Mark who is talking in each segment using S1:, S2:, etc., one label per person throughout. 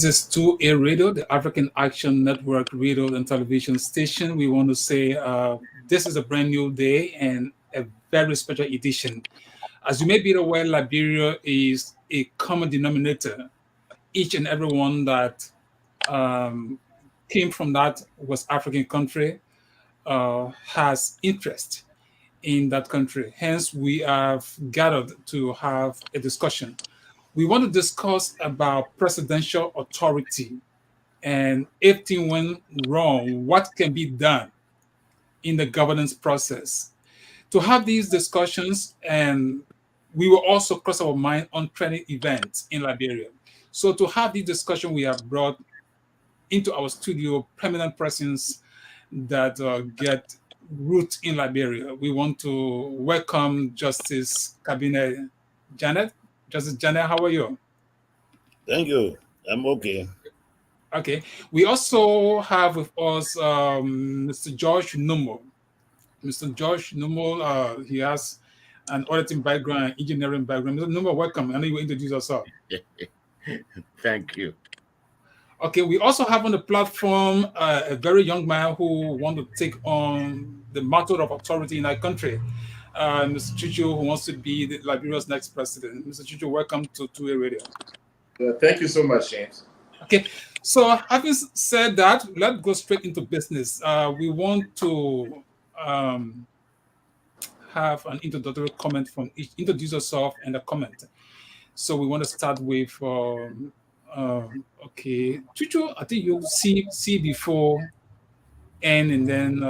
S1: is 2A Radio, the African Action Network radio and television station. We want to say this is a brand new day and a very special edition. As you may be aware, Liberia is a common denominator. Each and every one that um, came from that West African country has interest in that country. Hence, we have gathered to have a discussion. We want to discuss about presidential authority and if things went wrong, what can be done in the governance process. To have these discussions, and we will also cross our mind on training events in Liberia. So to have this discussion, we have brought into our studio permanent presence that get roots in Liberia. We want to welcome Justice Cabinet Janet. Justice Janet, how are you?
S2: Thank you. I'm okay.
S1: Okay. We also have with us Mr. George Numo. Mr. George Numo, he has an auditing background, engineering background. Mr. Numo, welcome. I know you will introduce yourself.
S3: Thank you.
S1: Okay, we also have on the platform a very young man who want to take on the mantle of authority in our country. Mr. Chuchu, who wants to be Liberia's next president. Mr. Chuchu, welcome to 2A Radio.
S4: Thank you so much, James.
S1: Okay, so having said that, let's go straight into business. We want to have an introductory comment from each. Introduce yourself and a comment. So we want to start with okay, Chuchu. I think you C before N and then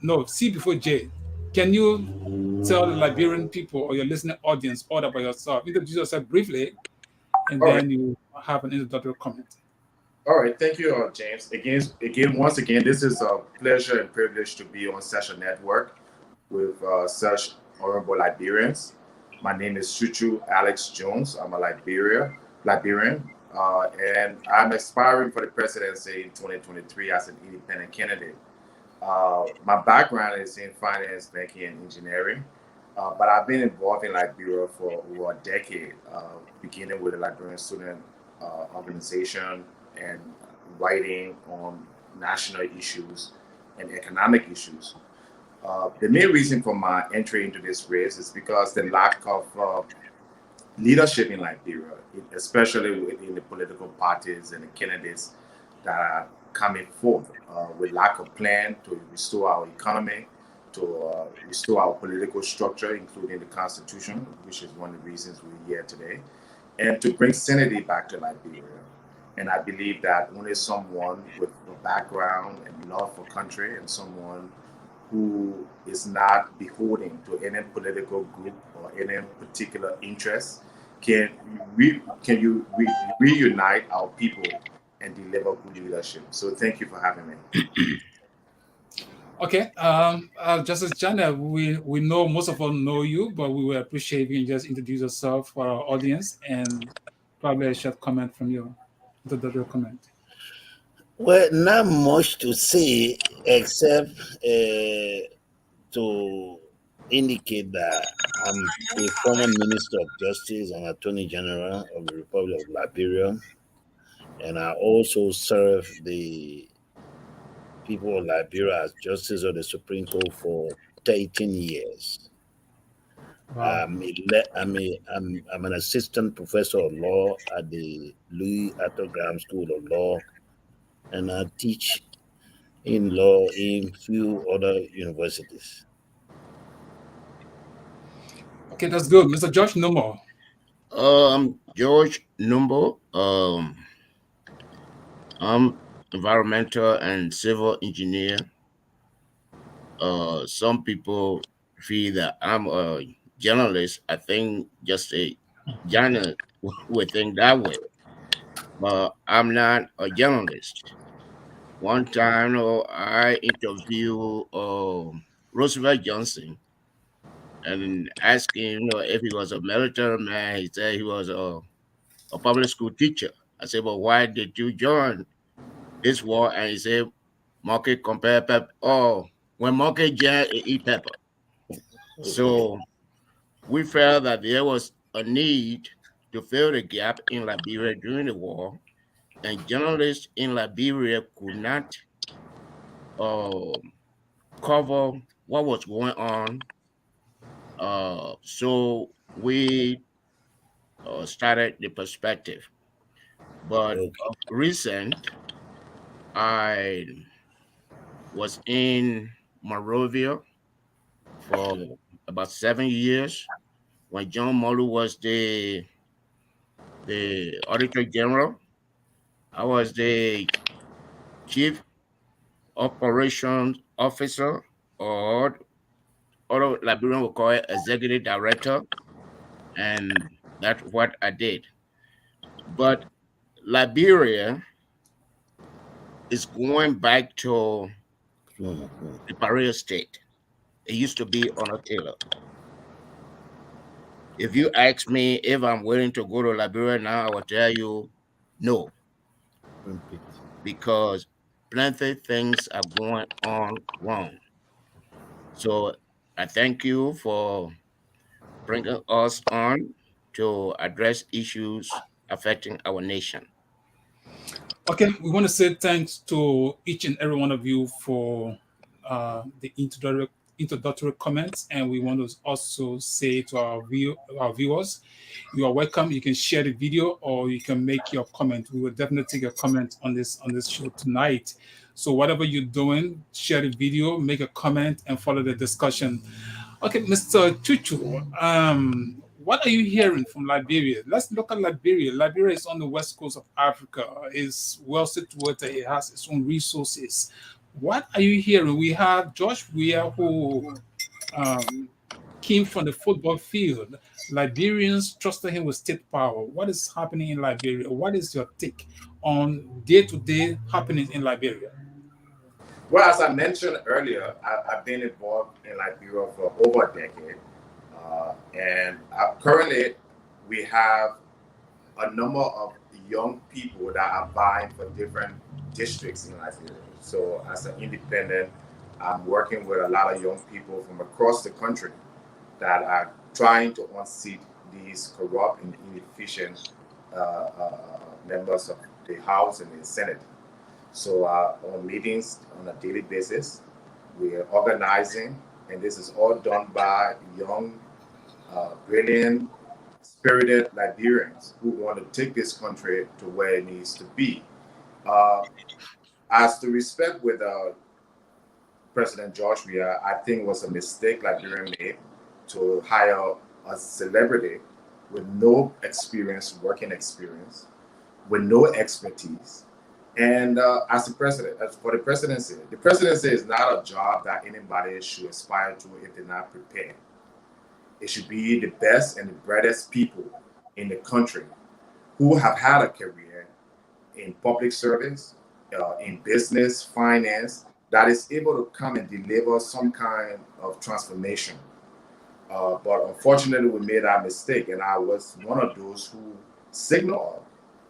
S1: no C before J. Can you tell the Liberian people or your listening audience all about yourself? Introduce yourself briefly, and then you have an introductory comment.
S4: All right, thank you, James. Once again, this is a pleasure and privilege to be on such a network with such honorable Liberians. My name is Chuchu Alex Jones. I'm a Liberian, and I'm aspiring for the presidency in 2023 as an independent candidate. My background is in finance, banking, and engineering, but I've been involved in Liberia for over a decade, beginning with the Liberian Student Organization and writing on national issues and economic issues. The main reason for my entry into this race is because the lack of leadership in Liberia, especially within the political parties and the candidates that are coming forth with lack of plan to restore our economy, to restore our political structure, including the Constitution, which is one of the reasons we're here today, and to bring sanity back to Liberia. And I believe that only someone with a background and love for country and someone who is not beholden to any political group or any particular interest can reunite our people and deliver good leadership. So thank you for having me.
S1: Okay, Justice Janet, we know most of us know you, but we will appreciate if you can just introduce yourself for our audience and probably a short comment from you. The comment.
S2: Well, not much to say except to indicate that I'm a former Minister of Justice and Attorney General of the Republic of Liberia, and I also serve the people of Liberia as Justice of the Supreme Court for 13 years.
S1: Wow.
S2: I'm an assistant professor of law at the Louis Arthur Graham School of Law, and I teach in law in few other universities.
S1: Okay, that's good. Mr. George, no more.
S3: I'm George Numbo. I'm environmental and civil engineer. Some people feel that I'm a journalist. I think just a journalist would think that way. But I'm not a journalist. One time, I interviewed Roosevelt Johnson and asked him, if he was a military man. He said he was a public school teacher. I said, "But why did you join this war?" And he said, "Market compare pepper. Oh, when market jam, eat pepper." So we felt that there was a need to fill the gap in Liberia during the war, and journalists in Liberia could not uh, cover what was going on. So we started the perspective. But
S2: Okay.
S3: of recent, I was in Monrovia for about 7 years when John Molu was the Auditor General. I was the Chief Operations Officer, or other Liberian will call it Executive Director, and that's what I did. But Liberia is going back to
S2: Mhm.
S3: the Paria state. It used to be on a Taylor. If you ask me if I'm willing to go to Liberia now, I will tell you no,
S2: Impeached.
S3: because plenty things are going on wrong. So I thank you for bringing us on to address issues affecting our nation.
S1: Okay, we want to say thanks to each and every one of you for the introductory comments, and we want to also say to our viewers, you are welcome. You can share the video or you can make your comment. We will definitely take your comment on this show tonight. So whatever you're doing, share the video, make a comment, and follow the discussion. Okay, Mr. Chuchu, what are you hearing from Liberia? Let's look at Liberia. Liberia is on the west coast of Africa. It's well situated. It has its own resources. What are you hearing? We have Josh Weah, who um, came from the football field. Liberians trusted him with state power. What is happening in Liberia? What is your take on day-to-day happenings in Liberia?
S4: Well, as I mentioned earlier, I've been involved in Liberia for over a decade. And currently, we have a number of young people that are vying for different districts in Liberia. So, as an independent, I'm working with a lot of young people from across the country that are trying to unseat these corrupt and inefficient members of the House and the Senate. So, on meetings on a daily basis, we are organizing, and this is all done by young, brilliant, spirited Liberians who want to take this country to where it needs to be. Uh, as to respect with President George Weah, I think it was a mistake Liberia made to hire a celebrity with no experience, working experience, with no expertise. And as the president, as for the presidency is not a job that anybody should aspire to if they're not prepared. It should be the best and the brightest people in the country who have had a career in public service, in business, finance, that is able to come and deliver some kind of transformation. But unfortunately, we made that mistake, and I was one of those who signaled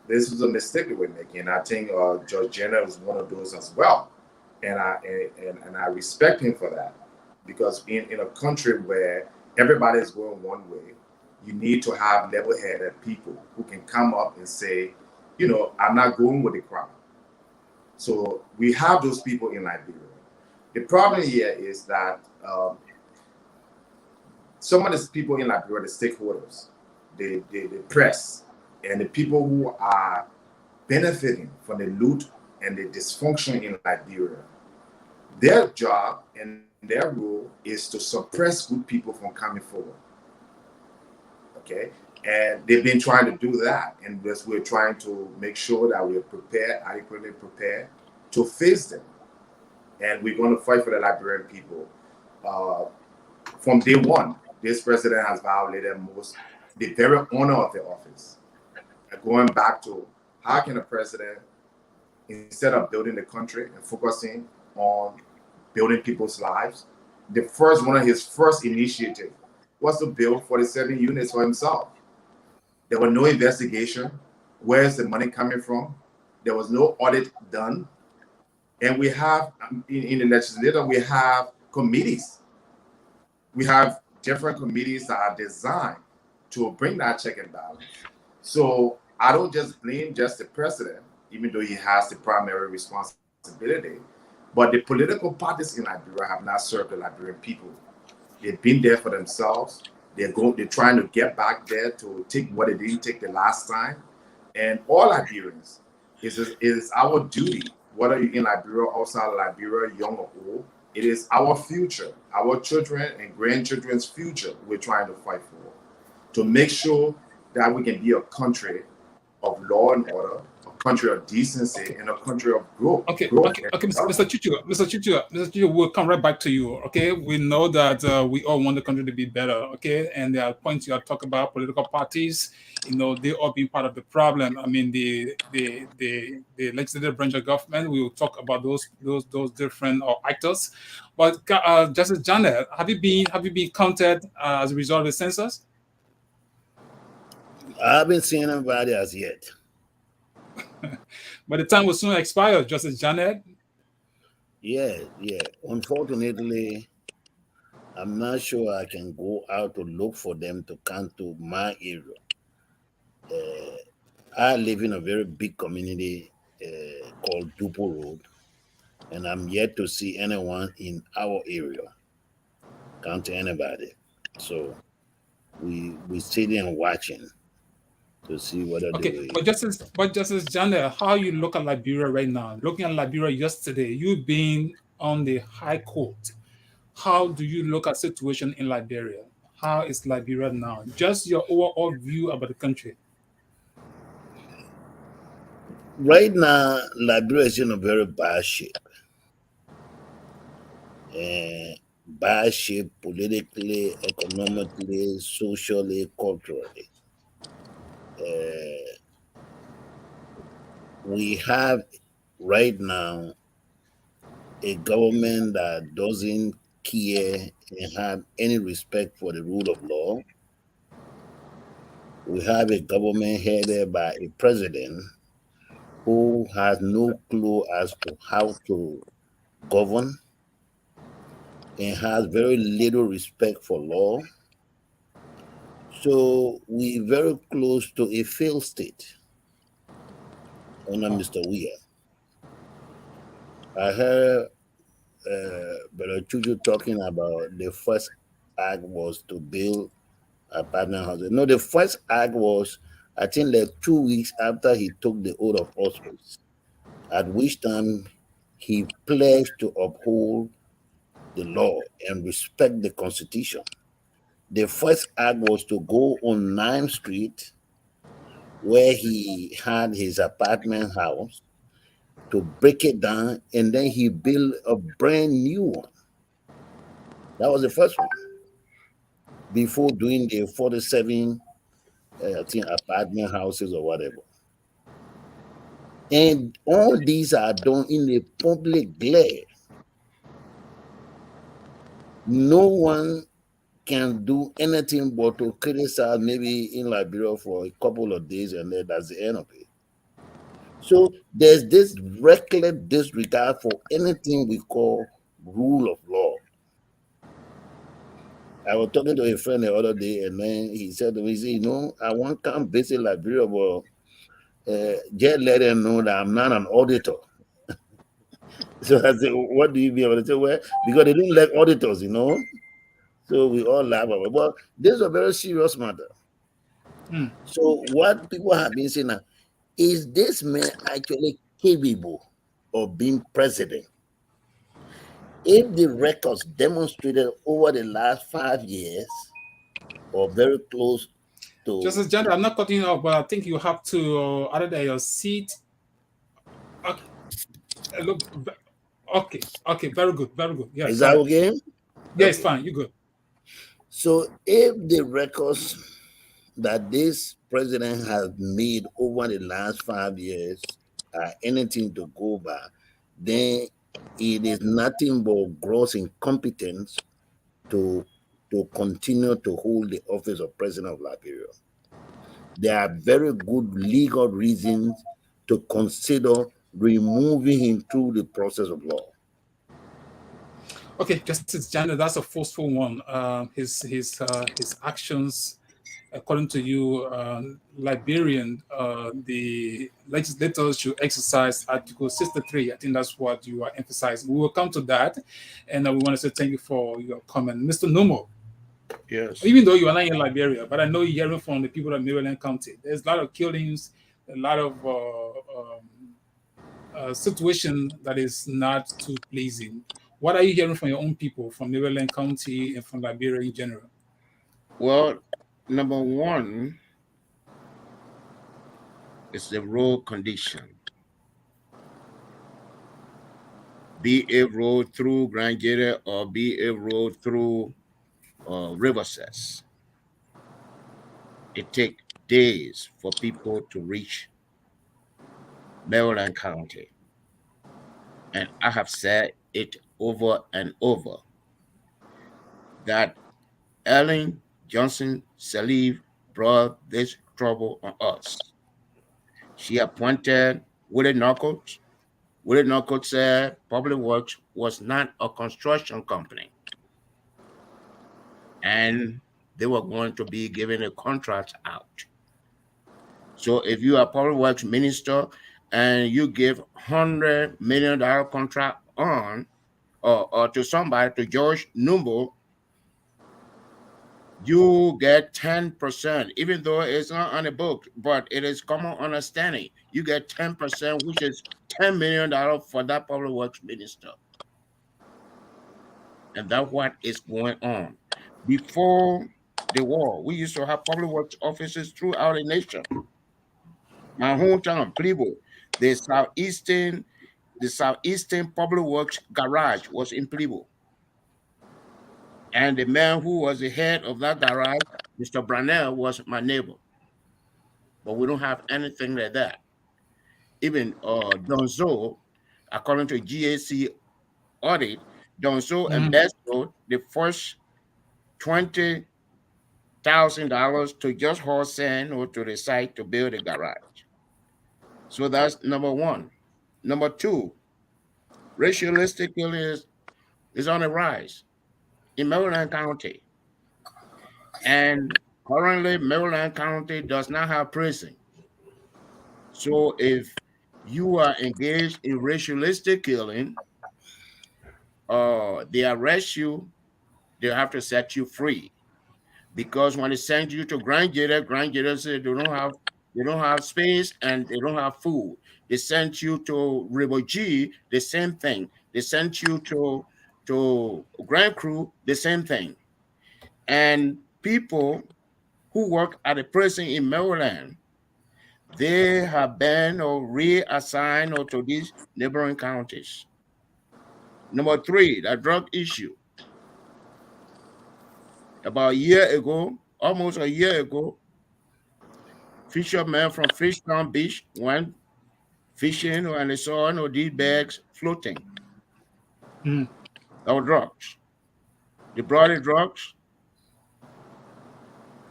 S4: this was a mistake that we're making. And I think Judge Jenner was one of those as well, and I respect him for that, because in a country where everybody is going one way, you need to have level-headed people who can come up and say, I'm not going with the crowd. So we have those people in Liberia. The problem here is that some of these people in Liberia, the stakeholders, the press, and the people who are benefiting from the loot and the dysfunction in Liberia, their job and their role is to suppress good people from coming forward. Okay? And they've been trying to do that. And thus we're trying to make sure that we're prepared, adequately prepared to face them. And we're going to fight for the Liberian people. Uh, from day one, this president has violated most the very honor of the office. And going back to how can a president, instead of building the country and focusing on building people's lives, the first one of his first initiative was to build 47 units for himself. There was no investigation. Where's the money coming from? There was no audit done. And we have, in the legislature, we have committees. We have different committees that are designed to bring that check and balance. So I don't just blame just the president. even though he has the primary responsibility. But the political parties in Liberia have not served the Liberian people. They've been there for themselves. They're trying to get back there to take what they didn't take the last time. And all Liberians, it is our duty, whether you're in Liberia or outside of Liberia, young or old, it is our future, our children and grandchildren's future we're trying to fight for. To make sure that we can be a country of law and order, a country of decency, and a country of growth.
S1: Okay,
S4: growth
S1: okay, okay, Mr. Chuchu, we'll come right back to you. Okay, we know that we all want the country to be better. Okay, and there are points you are talking about political parties. You know, they all being part of the problem. I mean, the legislative branch of government. We will talk about those different actors. But Justice Janet, have you been counted as a result of the census?
S2: I haven't seen anybody as yet.
S1: But the time will soon expire, Justice Janet.
S2: Yeah. Unfortunately, I'm not sure I can go out to look for them to come to my area. I live in a very big community called Dupo Road, and I'm yet to see anyone in our area come to anybody. So we sitting and watching to see whether they
S1: Okay,
S2: will.
S1: but Justice Janet, how you look at Liberia right now? Looking at Liberia yesterday, you being on the High Court, how do you look at situation in Liberia? How is Liberia now? Just your overall view about the country.
S2: Right now, Liberia is in a very bad shape. Bad shape politically, economically, socially, culturally. We have right now a government that doesn't care and have any respect for the rule of law. We have a government headed by a president who has no clue as to how to govern and has very little respect for law. So we're very close to a failed state under Mr. Weah. I heard Brother Chuchu talking about the first act was to build apartment houses. No, the first act was, I think, like 2 weeks after he took the oath of office, at which time he pledged to uphold the law and respect the Constitution. The first act was to go on 9th Street, where he had his apartment house, to break it down, and then he built a brand new one. That was the first one. Before doing the 47, I think, apartment houses or whatever. And all these are done in the public glare. No one can do anything but to criticize maybe in Liberia for a couple of days, and then that's the end of it. So there's this reckless disregard for anything we call rule of law. I was talking to a friend the other day, and then he said to me, I want to come visit Liberia, but just let them know that I'm not an auditor. So I said, what do you mean? I said, well, because they don't like auditors, So we all laugh about it. But this is a very serious matter. So what people have been saying now, is this man actually capable of being president? If the records demonstrated over the last 5 years, or very close to...
S1: Justice Janet, I'm not cutting you off, but I think you have to other than your seat. Okay. Look, okay, very good. Yeah,
S2: is that okay?
S1: Yeah, it's fine. You're good.
S2: So if the records that this president has made over the last 5 years are anything to go by, then it is nothing but gross incompetence to continue to hold the office of president of Liberia. There are very good legal reasons to consider removing him through the process of law.
S1: Okay, Justice Janet, that's a forceful one. His actions according to you, Liberian, the legislators should exercise Article 63. I think that's what you are emphasizing. We will come to that, and we want to say thank you for your comment, Mr. Numo.
S3: Yes.
S1: Even though you are not in Liberia, but I know you're hearing from the people of Maryland County. There's a lot of killings, a lot of situation that is not too pleasing. What are you hearing from your own people, from Maryland County and from Liberia in general?
S3: Well, number one is the road condition. Be a road through Grand Gate or be a road through Riverside. It takes days for people to reach Maryland County. And I have said it over and over that Ellen Johnson Sirleaf brought this trouble on us. She appointed Willie Knuckles. Willie Knuckles said Public Works was not a construction company. And they were going to be giving a contract out. So if you are Public Works Minister and you give $100 million contract on or to somebody, to George Numbo, you get 10%, even though it's not on the book, but it is common understanding. You get 10%, which is $10 million for that Public Works Minister. And that's what is going on. Before the war, we used to have Public Works offices throughout the nation. My hometown, Plebo, the Southeastern Public Works garage was in Plebo. And the man who was the head of that garage, Mr. Brunel, was my neighbor. But we don't have anything like that. Even Donzo, according to GAC audit, Donzo embezzled the first $20,000 to just haul sand or to the site to build a garage. So that's number one. Number two, racialistic killing is on the rise in Maryland County. And currently, Maryland County does not have prison. So if you are engaged in racialistic killing, they arrest you, they have to set you free. Because when they send you to Grand Gate say they don't have space and they don't have food. They sent you to River G, the same thing. They sent you to Grand Cru, the same thing. And people who work at a prison in Maryland, they have been or reassigned or to these neighboring counties. Number three, the drug issue. About a year ago, almost a year ago, fishermen from Fishtown Beach went fishing and they saw these bags floating. That were drugs. They brought the drugs.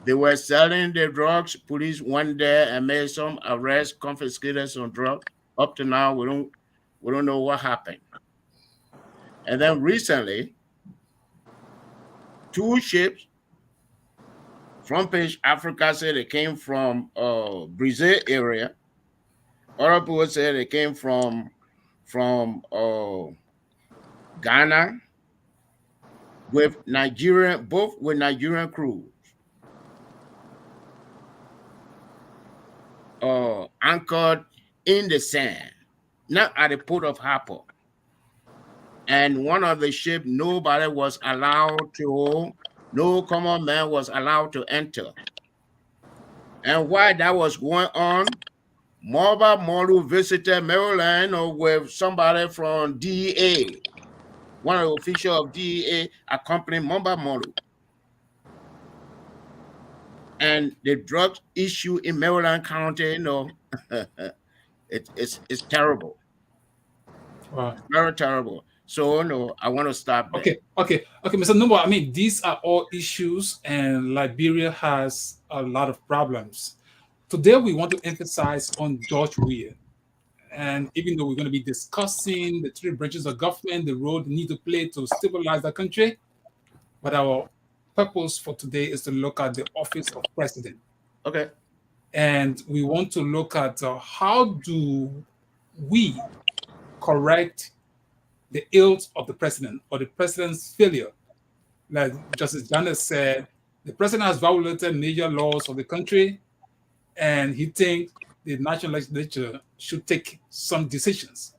S3: They were selling the drugs. Police went there and made some arrests, confiscated some drugs. Up to now, we don't know what happened. And then recently, two ships from Page Africa said they came from Brazil area. Other people said they came from Ghana with Nigerian, both with Nigerian crews. Anchored in the sand, not at the port of Harper. And one of the ships, nobody was allowed to, no common man was allowed to enter. And while that was going on, Moba Molu visited Maryland with somebody from DEA. One of the officials of DEA accompanied Moba Molu. And the drug issue in Maryland County, it's terrible.
S1: Wow.
S3: Very terrible. So I want to stop there.
S1: Okay, Mr. Numbo. I mean, these are all issues, and Liberia has a lot of problems. Today, we want to emphasize on George Weah. And even though we're going to be discussing the three branches of government, the role they need to play to stabilize the country, but our purpose for today is to look at the office of president.
S3: Okay.
S1: And we want to look at how do we correct the ills of the president or the president's failure. Like Justice Janet said, the president has violated major laws of the country, and he thinks the national legislature should take some decisions.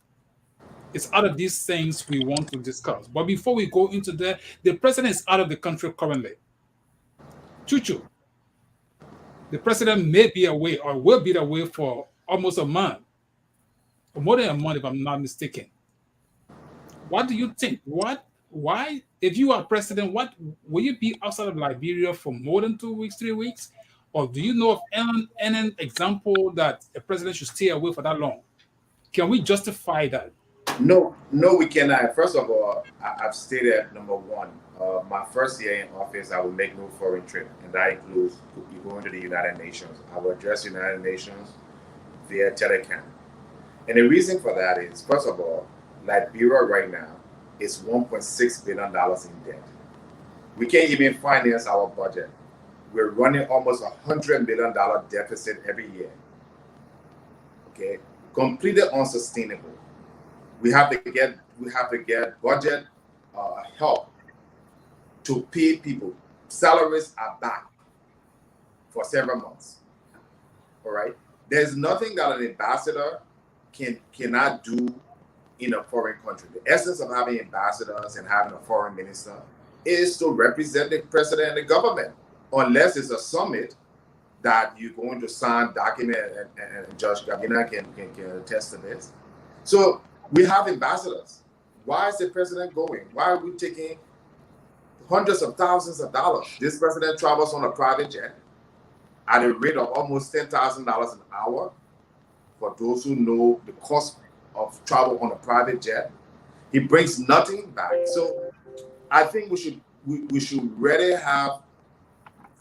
S1: It's out of these things we want to discuss. But before we go into that, the president is out of the country currently. Chuchu, the president may be away or will be away for almost a month, or more than a month, if I'm not mistaken. What do you think? Why, if you are president, what will you be outside of Liberia for more than 2 weeks, 3 weeks? Or do you know of any example that a president should stay away for that long? Can we justify that?
S4: No, we cannot. First of all, I've stated number one, my first year in office, I will make no foreign trip, and that includes going to the United Nations. I will address the United Nations via telecam. And the reason for that is, first of all, Liberia right now is $1.6 billion in debt. We can't even finance our budget. We're running almost $100 million deficit every year. Okay, completely unsustainable. We have to get budget help to pay people. Salaries are back for several months. All right. There's nothing that an ambassador cannot do in a foreign country. The essence of having ambassadors and having a foreign minister is to represent the president and the government, unless it's a summit that you're going to sign document, and Judge Gabina can attest to this. So we have ambassadors. Why is the president going? Why are we taking hundreds of thousands of dollars? This president travels on a private jet at a rate of almost $10,000 an hour. For those who know the cost of travel on a private jet, he brings nothing back. So I think we should really have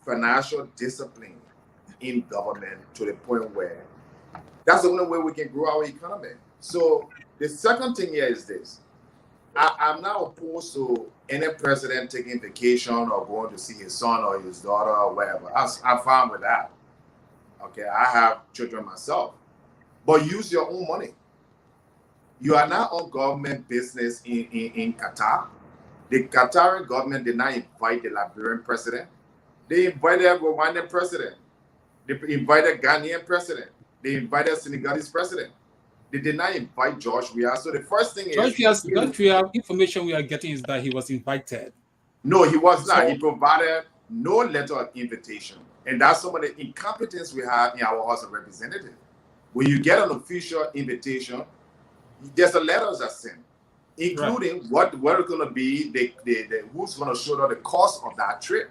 S4: financial discipline in government to the point where that's the only way we can grow our economy. So the second thing here is this. I'm not opposed to any president taking vacation or going to see his son or his daughter or whatever. I'm fine with that. Okay, I have children myself. But use your own money. You are not on government business in Qatar. The Qatari government did not invite the Liberian president. They invited the Rwandan president. They invited Ghanaian president. They invited Senegalese president. They did not invite George Weah. So the first thing
S1: George Weah, information we are getting is that he was invited.
S4: No, he was not. He provided no letter of invitation. And that's some of the incompetence we have in our House of Representatives. When you get an official invitation, there's a letters that sent, including what is going to be who's going to show the cost of that trip.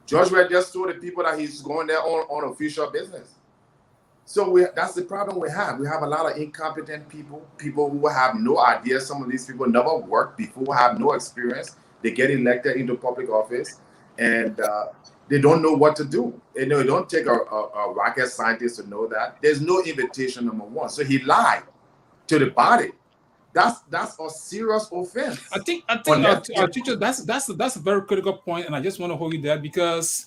S4: George Weah just told the people that he's going there on official business. So that's the problem we have. We have a lot of incompetent people who have no idea. Some of these people never worked before, have no experience. They get elected into public office, and they don't know what to do. They don't take a rocket scientist to know that. There's no invitation, number one. So he lied to the body. That's a serious offense.
S1: I think teacher, that's a very critical point, and I just want to hold you there because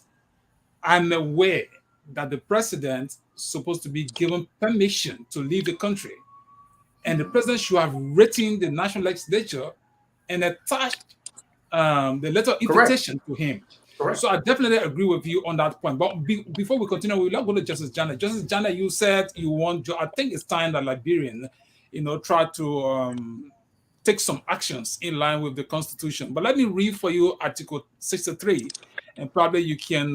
S1: I'm aware that the president is supposed to be given permission to leave the country, and the president should have written the national legislature and attached the letter of invitation to him.
S4: Correct.
S1: So I definitely agree with you on that point. But before we continue, we'll not go to Justice Janet. Justice Janet, you said you want. I think it's time that Liberian, try to take some actions in line with the Constitution. But let me read for you Article 63, and probably you can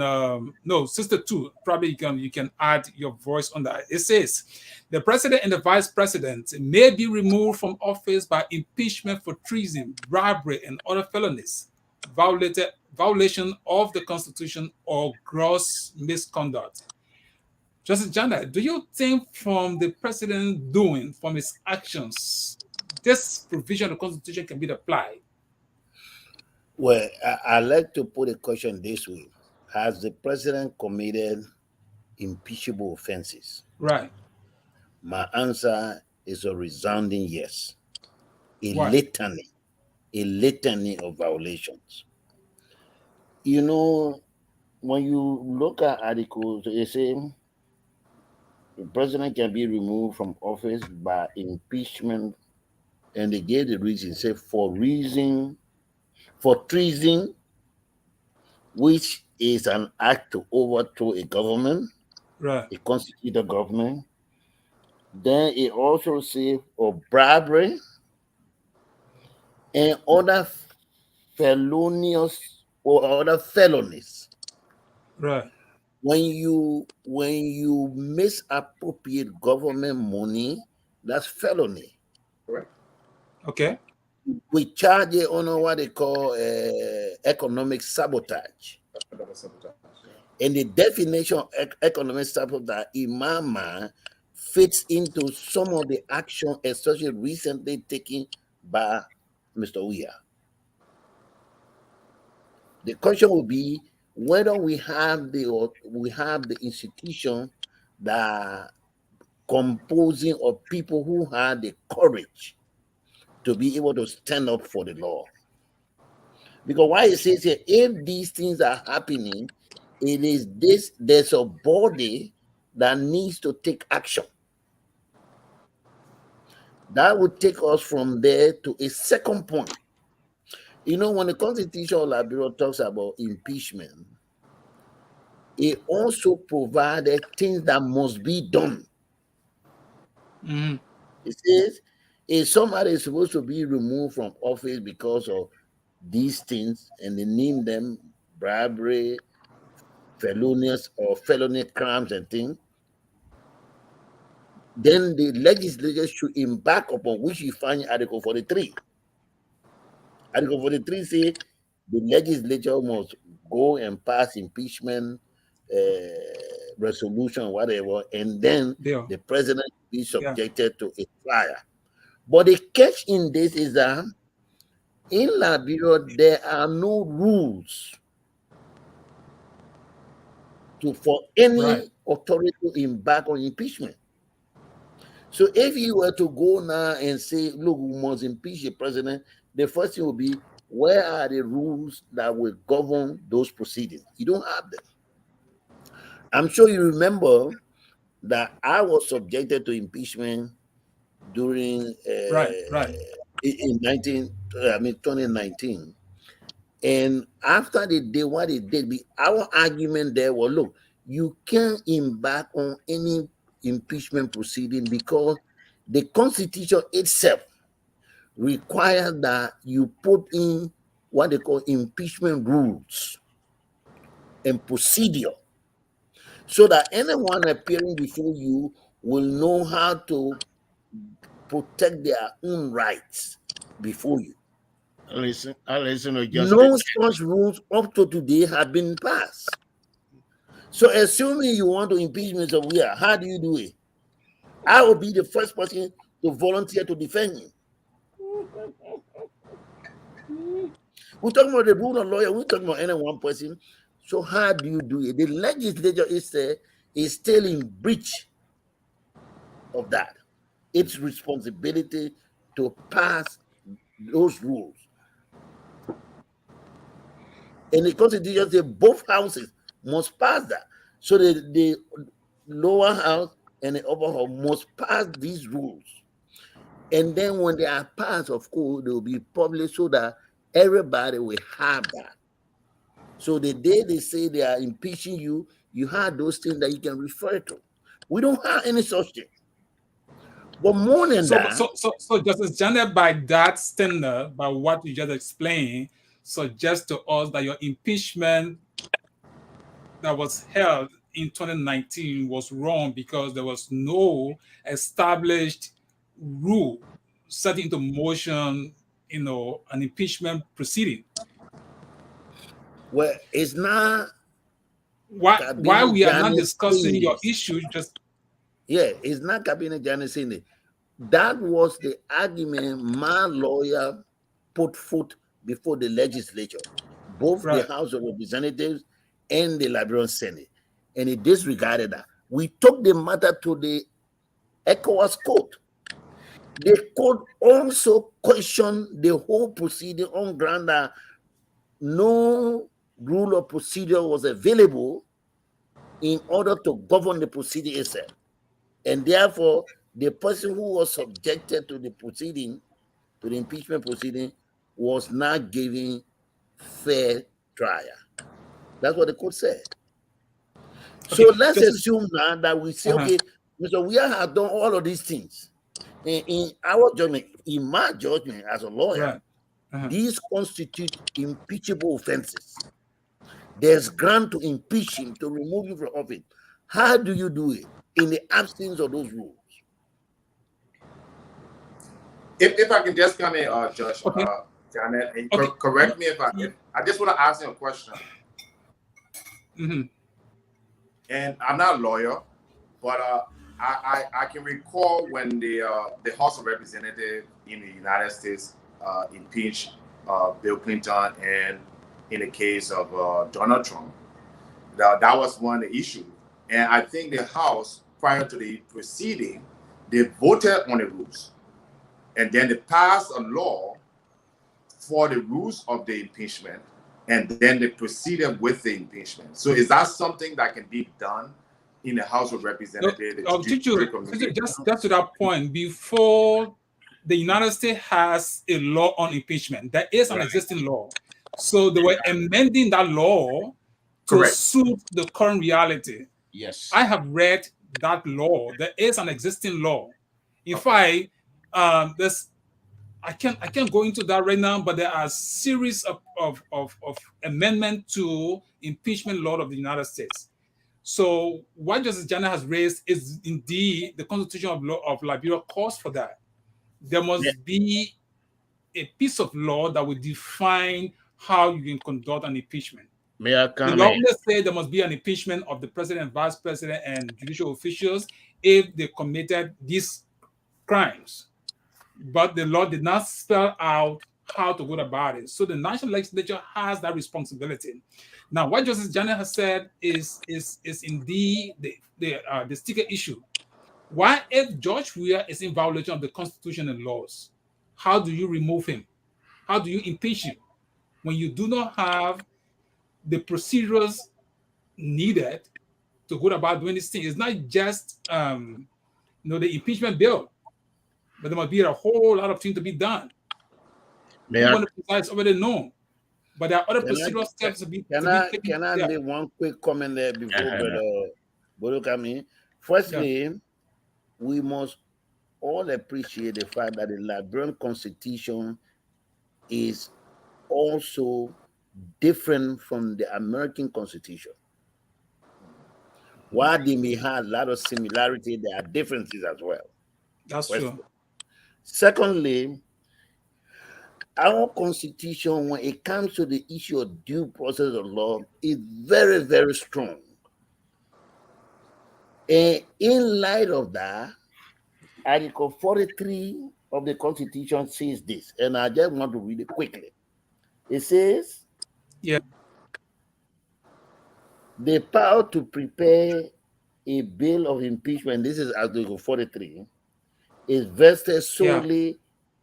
S1: 62. Probably you can add your voice on that. It says the president and the vice president may be removed from office by impeachment for treason, bribery, and other felonies, violation of the Constitution, or gross misconduct. Justice Janet, do you think from the president doing, from his actions, this provision of the Constitution can be applied?
S2: Well, I like to put a question this way. Has the president committed impeachable offenses?
S1: Right.
S2: My answer is a resounding yes. A
S1: Why?
S2: litany of violations. You know, when you look at articles, they say the president can be removed from office by impeachment, and they gave the reason, say for treason, which is an act to overthrow a government,
S1: Right.
S2: a constituted government. Then it also says for bribery and other felonious or other felonies.
S1: Right.
S2: When you misappropriate government money, that's felony.
S4: Correct.
S1: Okay.
S2: We charge it on what they call economic sabotage.
S4: Double sabotage.
S2: And the definition of economic sabotage in my mind fits into some of the action, especially recently taken by Mr. Weah. The question will be whether we have the institution that composing of people who had the courage to be able to stand up for the law. Because why it says here, if these things are happening, it is this, there's a body that needs to take action. That would take us from there to a second point. You know, when the Constitution of Liberia talks about impeachment, it also provided things that must be done.
S1: Mm-hmm.
S2: It says if somebody is supposed to be removed from office because of these things, and they name them bribery, felonious or felony crimes and things, then the legislature should embark upon, which you find in Article 43. Article 43 say the legislature must go and pass impeachment resolution, whatever, and then
S1: Deal.
S2: the president be
S1: Yeah.
S2: subjected to a trial. But the catch in this is that in Liberia, there are no rules for any
S1: Right.
S2: authority to embark on impeachment. So if you were to go now and say, look, we must impeach the president, the first thing will be, where are the rules that will govern those proceedings? You don't have them. I'm sure you remember that I was subjected to impeachment during
S1: Right. Right.
S2: in 2019. And after they did what they did, our argument there was, look, you can't embark on any impeachment proceeding because the Constitution itself requires that you put in what they call impeachment rules and procedure, so that anyone appearing before you will know how to protect their own rights before you.
S3: I listen to
S2: No
S3: Justice.
S2: such rules up to today have been passed. So assuming you want to impeach Mr. Weah, how do you do it? I will be the first person to volunteer to defend him. We're talking about the rule of lawyer, we're talking about any one person. So how do you do it? The legislature is still in breach of that. Its responsibility to pass those rules. And the Constitution says both houses must pass that. So the lower house and the upper house must pass these rules. And then when they are passed, of course, they will be published so that everybody will have that. So the day they say they are impeaching you, you have those things that you can refer to. We don't have any such thing. But more than
S1: So,
S2: that,
S1: so Justice Janet, by that standard, by what you just explained, suggests to us that your impeachment that was held in 2019 was wrong because there was no established rule set into motion, an impeachment proceeding.
S2: well, it's not
S1: Why
S2: Cabinet
S1: we are not
S2: Janet
S1: discussing
S2: saying
S1: your
S2: this.
S1: issue, just
S2: Yeah, it's not Cabinet Janet saying it. That was the argument my lawyer put forth before the legislature, both the
S1: right.
S2: House of Representatives and the Liberian Senate, and he disregarded that. We took the matter to the ECOWAS court. The court also questioned the whole proceeding on ground that no rule of procedure was available in order to govern the proceeding itself. And therefore, the person who was subjected to the proceeding, to the impeachment proceeding, was not given fair trial. That's what the court said. So let's assume now that we say, okay, Mr. Weah has done all of these things. In our judgment, in my judgment as a lawyer, these constitute impeachable offenses. There's ground to impeach him, to remove him from office. How do you do it in the absence of those rules?
S4: If I can just come in, Judge Janet, and correct me if I just want to ask you a question. And I'm not a lawyer, but I can recall when the House of Representatives in the United States impeached Bill Clinton, and in the case of Donald Trump, that was one of the issues. And I think the House, prior to the proceeding, they voted on the rules. And then they passed a law for the rules of the impeachment, and then they proceeded with the impeachment. So is that something that can be done in the House of Representatives?
S1: Just to that point, before the United States has a law on impeachment, there is an existing law. So they were amending that law to suit the current reality.
S3: Yes.
S1: I have read that law. There is an existing law. In fact, I can't go into that right now, but there are a series of amendments to impeachment law of the United States. So what Justice Janet has raised is indeed the constitutional law of Liberia calls for that. There must be a piece of law that will define how you can conduct an impeachment.
S3: May I comment?
S1: The law will say there must be an impeachment of the president, vice president, and judicial officials if they committed these crimes. But the law did not spell out how to go about it. So the national legislature has that responsibility. Now, what Justice Janet has said is indeed the sticker issue. Why, if George Weah is in violation of the Constitution and laws, how do you remove him? How do you impeach him when you do not have the procedures needed to go about doing this thing? It's not just the impeachment bill, but there must be a whole lot of things to be done. It's already known, but there are other procedural steps to be taken.
S2: Can I make one quick comment there before Brother come in? Firstly, we must all appreciate the fact that the Liberian Constitution is also different from the American Constitution. While they may have a lot of similarity, there are differences as well.
S1: That's true.
S2: Secondly, our Constitution, when it comes to the issue of due process of law, is very, very strong. And in light of that, Article 43 of the Constitution says this, and I just want to read it quickly. It says, the power to prepare a bill of impeachment, this is Article 43, is vested solely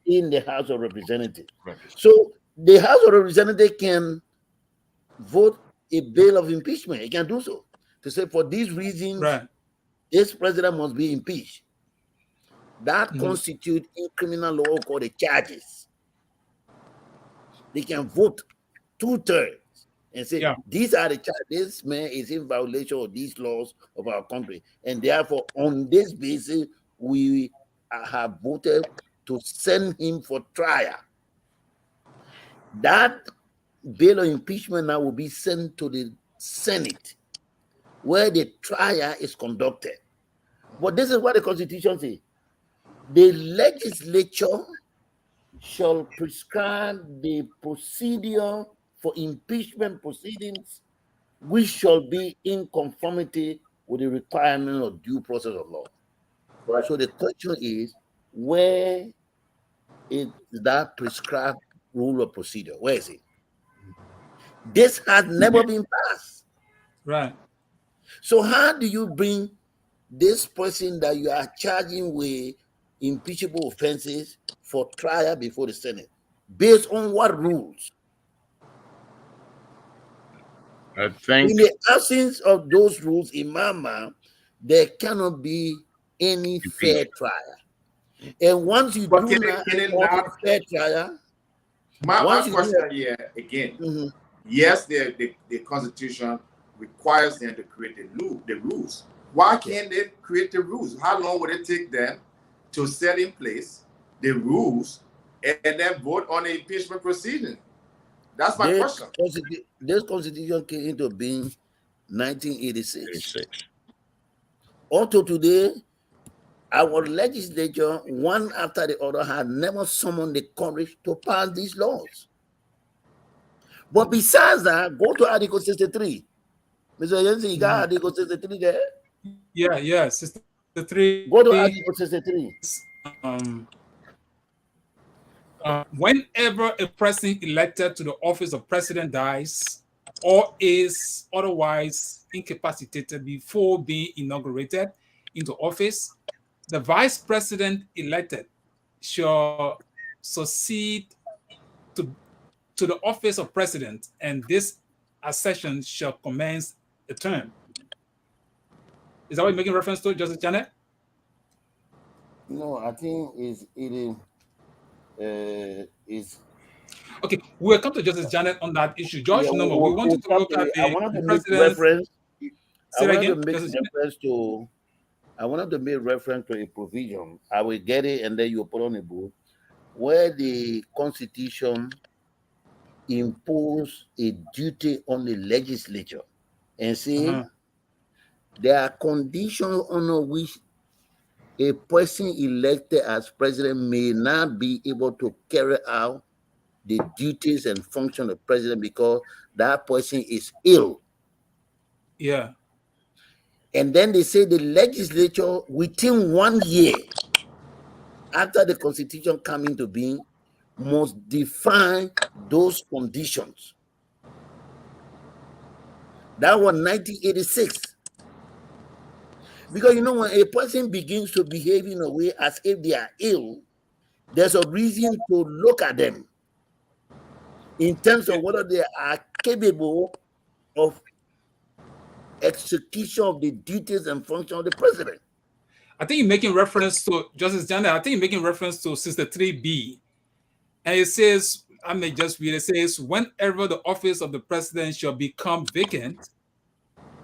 S2: in the House of Representatives. So the House of Representatives can vote a bill of impeachment. It can do so. To say, for these reasons, this president must be impeached. That constitutes in criminal law called the charges. They can vote 2/3 and say, these are the charges. This man is in violation of these laws of our country. And therefore, on this basis, we have voted to send him for trial. That bill of impeachment now will be sent to the Senate, where the trial is conducted. But this is what the Constitution says. The legislature shall prescribe the procedure for impeachment proceedings, which shall be in conformity with the requirement of due process of law. So the question is, where is that prescribed rule of procedure? Where is it? This has never been passed.
S1: Right.
S2: So how do you bring this person that you are charging with impeachable offenses for trial before the Senate? Based on what rules?
S3: I
S2: In
S3: think
S2: the absence of those rules in Mama, there cannot be any fair
S3: impeachment.
S2: trial. And once you
S4: But
S2: do not
S4: can it
S2: have a
S4: not?
S2: fair trial,
S4: My
S2: once you do
S4: question here again.
S2: mhm.
S4: Yes, the Constitution requires them to create the rules. Why
S2: Yeah.
S4: can't they create the rules? How long would it take them to set in place the rules and then vote on the impeachment proceeding? That's my question.
S2: This constitution came into being 1986.
S3: 86.
S2: Until today, our legislature, one after the other, had never summoned the courage to pass these laws. But besides that, go to Article 63. Mr. Jensen, you got Article 63 there?
S1: Yeah. 63
S2: Go to
S1: says
S2: Article 63.
S1: whenever a person elected to the office of president dies or is otherwise incapacitated before being inaugurated into office, the vice president elected shall succeed to, to the office of president, and this accession shall commence a term. Is that what you're making reference to, Justice Janet?
S2: No, I think is
S1: Okay, we'll come to Justice Janet on that issue.
S2: yeah,
S1: George Nomo, we
S2: we'll
S1: wanted to
S2: come
S1: look
S2: to
S1: at
S2: it.
S1: the president's.
S2: I
S1: Say that
S2: wanted to
S1: again,
S2: make
S1: Justice Janet.
S2: reference to I wanted to make reference to a provision. I will get it and then you put on a book where the Constitution impose a duty on the legislature and say there are conditions under which a person elected as president may not be able to carry out the duties and function of president because that person is ill.
S1: Yeah.
S2: And then they say the legislature within 1 year after the constitution come into being must define those conditions. That was 1986. Because you know, when a person begins to behave in a way as if they are ill, there's a reason to look at them in terms of whether they are capable of execution of the duties and function of the president.
S1: I think you're making reference to Justice Janet. I think you're making reference to 63B. And it says, I may just read it says, whenever the office of the president shall become vacant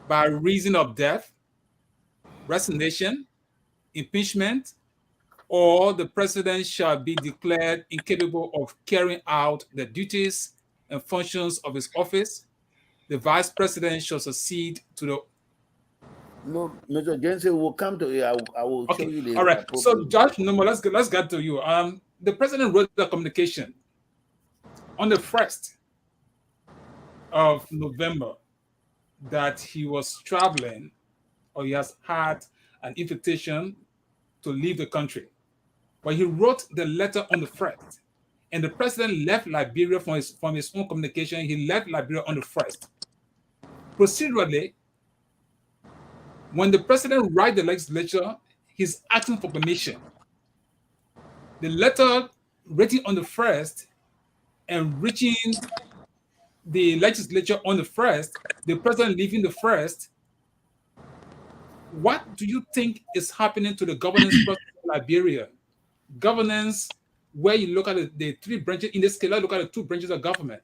S1: by reason of death, resignation, impeachment, or the president shall be declared incapable of carrying out the duties and functions of his office, the vice president shall succeed to the.
S2: No, Mr. Jensen will come to it. I will show
S1: Okay,
S2: you the
S1: all right. So,
S2: appropriate.
S1: Judge Nomo, let's get to you. The president wrote the communication on the 1st of November that he was traveling or he has had an invitation to leave the country. But he wrote the letter on the 1st. And the president left Liberia from his own communication. He left Liberia on the 1st. Procedurally, when the president writes the legislature, he's asking for permission. The letter written on the 1st and reaching the legislature on the 1st, the president leaving the 1st, what do you think is happening to the governance process in Liberia? Governance, where you look at the three branches, in this case, let's look at the two branches of government.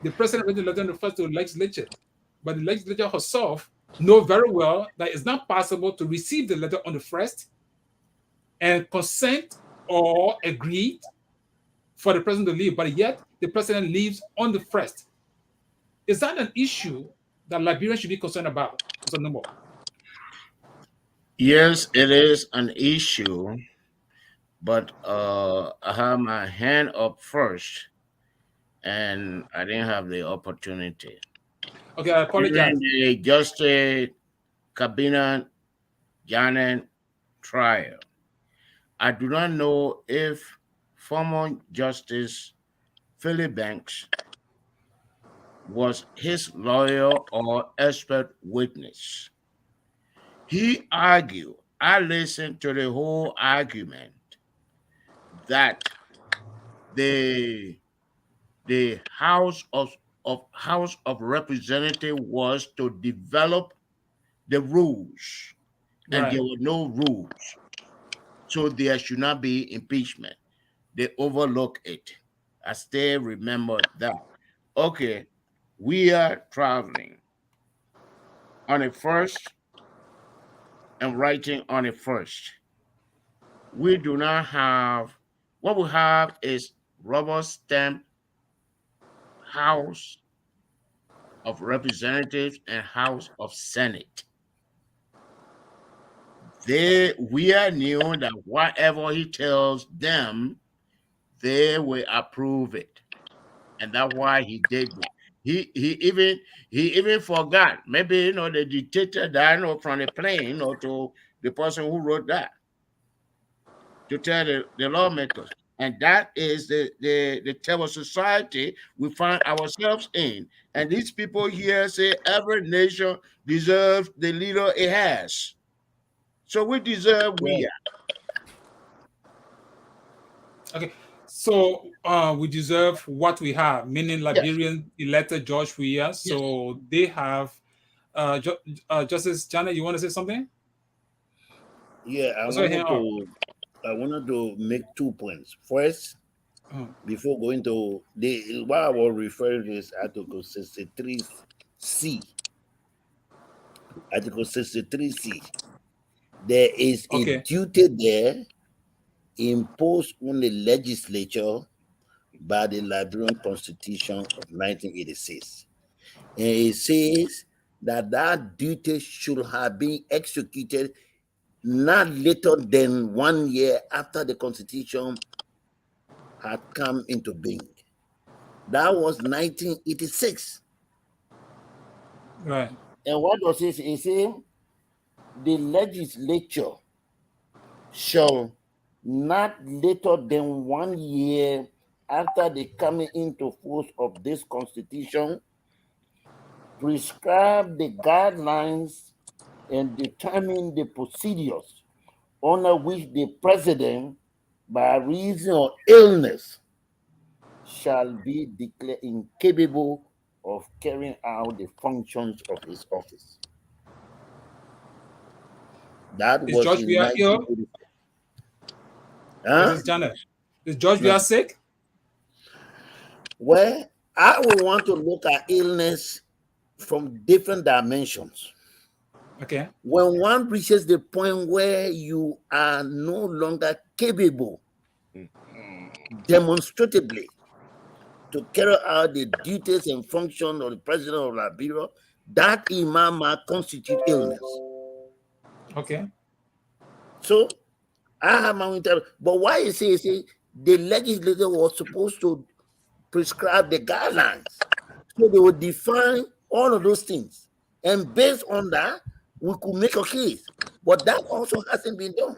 S1: The president wrote the letter on the 1st to the legislature, but the legislature herself know very well that it's not possible to receive the letter on the 1st and consent or agree for the president to leave, but yet the president leaves on the 1st. Is that an issue that Liberians should be concerned about? Mr. Nomo?
S3: Yes, it is an issue, but I have my hand up first, and I didn't have the opportunity.
S1: Okay, I apologize.
S3: During the Justice Cabinet Janet trial, I do not know if former Justice Philip Banks was his lawyer or expert witness. He argued, I listened to the whole argument that the House of House of Representatives was to develop the rules, and there
S1: Right.
S3: were no rules. So there should not be impeachment. They overlook it. I still remember that. Okay, we are traveling on a first and writing on a first. We do not have, what we have is rubber stamp House of Representatives and House of Senate. We are knew that whatever he tells them, they will approve it. And that's why he did that. He even forgot. Maybe the dictator that from the plane, to the person who wrote that to tell the lawmakers. And that is the type of society we find ourselves in. And these people here say every nation deserves the leader it has. So we deserve we.
S1: Okay. So we deserve what we have, meaning
S3: Yes.
S1: Liberian elected George Weah. So they have Justice Janet, you want to say something?
S2: Yeah, I wanted to make 2 points. First, before going to what I was referring to is Article 63C. Article 63C. There is a duty there imposed on the legislature by the Liberian Constitution of 1986. And it says that duty should have been executed not later than 1 year after the Constitution had come into being. That was 1986.
S1: Right.
S2: And what does it say? It says the legislature shall not later than 1 year after the coming into force of this Constitution prescribe the guidelines and determine the procedures under which the president, by reason of illness, shall be declared incapable of carrying out the functions of his office. That
S1: Is
S2: was
S1: George
S2: in
S1: Weah ill?
S2: 1984.
S1: This is Janet. Is George Weah sick?
S2: Well, I would want to look at illness from different dimensions.
S1: Okay.
S2: When one reaches the point where you are no longer capable demonstratively to carry out the duties and functions of the president of Liberia, that imam constitute illness.
S1: Okay.
S2: So I have my own but why you say the legislature was supposed to prescribe the guidelines, so they would define all of those things, and based on that we could make a case, but that also hasn't been done.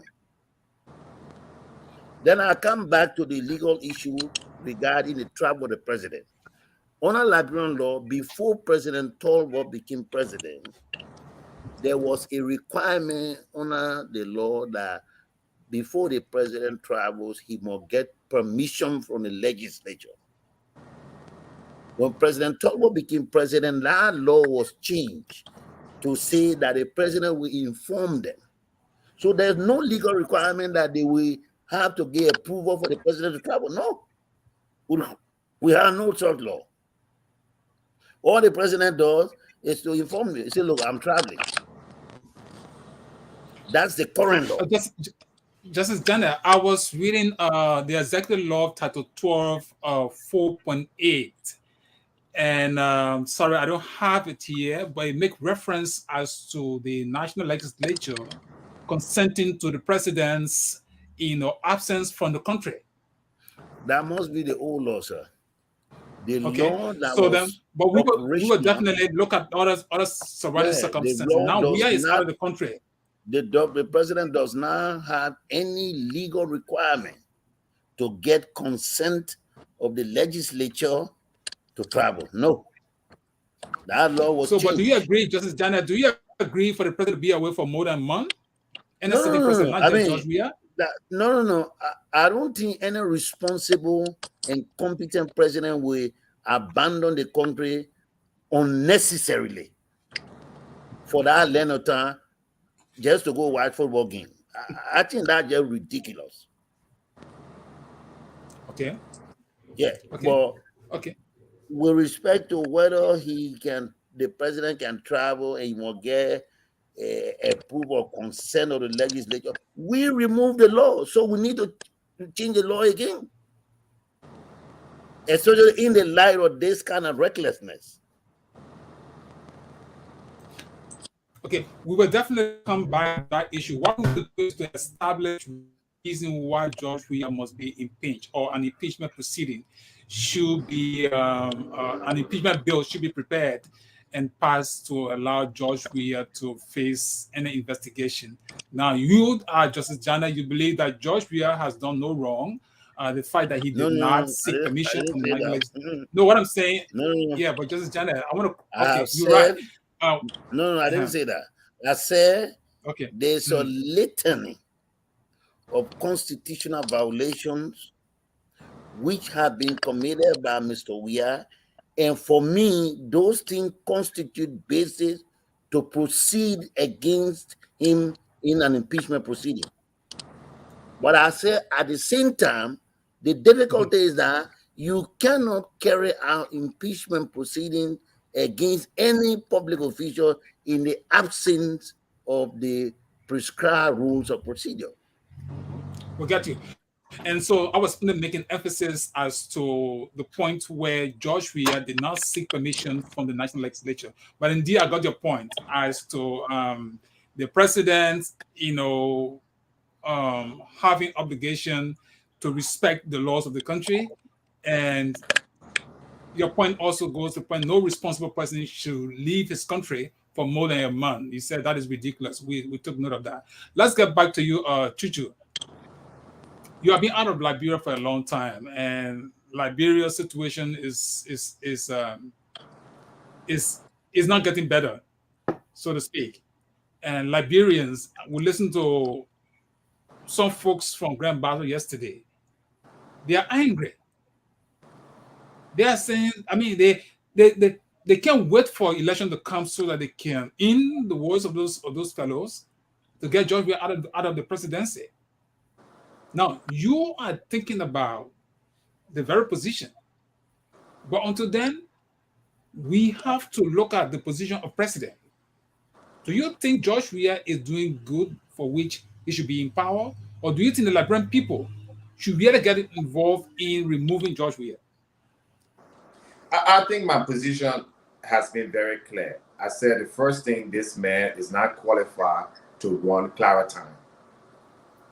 S2: Then I come back to the legal issue regarding the trial of the president. Under Liberian law, before President Tolbo became president, there was a requirement under the law that before the president travels, he must get permission from the legislature. When President Tolbo became president, that law was changed to say that the president will inform them. So there's no legal requirement that they will have to get approval for the president to travel. No. We have no such law. All the president does is to inform you. He say, look, I'm traveling. That's the current law.
S1: Justice Janet, I was reading the Executive Law Title 12, 4.8. And sorry, I don't have it here, but it makes reference as to the national legislature consenting to the president's absence from the country.
S2: That must be the old law, sir. The law that
S1: so
S2: was
S1: then, but we will definitely look at other surrounding circumstances. Now Weah is out of the country.
S2: The president does not have any legal requirement to get consent of the legislature to travel. No. That law was changed.
S1: But do you agree, Justice Janet, do you agree for the president to be away for more than a month?
S2: No. I don't think any responsible and competent president will abandon the country unnecessarily for that length of time just to go watch football game. I think that's just ridiculous.
S1: Okay.
S2: Yeah,
S1: Okay.
S2: but
S1: Okay.
S2: with respect to whether the president can travel and he will get approval or consent of the legislature, we remove the law, so we need to change the law again, especially in the light of this kind of recklessness.
S1: Okay, we will definitely come back to that issue. What we will do is to establish the reason why George Weah must be impeached, or an impeachment proceeding should be an impeachment bill should be prepared and passed to allow George Weah to face any investigation. Now, you, Justice Jana, you believe that George Weah has done no wrong. The fact that he did not seek permission from the national legislature. No, what I'm saying, yeah, but Justice Jana, I want to. Okay, you're right.
S2: No, I didn't say that. I said
S1: okay,
S2: there's a litany of constitutional violations which have been committed by Mr. Weah, and for me, those things constitute basis to proceed against him in an impeachment proceeding. But I say at the same time, the difficulty is that you cannot carry out impeachment proceedings against any public official in the absence of the prescribed rules of procedure.
S1: We'll get you. And so I was making emphasis as to the point where George Weah did not seek permission from the national legislature. But indeed, I got your point as to the president, having obligation to respect the laws of the country. And your point also goes to the point no responsible person should leave his country for more than a month. You said that is ridiculous. We took note of that. Let's get back to you, Chuchu. You have been out of Liberia for a long time, and Liberia's situation is not getting better, so to speak. And Liberians, we listened to some folks from Grand Battle yesterday. They are angry. They are saying, I mean, they can't wait for election to come so that they can, in the words of those fellows, to get George Weah out of the presidency. Now, you are thinking about the very position. But until then, we have to look at the position of president. Do you think George Weah is doing good for which he should be in power? Or do you think the Liberian people should really get involved in removing George Weah?
S4: I think my position has been very clear. I said the first thing, this man is not qualified to run Claritine,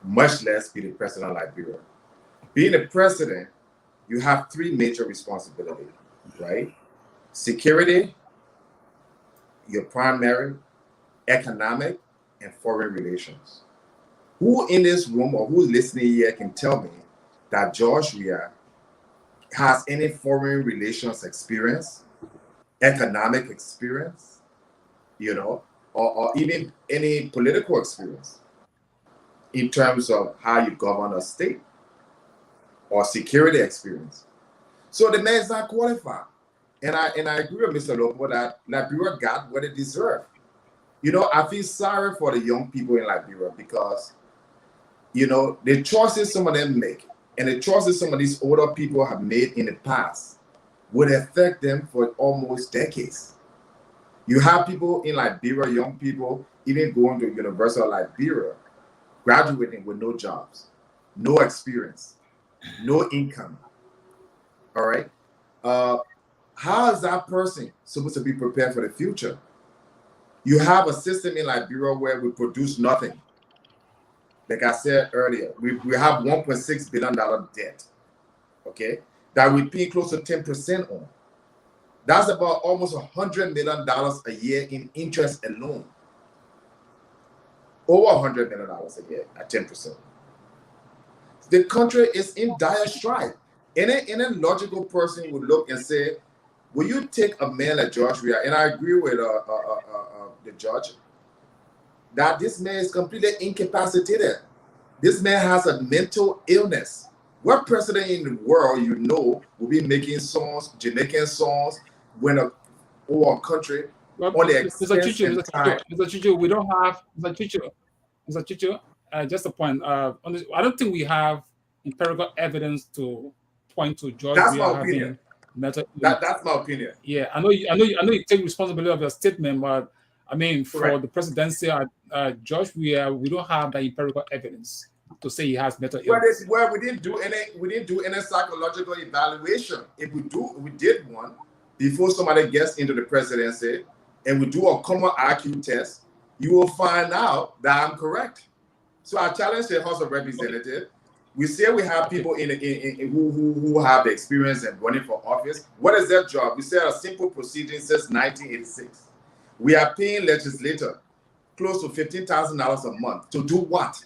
S4: much less be the president of Liberia. Being a president, you have three major responsibilities, right? Security, your primary, economic, and foreign relations. Who in this room or who's listening here can tell me that George Weah has any foreign relations experience, economic experience, or even any political experience in terms of how you govern a state or security experience? So the man is not qualified. And I agree with Mr. Lopo that Liberia got what it deserved. I feel sorry for the young people in Liberia because, the choices some of them make and the choices some of these older people have made in the past would affect them for almost decades. You have people in Liberia, young people, even going to University of Liberia, graduating with no jobs, no experience, no income. All right. How is that person supposed to be prepared for the future? You have a system in Liberia where we produce nothing. Like I said earlier, we have $1.6 billion debt, okay, that we pay close to 10% on. That's about almost $100 million a year in interest alone. Over $100 million a year at 10%. The country is in dire strife. Any logical person would look and say, will you take a man like George Weah? And I agree with the judge that this man is completely incapacitated. This man has a mental illness What president in the world you know will be making songs, Jamaican songs, when a or a country
S1: Well,
S4: on the
S1: Mr.
S4: expense
S1: Chicho,
S4: and time?
S1: Mr. Chicho, we don't have Mr. Chicho. Just a point. I don't think we have empirical evidence to point to George
S4: That's my
S1: Weah
S4: opinion.
S1: having mental illness.
S4: That's my opinion.
S1: Yeah, I know you take responsibility of your statement, but I mean, for
S4: Correct.
S1: the presidency, George Weah, we don't have the empirical evidence to say he has mental
S4: Well,
S1: illness.
S4: we didn't do any psychological evaluation. If we did one before somebody gets into the presidency, and we do a common IQ test, you will find out that I'm correct. So I challenge the House of Representatives. We say we have people who have the experience in running for office. What is their job? We say a simple proceeding since 1986. We are paying legislators close to $15,000 a month to do what?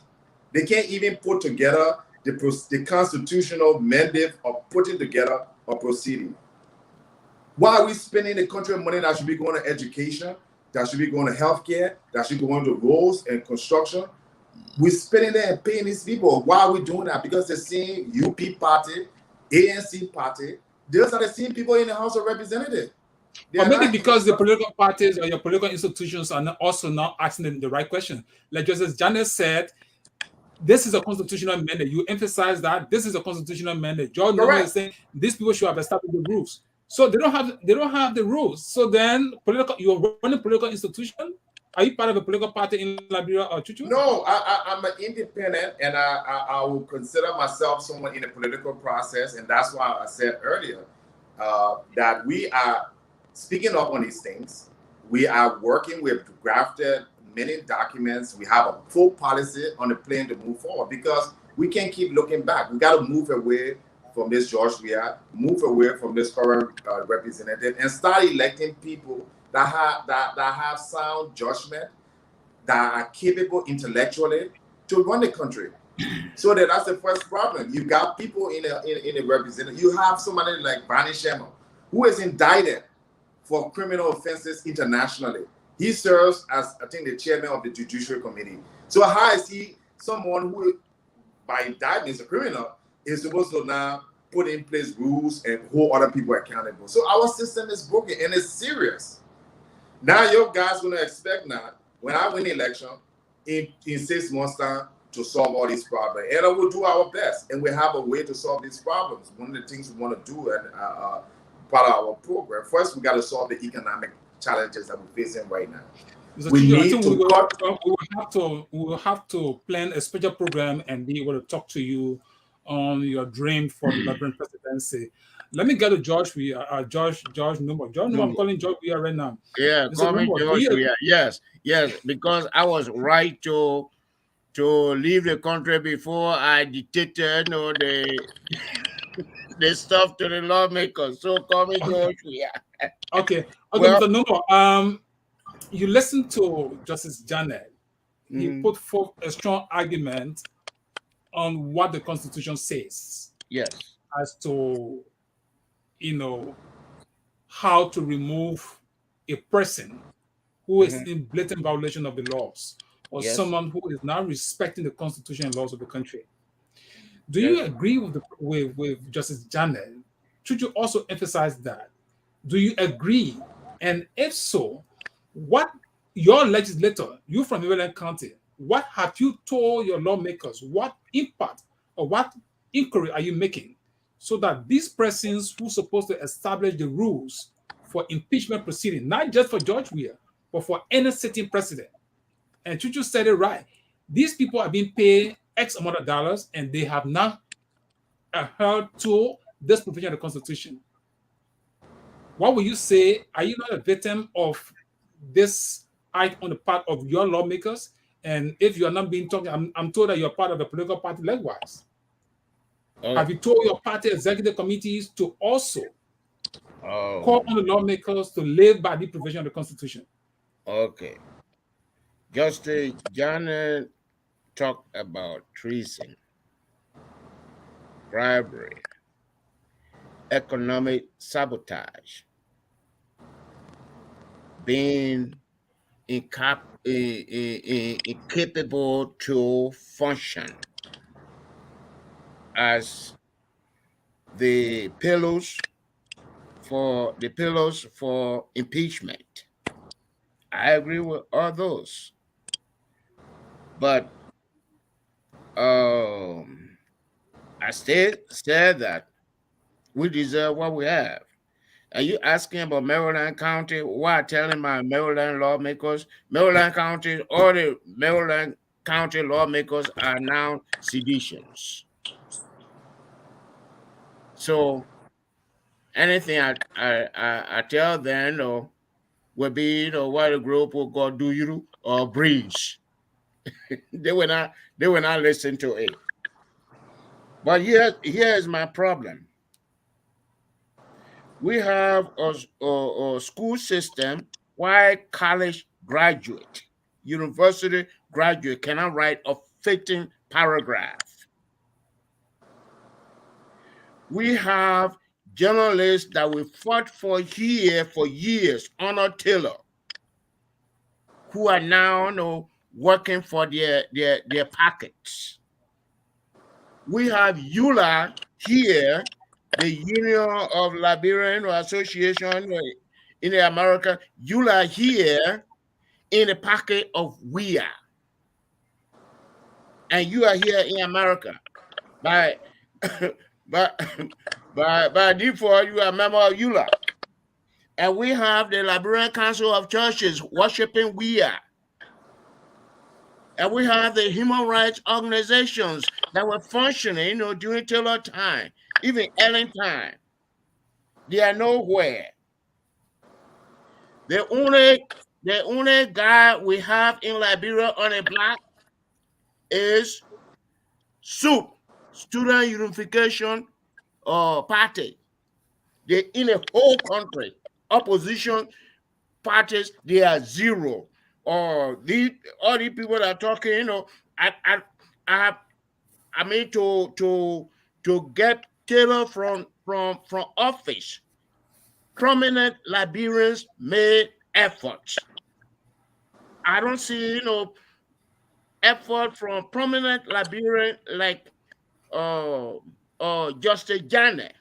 S4: They can't even put together the constitutional mandate of putting together a proceeding. Why are we spending the country money that should be going to education, that should be going to healthcare, that should be going to roads and construction? We're spending there and paying these people. Why are we doing that? Because the same UP party, ANC party, those are the same people in the House of Representatives.
S1: Or maybe because the political parties or your political institutions are also not asking them the right question. Like Justice Janet said, this is a constitutional mandate. You emphasize that this is a constitutional mandate. George Noble is saying these people should have established the rules. So they don't have the rules. So then you're running political institution. Are you part of a political party in Liberia or Chuchu?
S4: No, I'm an independent, and I will consider myself someone in the political process, and that's why I said earlier that we are speaking up on these things. We are working. We've drafted many documents. We have a full policy on the plan to move forward because we can't keep looking back. We got to move away from this George Weah, move away from this current representative, and start electing people that have sound judgment, that are capable intellectually to run the country. So that's the first problem. You got people in a representative. You have somebody like Barney Sherman, who is indicted for criminal offenses internationally. He serves as, I think, the chairman of the Judiciary Committee. So how is he someone who, by indictment, is a criminal, is supposed to now put in place rules and hold other people accountable? So our system is broken and it's serious. Now your guys going to expect now, when I win the election, in 6 months' time, to solve all these problems. And I will do our best. And we have a way to solve these problems. One of the things we want to do and part of our program, first we got to solve the economic challenges that we're facing right now. We
S1: will have to plan a special program and be able to talk to you on your dream for the Liberian presidency. Let me get to George Weah, George Number. George Number, I'm calling George Weah right now.
S3: Yeah, call me George Weah. Yes, because I was right to leave the country before I dictated the stuff to the lawmakers. So call me George Weah.
S1: Okay, well, Mr. Number, you listen to Justice Janet. He put forth a strong argument on what the Constitution says.
S3: Yes.
S1: As to, how to remove a person who is in blatant violation of the laws, or someone who is not respecting the Constitution and laws of the country. Do you agree with Justice Janet? Should you also emphasize that? Do you agree? And if so, what your legislator, you from Liberian County, what have you told your lawmakers? What impact or what inquiry are you making so that these persons who are supposed to establish the rules for impeachment proceeding, not just for George Weah, but for any sitting president? And Chuchu said it right. These people are being paid X amount of dollars and they have not adhered to this provision of the Constitution. What will you say? Are you not a victim of this act on the part of your lawmakers? And if you are not being talked, I'm told that you're part of a political party likewise. Have you told your party executive committees to also call on the lawmakers to live by the provision of the Constitution?
S3: Okay. Justice Janet talked about treason, bribery, economic sabotage, being incapable to function as the pillars for impeachment. I agree with all those, but I said that we deserve what we have. Are you asking about Maryland County? Why telling my Maryland lawmakers, Maryland County, all the Maryland County lawmakers are now seditions. So anything I tell them will be what the group will go do you or breach. they will not listen to it. But here's my problem. We have a school system why college graduate, university graduate cannot write a fitting paragraph. We have journalists that we fought for here for years, Honor Taylor, who are now working for their pockets. We have EULA here, the Union of Liberian Association in America, EULA here in the pocket of Weah. And you are here in America. By default, you are a member of EULA. And we have the Liberian Council of Churches worshiping Weah. And we have the human rights organizations that were functioning during Taylor time, even Ellen time. They are nowhere. The only guy we have in Liberia on a block is SUP, Student Unification Party. They in the whole country, opposition parties, they are zero. Or all the people that are talking, I mean to get Taylor from office. Prominent Liberians made efforts. I don't see effort from prominent Liberian like Justice Janet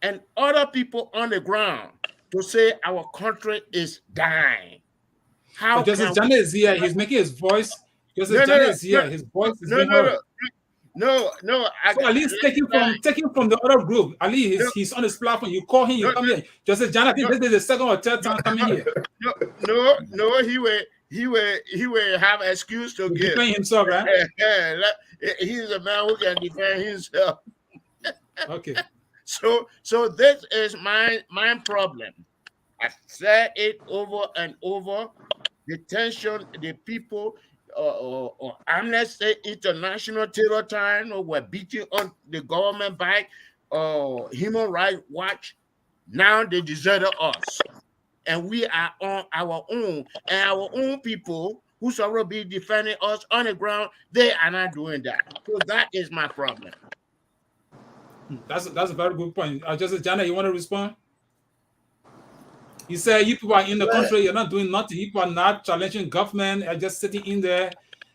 S3: and other people on the ground to say our country is dying. How
S1: But Justice
S3: can
S1: Janet is here. He's making his voice. Justice
S3: no,
S1: Janet is here. His voice is being heard.
S3: no.
S1: So at least taking from the other group. Ali, he's on his platform. You call him, you come here. Justice Janet, I think this is the second or third time coming here.
S3: No, he will have excuse to
S1: He's
S3: give.
S1: defending himself, right?
S3: He's a man who can defend himself.
S1: Okay.
S3: So this is my problem. I said it over and over. The tension, the people, or Amnesty International Taylor time, were beating on the government back, Human Rights Watch. Now they deserted us, and we are on our own. And our own people who should be defending us on the ground, they are not doing that. So that is my problem.
S1: That's a very good point. Justice Janet, you want to respond? You say you people are in the country, you're not doing nothing. You people are not challenging government, are just sitting in there.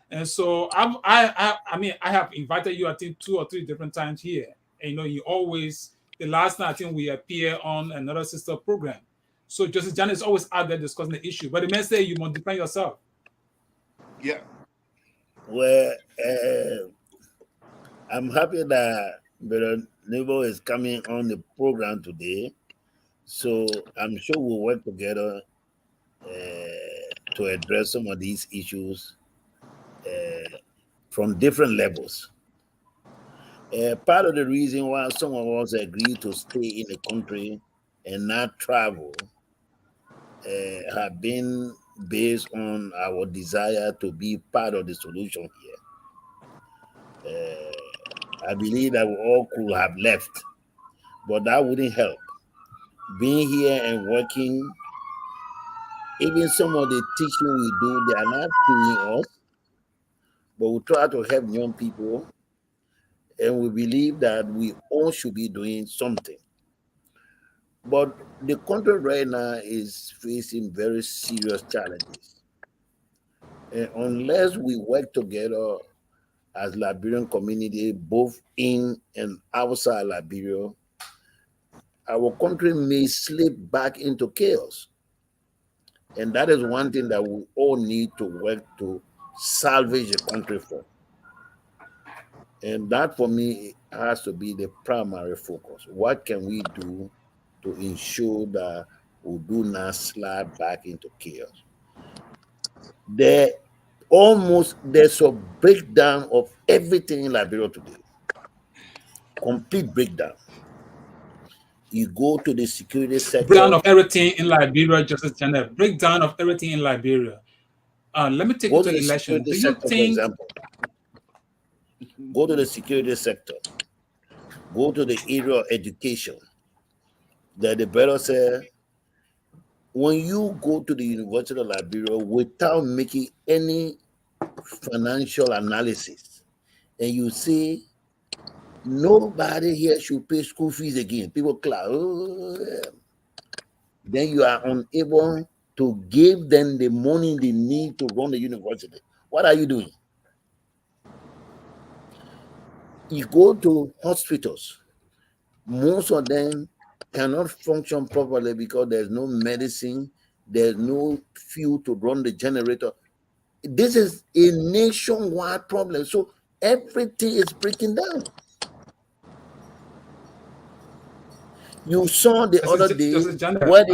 S1: And so I mean, I have invited you, I think, 2 or 3 different times here. And you always, the last time I think we appear on another sister program. So Justice Janet is always out there discussing the issue. But the man say you must defend yourself.
S2: Yeah. Well, I'm happy that Brother Nebo is coming on the program today. So I'm sure we'll work together to address some of these issues from different levels. Part of the reason why some of us agree to stay in the country and not travel have been based on our desire to be part of the solution here. I believe that we all could have left, but that wouldn't help. Being here and working, even some of the teaching we do, they are not paying us, but we try to help young people, and we believe that we all should be doing something. But the country right now is facing very serious challenges. And unless we work together as Liberian community, both in and outside Liberia, our country may slip back into chaos. And that is one thing that we all need to work to salvage the country from. And that for me has to be the primary focus. What can we do to ensure that we do not slide back into chaos? There's a breakdown of everything in Liberia today. Complete breakdown. You go to the security sector.
S1: Breakdown of everything in Liberia, Justice Janet. Breakdown of everything in Liberia. Let me take you to the election. Do you think?
S2: For example, go to the security sector. Go to the area of education. That the brother said, when you go to the University of Liberia without making any financial analysis, and you say nobody here should pay school fees again, people clap. Oh, yeah. Then you are unable to give them the money they need to run the university. What are you doing? You go to hospitals, most of them cannot function properly because there's no medicine, there's no fuel to run the generator. This is a nationwide problem. So everything is breaking down. You saw the other day where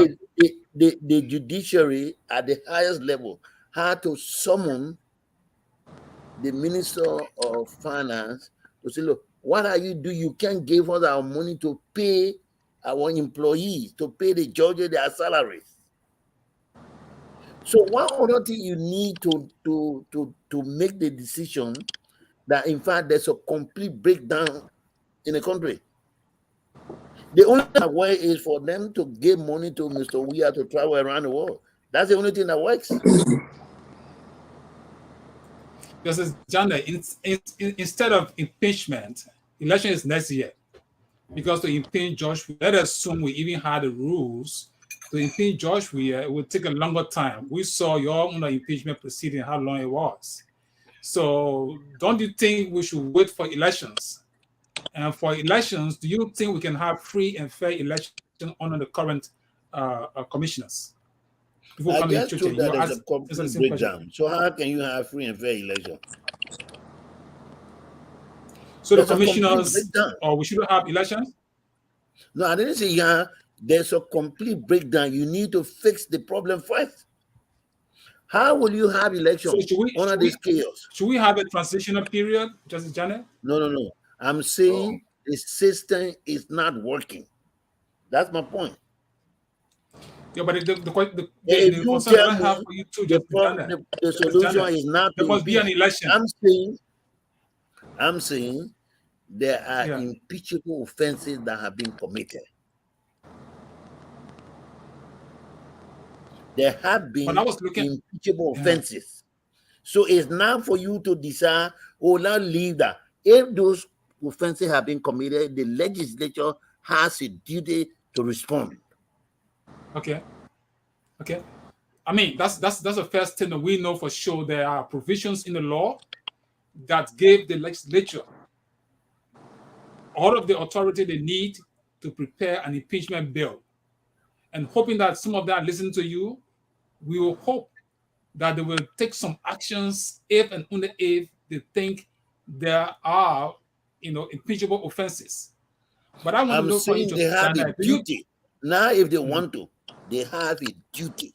S2: the judiciary at the highest level had to summon the Minister of Finance to say, look, what are you doing? You can't give us our money to pay our employees, to pay the judges their salaries. So one other thing you need to make the decision that in fact there's a complete breakdown in the country. The only way is for them to give money to Mr. Weah to travel around the world. That's the only thing that works.
S1: Justice Janda, instead of impeachment, election is next year. Because to impeach Josh, let us assume we even had the rules to impeach Josh. It would take a longer time. We saw your own impeachment proceeding, how long it was. So don't you think we should wait for elections? And for elections, do you think we can have free and fair election under the current commissioners?
S2: I guess true that there's a complete breakdown. So how can you have free and fair election?
S1: So the commissioners, or we shouldn't have elections?
S2: No, I didn't say there's a complete breakdown. You need to fix the problem first. How will you have elections under this chaos?
S1: Should we have a transitional period, Justice Janet?
S2: No. I'm saying the system is not working. That's my point.
S1: Yeah, but the
S2: concern I have for you too, the solution is not
S1: there must be an election.
S2: I'm saying there are impeachable offenses that have been committed. There have been impeachable offenses. So it's not for you to decide, now leave that. If those offenses have been committed, the legislature has a duty to respond.
S1: Okay. I mean, that's the first thing that we know for sure. There are provisions in the law that gave the legislature all of the authority they need to prepare an impeachment bill. And hoping that some of them listen to you, we will hope that they will take some actions if and only if they think there are, impeachable offenses. But I want to know
S2: saying they have a duty. Now, if they want to, they have a duty.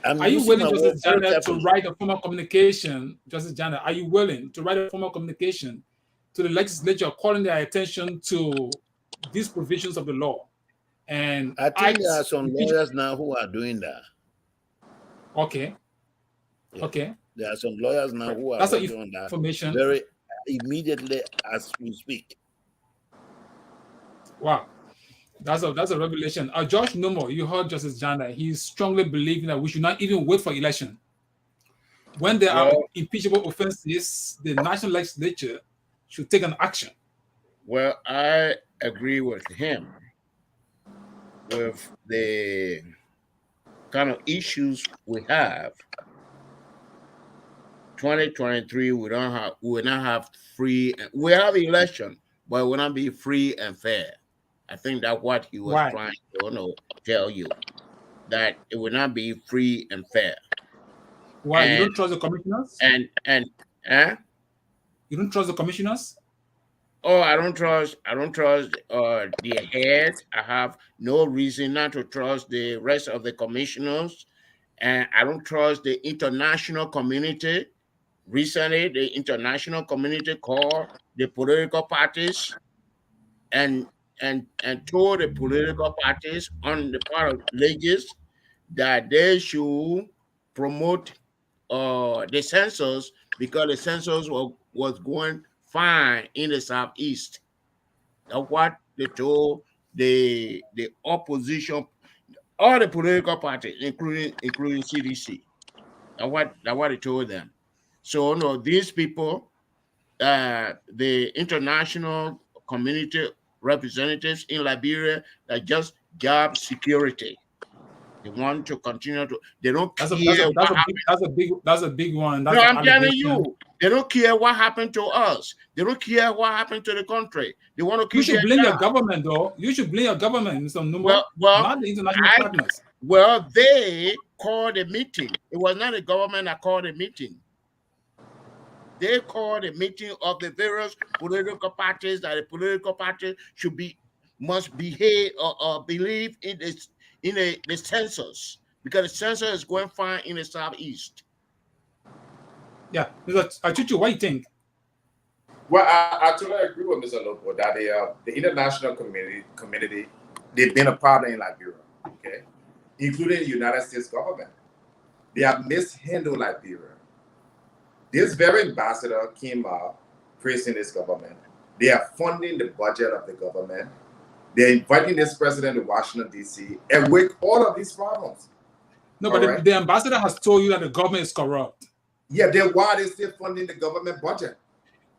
S1: Are you willing, Justice Janet, to write a formal communication, Justice Janet? Are you willing to write a formal communication to the legislature calling their attention to these provisions of the law? And
S2: I think there are some lawyers now who are doing that.
S1: Okay.
S2: Yeah. Okay. There are some lawyers now who are working on that very immediately as we speak.
S1: Wow. That's a revelation. Josh Nomo, you heard Justice Janda. He's strongly believing that we should not even wait for election. When there are impeachable offenses, the national legislature should take an action.
S3: Well, I agree with him with the kind of issues we have. 2023, we will not have free. We have election, but it will not be free and fair. I think that's what he was
S1: Why?
S3: trying to tell you, that it will not be free and fair.
S1: Why? You don't trust the commissioners?
S3: And
S1: You don't trust the commissioners?
S3: oh, I don't trust the heads. I have no reason not to trust the rest of the commissioners, and I don't trust the international community. Recently, the international community called the political parties and told the political parties on the part of legislators that they should promote the census, because the census was going fine in the southeast. That's what they told the opposition, all the political parties, including CDC. That's what they told them. So no, these people, the international community representatives in Liberia, that just job security. They want to continue to. They don't
S1: That's
S3: care what happened.
S1: that's a big one.
S3: No,
S1: That's an
S3: I'm telling
S1: allegation.
S3: you, they don't care what happened to us. They don't care what happened to the country. They want to
S1: You
S3: keep
S1: should
S3: their
S1: blame your
S3: job.
S1: government, though. You should blame your government, Mr. Numbo,
S3: Well,
S1: not the international partners.
S3: they called a meeting. It was not the government that called a meeting. They called a meeting of the various political parties, that the political parties must behave or believe in the census, because the census is going fine in the southeast.
S1: Yeah, Mr. Achuchu, what do you think?
S4: Well, I totally agree with Mr. Lopo that the international community, they've been a problem in Liberia, okay, including the United States government. They have mishandled Liberia. This very ambassador came out praising this government. They are funding the budget of the government. They're inviting this president to Washington, D.C., and with all of these problems.
S1: No, but the ambassador has told you that the government is corrupt.
S4: Yeah, then why are they still funding the government budget?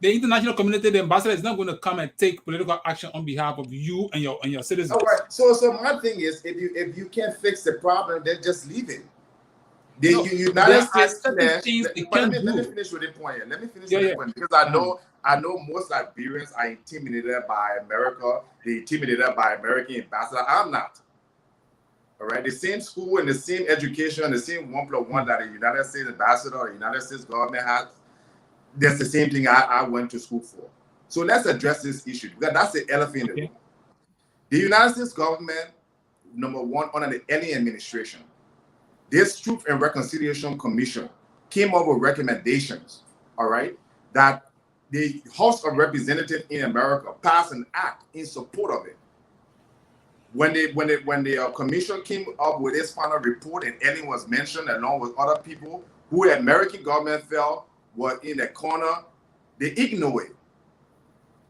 S1: The international community, the ambassador is not going to come and take political action on behalf of you and your citizens.
S4: All right. So my thing is, if you can't fix the problem, then just leave it. The United States let me finish with the point here. Let me finish with the point, because I know most Liberians are intimidated by America. They're intimidated by American ambassador. I'm not. All right. The same school and the same education, the same 1+1 that the United States ambassador or the United States government has. That's the same thing I went to school for. So let's address this issue, because that's the elephant in the room. The United States government, number one, under the Early administration, this Truth and Reconciliation Commission came up with recommendations, all right, that the House of Representatives in America passed an act in support of it. When the commission came up with its final report, and Ellen was mentioned along with other people who the American government felt were in the corner, they ignore it.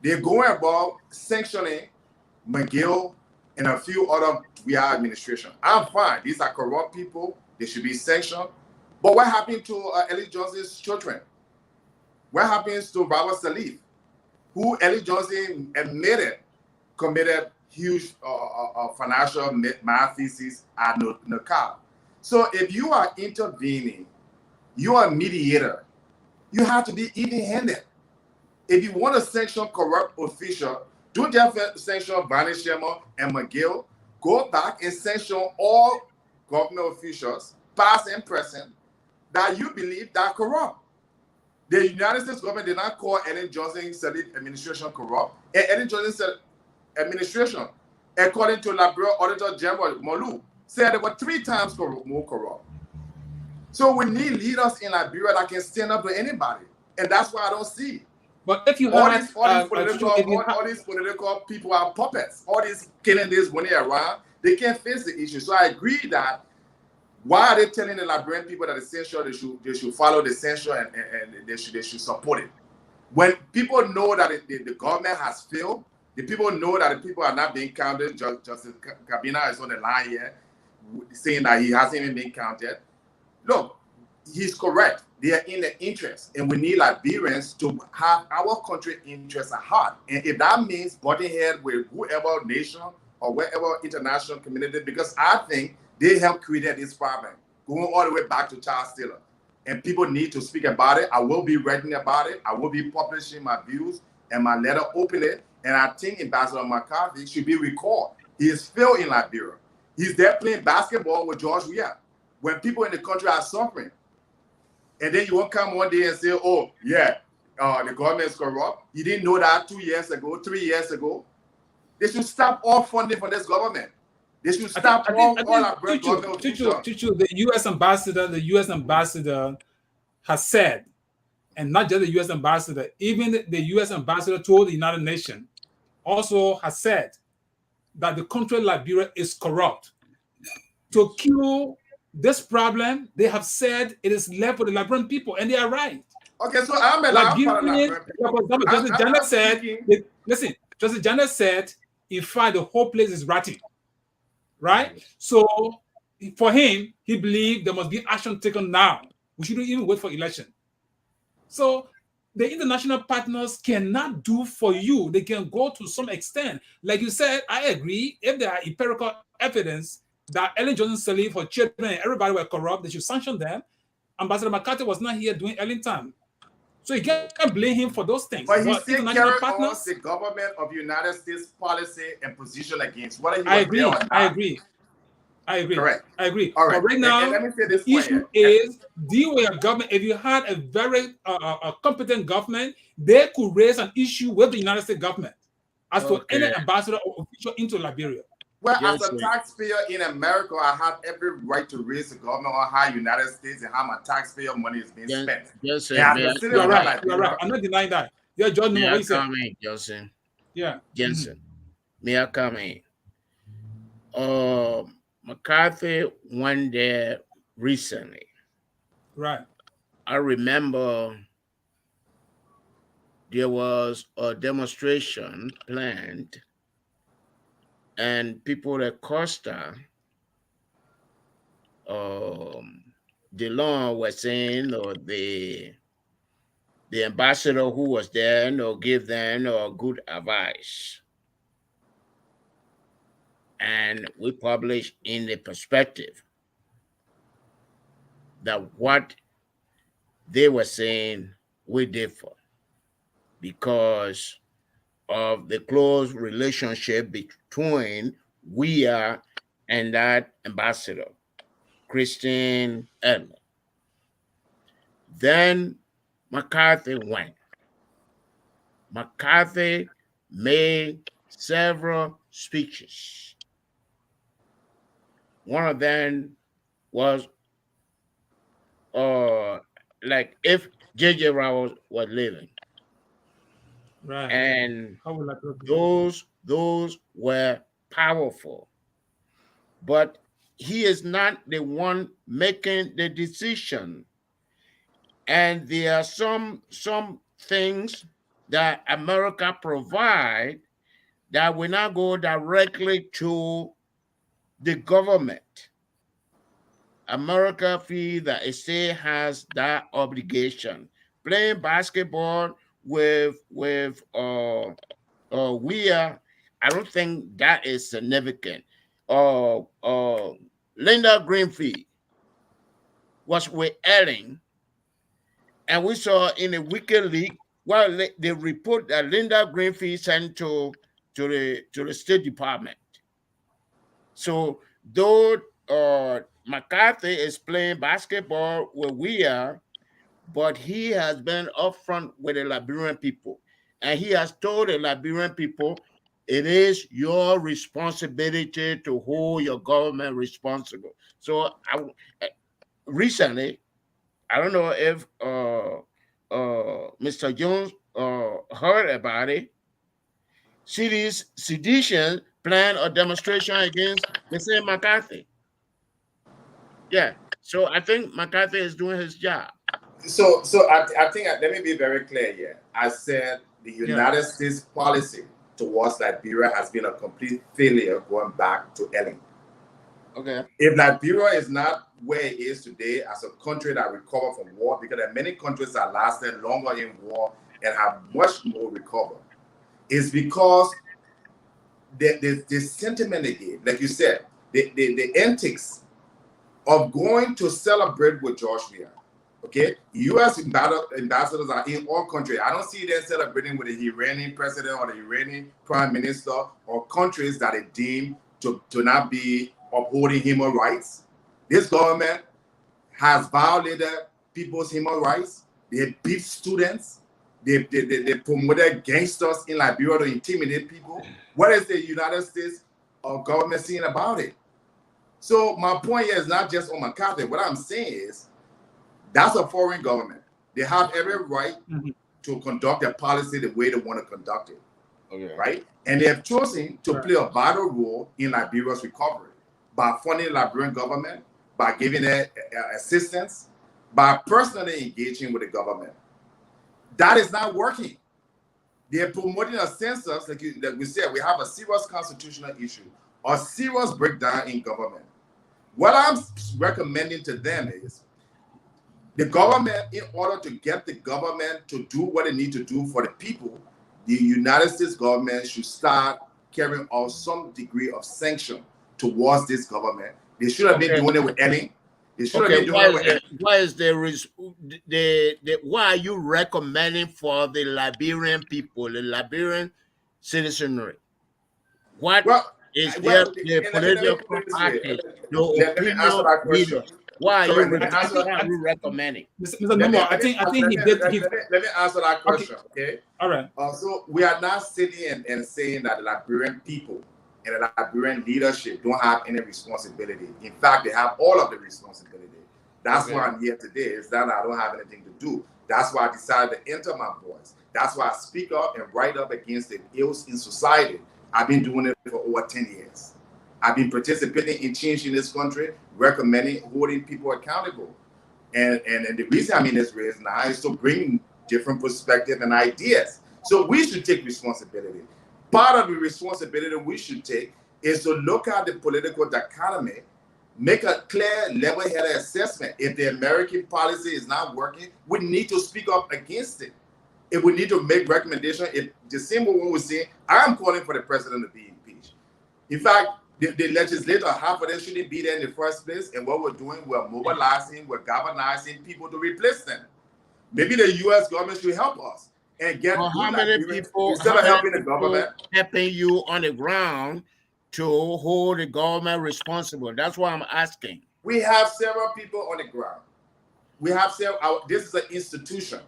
S4: They're going about sanctioning McGill and a few other Weah administration. I'm fine. These are corrupt people. They should be sanctioned. But what happened to Ellie Johnson's children? What happens to Robert Salif, who Ellie Johnson admitted committed huge financial malfeasance at Nakal? So if you are intervening, you are a mediator, you have to be even-handed. If you want to sanction corrupt official, don't just sanction Barney Sherman and McGill. Go back and sanction all government officials, past and present, that you believe that corrupt. The United States government did not call Ellen Johnson's administration corrupt. And Ellen Johnson's administration, according to Liberia Auditor General Molu, said they were 3 times more corrupt. So we need leaders in Liberia that can stand up to anybody, and that's why I don't see.
S1: But if you
S4: all
S1: have
S4: these political people are puppets. All these killing this when they're around, they can't face the issue. So I agree that why are they telling the Liberian people that the censure they should follow the censure and they should support it? When people know that the government has failed, the people know that the people are not being counted. Justice Kabina is on the line here saying that he hasn't even been counted. Look, he's correct. They are in the interest, and we need Liberians to have our country interests at heart. And if that means butting head with whoever nation or wherever international community, because I think they helped create this problem, going all the way back to Charles Taylor. And people need to speak about it. I will be writing about it. I will be publishing my views and my letter openly. And I think Ambassador McCarthy should be recalled. He is failed in Liberia. He's there playing basketball with George Weah when people in the country are suffering. And then you won't come one day and say, oh, yeah, the government is corrupt. You didn't know that 2 years ago, 3 years ago. They should stop all funding for this government. They should stop all our government officials.
S1: The U.S. ambassador has said, and not just the U.S. ambassador, even the U.S. ambassador to the United Nations also has said that the country Liberia is corrupt. To cure this problem, they have said it is left for the Liberian people, and they are right.
S4: Okay, so I'm
S1: Justice Janet said, listen, Justice Janet said, in fact, the whole place is rotten, right? So for him, he believed there must be action taken now. We shouldn't even wait for election. So the international partners cannot do for you. They can go to some extent. Like you said, I agree. If there are empirical evidence that Ellen Johnson Sirleaf for children and everybody were corrupt, they should sanction them. Ambassador McCarthy was not here doing Ellen time. So you can't blame him for those things.
S4: But he's still carrying on the government of the United States policy and position against. What are you
S1: I agree.
S4: Correct.
S1: I agree.
S4: All right.
S1: But right now,
S4: and let me say this
S1: the issue is deal with your government. If you had a very competent government, they could raise an issue with the United States government as to any ambassador or official into Liberia.
S4: Well, as a taxpayer in America, I have every right to raise the government on how United States and how my taxpayer money is being spent.
S3: Yes,
S1: you're right. You're right. I'm not denying that. Yeah, John,
S3: may I come in, Johnson?
S1: Yeah.
S3: Jensen. May I come in? McCarthy went there recently.
S1: Right.
S3: I remember there was a demonstration planned, and people at Costa, the law was saying, or the ambassador who was there, give them good advice. And we published in the perspective that what they were saying we differ because of the close relationship between Weah and that ambassador, Christine Edmond. Then McCarthy went. McCarthy made several speeches. One of them was like if J.J. Rowell was living.
S1: Right.
S3: And those were powerful. But he is not the one making the decision. And there are some things that America provide that will not go directly to the government. America feels that it still has that obligation. Playing basketball with Weah, I don't think that is significant. Linda Greenfield was with Ellen, and we saw in the Weekend League, the report that Linda Greenfield sent to the State Department. So though McCarthy is playing basketball with Weah, but he has been upfront with the Liberian people. And he has told the Liberian people, it is your responsibility to hold your government responsible. So recently, I don't know if Mr. Jones heard about it. City's sedition plan a demonstration against the same McCarthy. Yeah, so I think McCarthy is doing his job.
S4: So I think, let me be very clear here. I said the United States policy towards Liberia has been a complete failure going back to Ellen.
S3: Okay.
S4: If Liberia is not where it is today as a country that recovered from war, because there are many countries that lasted longer in war and have much more recovered, is because the sentiment again, like you said, the antics of going to celebrate with George Weah, Okay, U.S. ambassadors are in all countries. I don't see them celebrating with the Iranian president or the Iranian prime minister or countries that are deemed to not be upholding human rights. This government has violated people's human rights. They beat students. They promoted gangsters in Liberia to intimidate people. What is the United States government saying about it? So my point here is not just on McCarthy. What I'm saying is that's a foreign government. They have every right to conduct their policy the way they want to conduct it. Okay. Right? And they have chosen to play a vital role in Liberia's recovery by funding the Liberian government, by giving it assistance, by personally engaging with the government. That is not working. They're promoting a census, like we said, we have a serious constitutional issue, a serious breakdown in government. What I'm recommending to them is the government, in order to get the government to do what it needs to do for the people, the United States government should start carrying out some degree of sanction towards this government. They should have been doing it with Elling. They should have been doing it with
S3: why are you recommending for the Liberian people, the Liberian citizenry? What is their political party, the opinion leaders? Why are you recommending?
S1: Mr. Nomo, I think he did.
S4: Let me answer that question, okay?
S1: All right.
S4: So we are not sitting and saying that the Liberian people and the Liberian leadership don't have any responsibility. In fact, they have all of the responsibility. That's why I'm here today, is that I don't have anything to do. That's why I decided to enter my voice. That's why I speak up and write up against the ills in society. I've been doing it for over 10 years. I've been participating in changing this country, recommending holding people accountable. And the reason I'm in this race now is to bring different perspectives and ideas. So we should take responsibility. Part of the responsibility we should take is to look at the political dichotomy, make a clear, level-headed assessment. If the American policy is not working, we need to speak up against it. If we need to make recommendations, if the simple one was saying, I'm calling for the president to be impeached. In fact, the legislator, half of them shouldn't be there in the first place. And what we're doing, we're mobilizing, we're galvanizing people to replace them. Maybe the U.S. government should help us and get
S3: how many people
S4: instead of helping the government,
S3: helping you on the ground to hold the government responsible. That's why I'm asking.
S4: We have several people on the ground. We have several. This is an institution.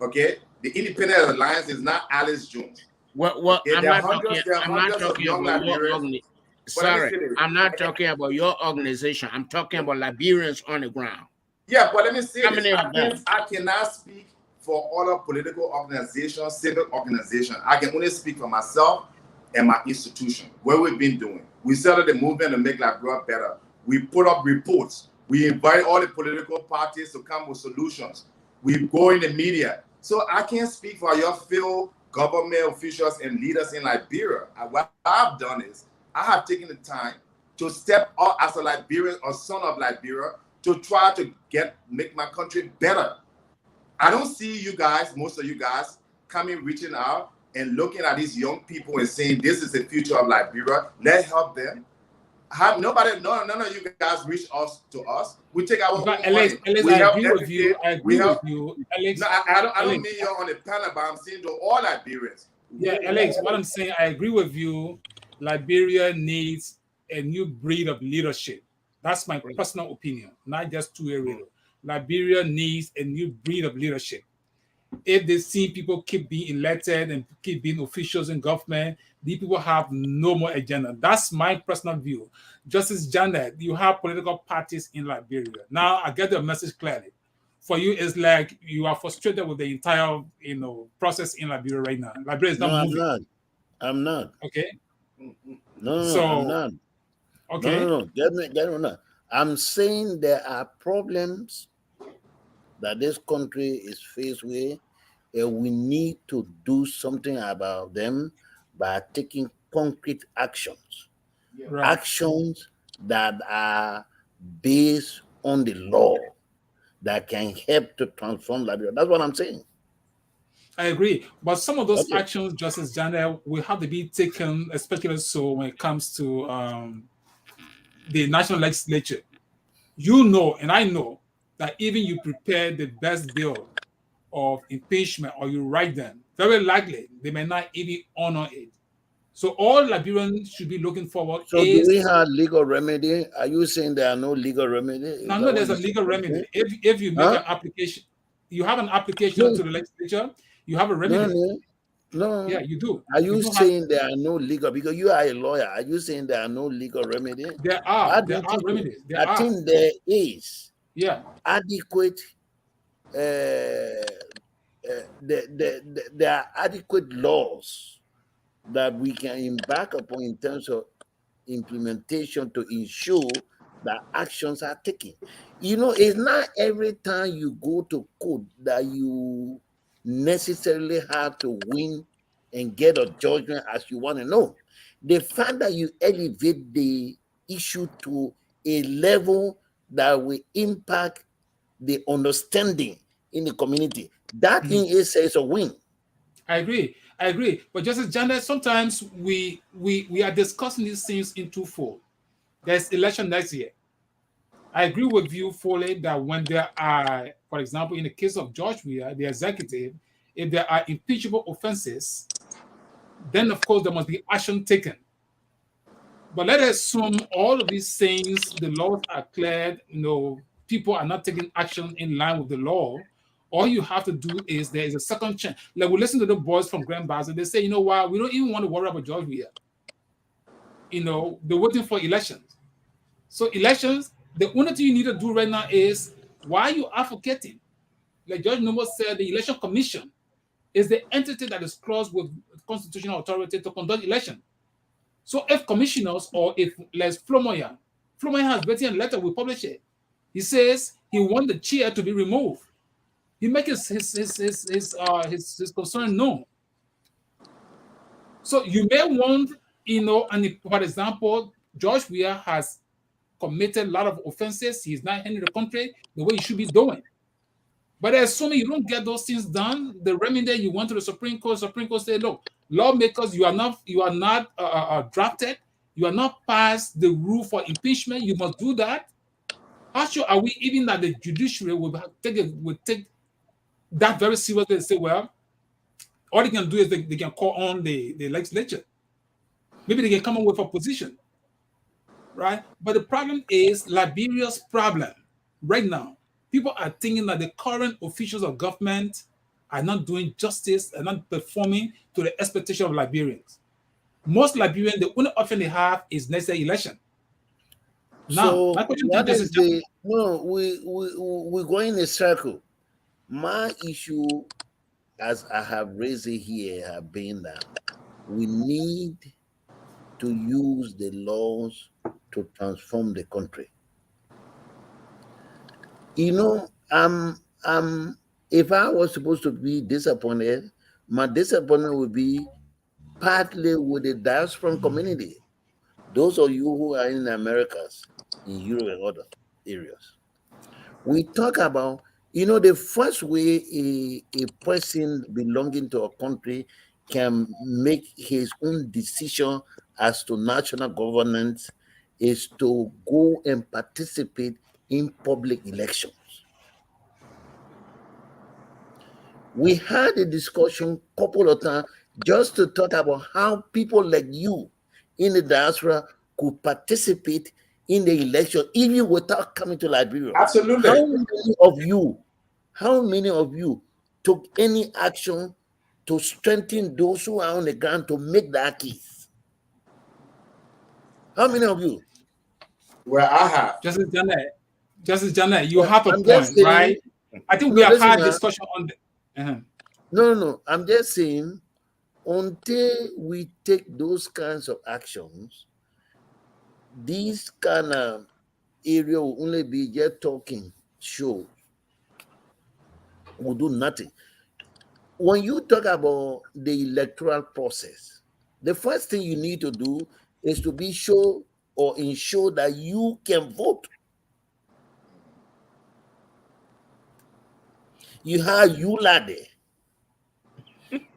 S4: Okay, the Independent Alliance is not Alice Jones.
S3: I'm not talking about your organization. Sorry, I'm not talking about your organization. I'm talking about Liberians on the ground.
S4: Yeah, but let me say
S3: this.
S4: I cannot speak for other political organizations, civic organizations. I can only speak for myself and my institution. What we've been doing. We started the movement to make Liberia better. We put up reports. We invite all the political parties to come with solutions. We go in the media. So I can't speak for your field government officials and leaders in Liberia. What I've done is I have taken the time to step up as a Liberian or son of Liberia to try to make my country better. I don't see you guys, most of you guys, coming, reaching out and looking at these young people and saying, this is the future of Liberia. Let's help them. None of you guys reach us to us. We take our own money.
S1: Alex, I agree with you. Alex,
S4: no, I don't mean you're on the panel, but I'm saying to all Liberians.
S1: Yeah, Alex, what I'm saying, I agree with you. Liberia needs a new breed of leadership. That's my personal opinion, not just two areas. Liberia needs a new breed of leadership. If they see people keep being elected and keep being officials in government, these people have no more agenda. That's my personal view. Justice Janet, you have political parties in Liberia. Now, I get the message clearly. For you, it's like you are frustrated with the entire, process in Liberia right now. Liberia is not moving.
S2: I'm not.
S1: Okay.
S2: No, I'm not.
S1: Okay.
S2: No. Get me. I'm saying there are problems that this country is faced with, and we need to do something about them by taking concrete actions. Right. Actions that are based on the law that can help to transform Liberia. That's what I'm saying.
S1: I agree. But some of those actions, Justice Janet, will have to be taken, especially so when it comes to the national legislature. You know, and I know, that even you prepare the best bill of impeachment or you write them, very likely they may not even honor it. So all Liberians should be looking forward
S2: So do we
S1: is
S2: have legal remedy? Are you saying there are no legal remedy? Is
S1: now
S2: that
S1: know
S2: what
S1: there's
S2: you
S1: a legal
S2: said?
S1: remedy. If you make
S2: Huh?
S1: an application, you have an application
S2: No,
S1: to the legislature, you have a
S2: no,
S1: remedy.
S2: no, no.
S1: Yeah, you do.
S2: Are
S1: You
S2: you
S1: do have
S2: saying there are no legal, because you are a lawyer? Are you saying there are no legal remedy? I
S1: there
S2: don't
S1: are
S2: think so.
S1: remedies. There
S2: I
S1: are.
S2: think there is
S1: Yeah.
S2: adequate. There are adequate laws that we can embark upon in terms of implementation to ensure that actions are taken. You know, it's not every time you go to court that you necessarily have to win and get a judgment as you want to know. The fact that you elevate the issue to a level that will impact the understanding in the community, that
S1: Mhm.
S2: in itself is a win.
S1: I agree. I agree. But Justice Janet, sometimes we are discussing these things in twofold. There's election next year. I agree with you fully that when there are, for example, in the case of George Weah, the executive, if there are impeachable offenses, then of course there must be action taken. But let us assume all of these things, the laws are cleared, people are not taking action in line with the law. All you have to do is there is a second chance. Like we listen to the boys from Grand Basin, they say, you know what, we don't even want to worry about George Weah. They're waiting for elections. So elections, the only thing you need to do right now is why are you advocating? Like Judge Noble said, the election commission is the entity that is crossed with constitutional authority to conduct election. So if commissioners or if Les Flomoyan has written a letter, we publish it. He says he wants the chair to be removed. He makes his concern known. So you may want, and for example, George Weah has committed a lot of offenses. He's not handling the country the way he should be doing. But assuming you don't get those things done, the remedy you went to the Supreme Court said, look, lawmakers, you are not drafted, you are not passed the rule for impeachment. You must do that. How sure are we even that the judiciary will take that very seriously and say, well, all they can do is they can call on the legislature. Maybe they can come up with a position, right? But the problem is Liberia's problem right now. People are thinking that the current officials of government are not doing justice and not performing to the expectation of Liberians. Most Liberians, the only option they have is next year election. Now,
S2: So
S1: my question to you,
S2: what
S1: Justice
S2: is the
S1: Jackson,
S2: no? We go in a circle. My issue, as I have raised it here, have been that we need to use the laws to transform the country. You know, if I was supposed to be disappointed, my disappointment would be partly with the diaspora community. Those of you who are in the Americas, in Europe and other areas. We talk about, the first way a person belonging to a country can make his own decision as to national governance is to go and participate in public elections. We had a discussion couple of times just to talk about how people like you in the diaspora could participate in the election even without coming to Liberia.
S4: Absolutely.
S2: How many of you took any action to strengthen those who are on the ground to make that case? How many of you?
S4: Well, I have.
S1: Justice Janet, you
S2: Well,
S1: have a
S2: I'm just
S1: point,
S2: saying,
S1: right? I think we
S2: no,
S1: have
S2: listen,
S1: had discussion on the.
S2: no. I'm just saying, until we take those kinds of actions, these kind of area will only be just talking shows. Will do nothing. When you talk about the electoral process, the first thing you need to do is to be sure or ensure that you can vote. You have Eula there.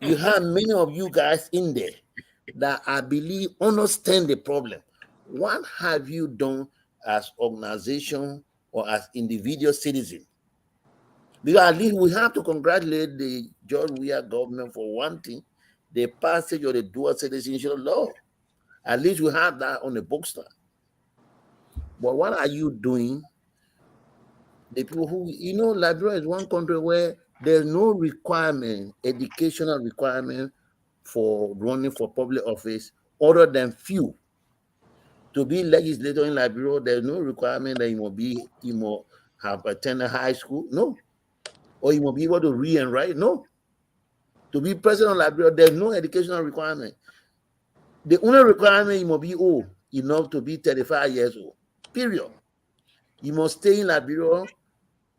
S2: You have many of you guys in there that I believe understand the problem. What have you done as organization or as individual citizen Because at least we have to congratulate the George Weah government for one thing, the passage of the dual citizenship law. At least we have that on the books now. But what are you doing? The people who, Liberia is one country where there's no requirement, educational requirement for running for public office other than few. To be legislator in Liberia, there's no requirement that you must have attended high school. No. Or you must be able to read and write. No. To be president of Liberia, there's no educational requirement. The only requirement, you must be old enough to be 35 years old. Period. You must stay in Liberia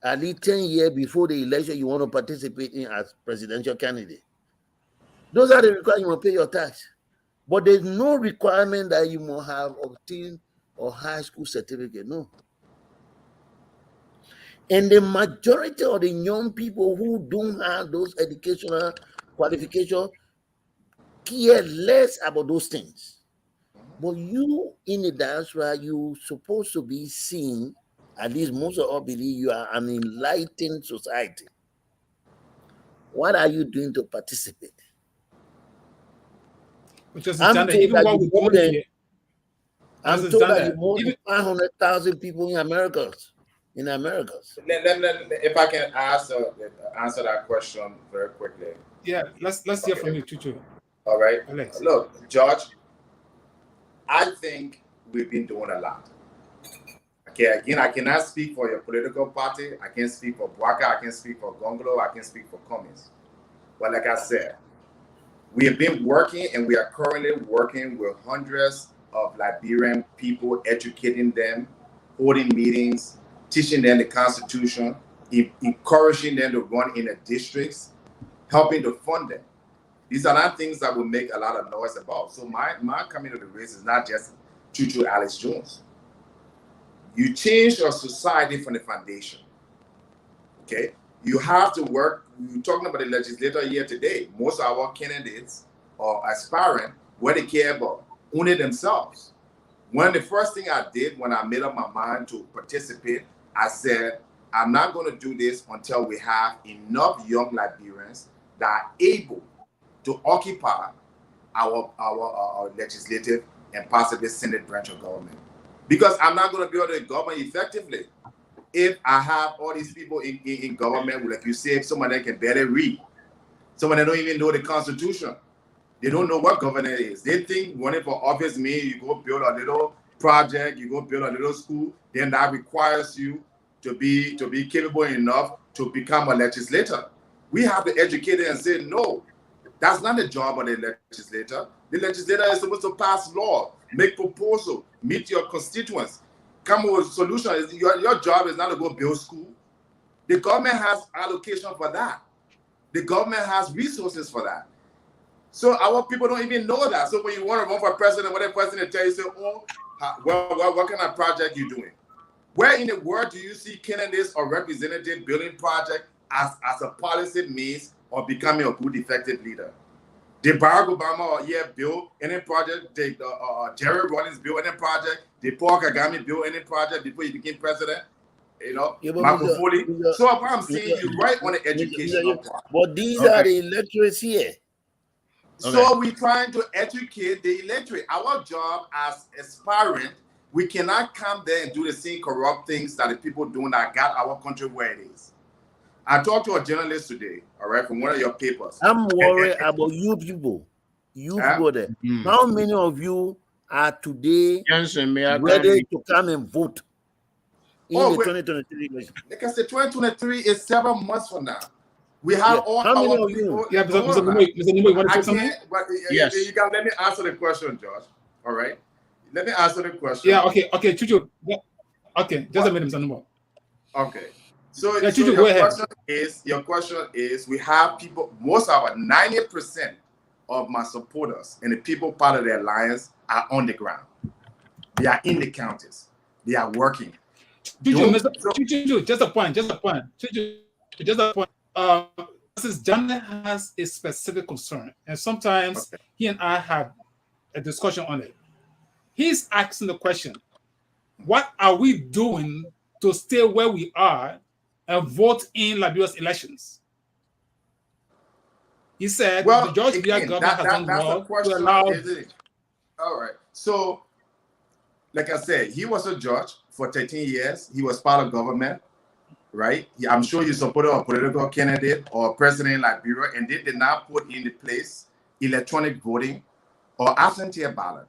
S2: at least 10 years before the election you want to participate in as presidential candidate. Those are the requirements. You must pay your tax. But there's no requirement that you must have obtained a high school certificate. No. And the majority of the young people who don't have those educational qualifications care less about those things. But you in the diaspora, you're supposed to be seen, at least most of us believe you are an enlightened society. What are you doing to participate? I'm told that you more than 500,000 people in Americas.
S4: If I can answer that question very quickly.
S1: Yeah, let's hear from you, Chuchu.
S4: All right.
S1: Alex.
S4: Look, George, I think we've been doing a lot. Okay, again, I cannot speak for your political party. I can't speak for Bwaka. I can't speak for Gongolo. I can't speak for Cummins. But like I said, we have been working, and we are currently working with hundreds of Liberian people, educating them, holding meetings, teaching them the Constitution, encouraging them to run in the districts, helping to fund them. These are not things that will make a lot of noise about. So my coming to the race is not just Chuchu Alex Jones. You change your society from the foundation. Okay? You have to work. We're talking about the legislator here today. Most of our candidates are aspiring what they care about, only themselves. One of the first things I did when I made up my mind to participate, I said, I'm not going to do this until we have enough young Liberians that are able to occupy our legislative and possibly Senate branch of government. Because I'm not going to be able to govern effectively if I have all these people in government, like you say, some of them can barely read. Some of them don't even know the Constitution. They don't know what government is. They think running for office means you go build a little project, you go build a little school, then that requires you to be capable enough to become a legislator. We have to educate them and say, no, that's not the job of the legislator. The legislator is supposed to pass law, make proposal, meet your constituents, come with solutions. Your job is not to go build school. The government has allocation for that. The government has resources for that. So our people don't even know that. So when you want to run for president, what the president tell you, say, oh, what kind of project you doing? Where in the world do you see candidates or representatives building project as a policy means of becoming a good, effective leader? Did Barack Obama build any project? Did Jerry Rawlings build any project? Did Paul Kagame build any project before he became president? Michael Foley. So what I'm saying, you're right on the educational part.
S2: But these are the electorates here.
S4: So we're trying to educate the electorate. Our job as aspirant, we cannot come there and do the same corrupt things that the people doing that got our country where it is. I talked to a journalist today, all right, from one of your papers.
S2: I'm worried about you people. You people there. How many of you are today ready to come and vote in the 2023 election?
S4: Like I said, 2023 is 7 months from now. We have all
S2: how many
S4: our
S2: of
S4: people.
S2: you?
S1: Yeah, Mr. Nimue, you want to say something?
S3: Yes.
S4: You got let me answer the question, Josh. All right. Let me answer the question.
S1: Yeah, okay, Chuchu. Yeah. Okay, just a minute, Mr. Nimue.
S4: Okay. So,
S1: Yeah, Chuchu,
S4: your question is we have people, most of our 90% of my supporters and the people part of the alliance are on the ground. They are in the counties. They are working.
S1: Chuchu, just a point. Chuchu, just a point. Since Janet has a specific concern, and sometimes he and I have a discussion on it. He's asking the question, what are we doing to stay where we are vote in Liberia's elections. He said the
S4: Well,
S1: George Weah
S4: again,
S1: government has done
S4: that's a
S1: well to
S4: question,
S1: allow.
S4: isn't it? All right. So, like I said, he was a judge for 13 years. He was part of government, right? I'm sure you supported a political candidate or president in Liberia, and they did not put into place electronic voting or absentee ballot.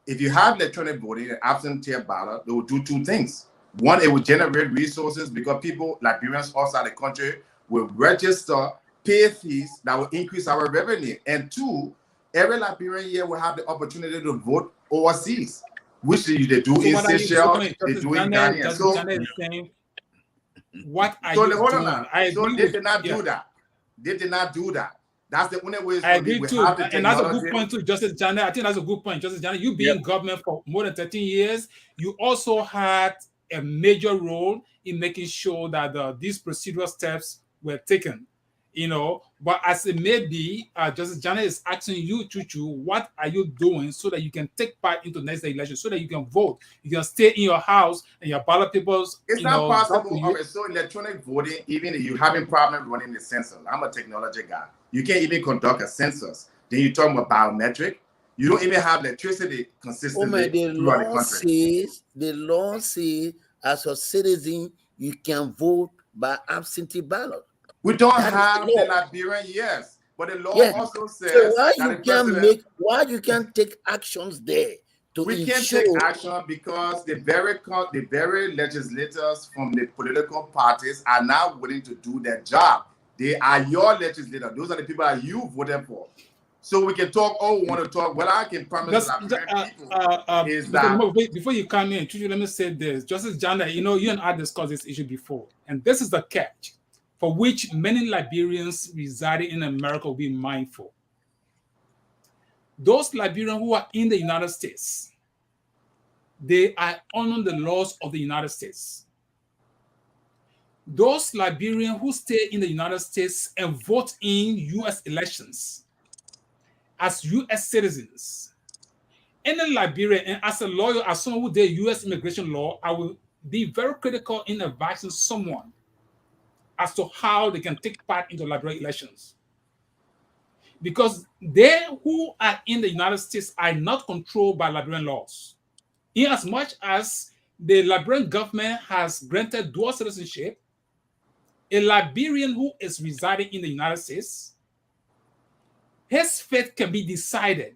S4: If you have electronic voting and absentee ballot, they will do two things. One, it will generate resources because people, Liberians outside the country, will register, pay fees that will increase our revenue. And two, every Liberian here will have the opportunity to vote overseas, which they do in Seychelles, they do in Ghana. So,
S1: Janet is saying, what are
S4: so
S1: you
S4: hold on
S1: doing?
S4: now.
S1: I
S4: So
S1: agree
S4: they
S1: with
S4: did not
S1: yeah.
S4: do that. They did not do that. That's the only way it's
S1: I
S4: going to be.
S1: agree
S4: We
S1: too,
S4: have the
S1: and that's a good
S4: technology.
S1: point too, Justice Janet. I think that's a good point, Justice Janet. You being in government for more than 13 years, you also had a major role in making sure that these procedural steps were taken. You know, but as it may be, Justice Janet is asking you, Chuchu, what are you doing so that you can take part into next day election, so that you can vote, you can stay in your house and your ballot papers,
S4: It's
S1: you
S4: not
S1: know, drop to
S4: possible.
S1: you.
S4: Okay, so electronic voting, even if you having problem running the census, I'm a technology guy. You can't even conduct a census. Then you talk about biometric. You don't even have electricity consistently throughout the country.
S2: The law says, as a citizen, you can vote by absentee ballot.
S4: We don't
S2: That is the
S4: have the
S2: law.
S4: Liberian, yes, but the law
S2: Yeah.
S4: also says
S2: So why
S4: that
S2: you
S4: the
S2: can't
S4: president.
S2: why you can't take actions there to
S4: We can't
S2: ensure
S4: take action because the very legislators from the political parties are not willing to do their job. They are your legislators. Those are the people that you voted for. So we can talk all we want to talk. What I can promise the Liberian people is that
S1: Before you come in, Chuchu, let me say this. Justice Jana, you know, you and I discussed this issue before, and this is the catch for which many Liberians residing in America will be mindful. Those Liberians who are in the United States, they are honoring the laws of the United States. Those Liberians who stay in the United States and vote in U.S. elections as U.S. citizens, any Liberian, and as a lawyer, as someone who did U.S. immigration law, I will be very critical in advising someone as to how they can take part into Liberian elections. Because they who are in the United States are not controlled by Liberian laws. In as much as the Liberian government has granted dual citizenship, a Liberian who is residing in the United States, his fate can be decided.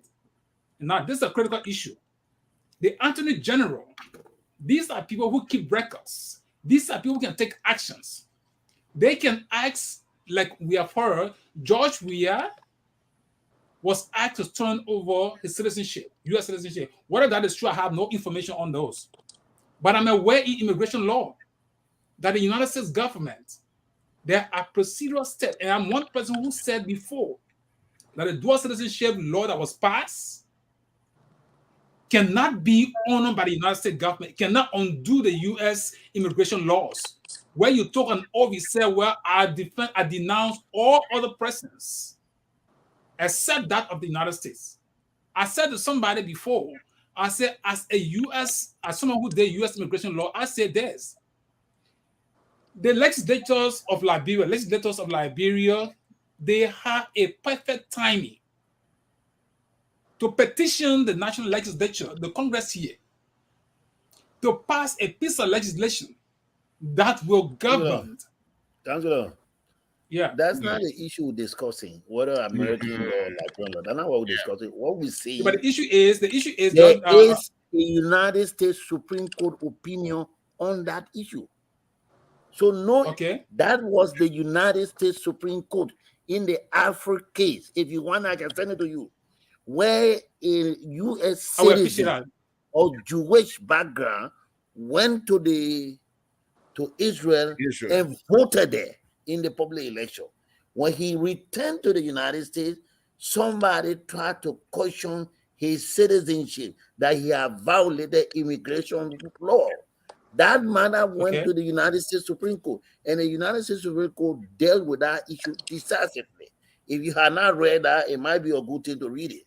S1: Now, this is a critical issue. The Attorney General, these are people who keep records. These are people who can take actions. They can ask, like we have heard, George Weah was asked to turn over his citizenship, U.S. citizenship. Whether that is true, I have no information on those. But I'm aware in immigration law that the United States government, there are procedural steps. And I'm one person who said before that the dual citizenship law that was passed cannot be honored by the United States government, cannot undo the U.S. immigration laws, where you took an oath, you said, well, I denounce all other presidents except that of the United States. I said to somebody before, I said, as someone who did U.S. immigration law, I said this. The legislators of Liberia, they have a perfect timing to petition the national legislature, the Congress here, to pass a piece of legislation that will govern.
S2: Councilor,
S1: Yeah.
S2: that's not the issue we're discussing, whether American law or Liberian law. That's not what we're discussing. What we say,
S1: But the issue is
S2: there
S1: just,
S2: is a United States Supreme Court opinion on that issue. So that was the United States Supreme Court in the Alfred case. If you want, I can send it to you, where a U.S. citizen of Jewish background went to Israel and voted there in the public election. When he returned to the United States, somebody tried to question his citizenship, that he had violated immigration law. That matter went to the United States Supreme Court, and the United States Supreme Court dealt with that issue decisively. If you have not read that, it might be a good thing to read it.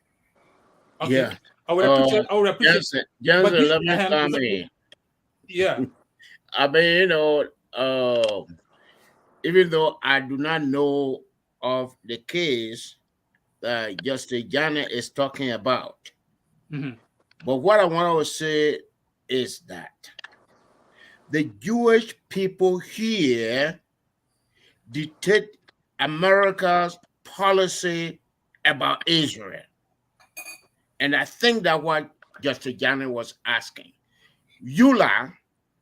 S1: Okay.
S3: Yeah.
S1: I would appreciate.
S3: Johnson, let me comment.
S1: Yeah.
S3: I mean, even though I do not know of the case that Justice Janet is talking about.
S1: Mhm.
S3: But what I want to say is that the Jewish people here dictate America's policy about Israel. And I think that what Justice Janet was asking. EULA,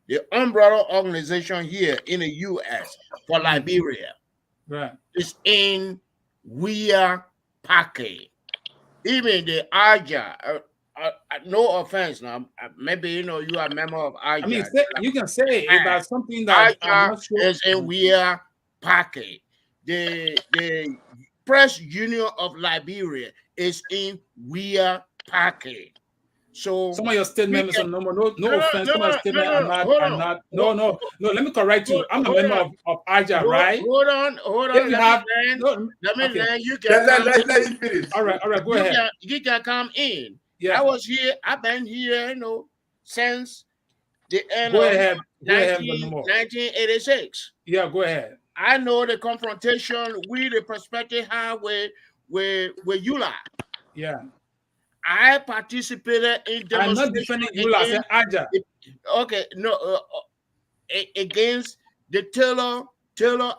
S3: the umbrella organization here in the U.S. for Liberia,
S1: Right.
S3: is in Weah package. Even the AJA, no offense now, maybe you are a member of
S1: I mean,
S3: AJA.
S1: you can say if that's something that I'm
S3: AJA
S1: not sure.
S3: is in Weah package. The Press Union of Liberia is in Weah package. So
S1: Some of your statements, no offense. Some of your statements are not,
S3: hold on.
S1: no. Let me correct you. I'm a member of AJA, right?
S3: Hold on.
S1: If you have,
S3: Let me
S1: okay.
S3: learn. You can
S4: let you finish.
S1: All right, go ahead.
S3: You can come in.
S1: Yeah.
S3: I was here. I've been here, since the end
S1: Go
S3: of
S1: ahead.
S3: 1986.
S1: Yeah, go ahead.
S3: I know the confrontation we the perspective have with EULA.
S1: Yeah.
S3: I participated in demonstrations.
S1: I'm not defending EULA. I said AJA.
S3: Okay, no, against the Taylor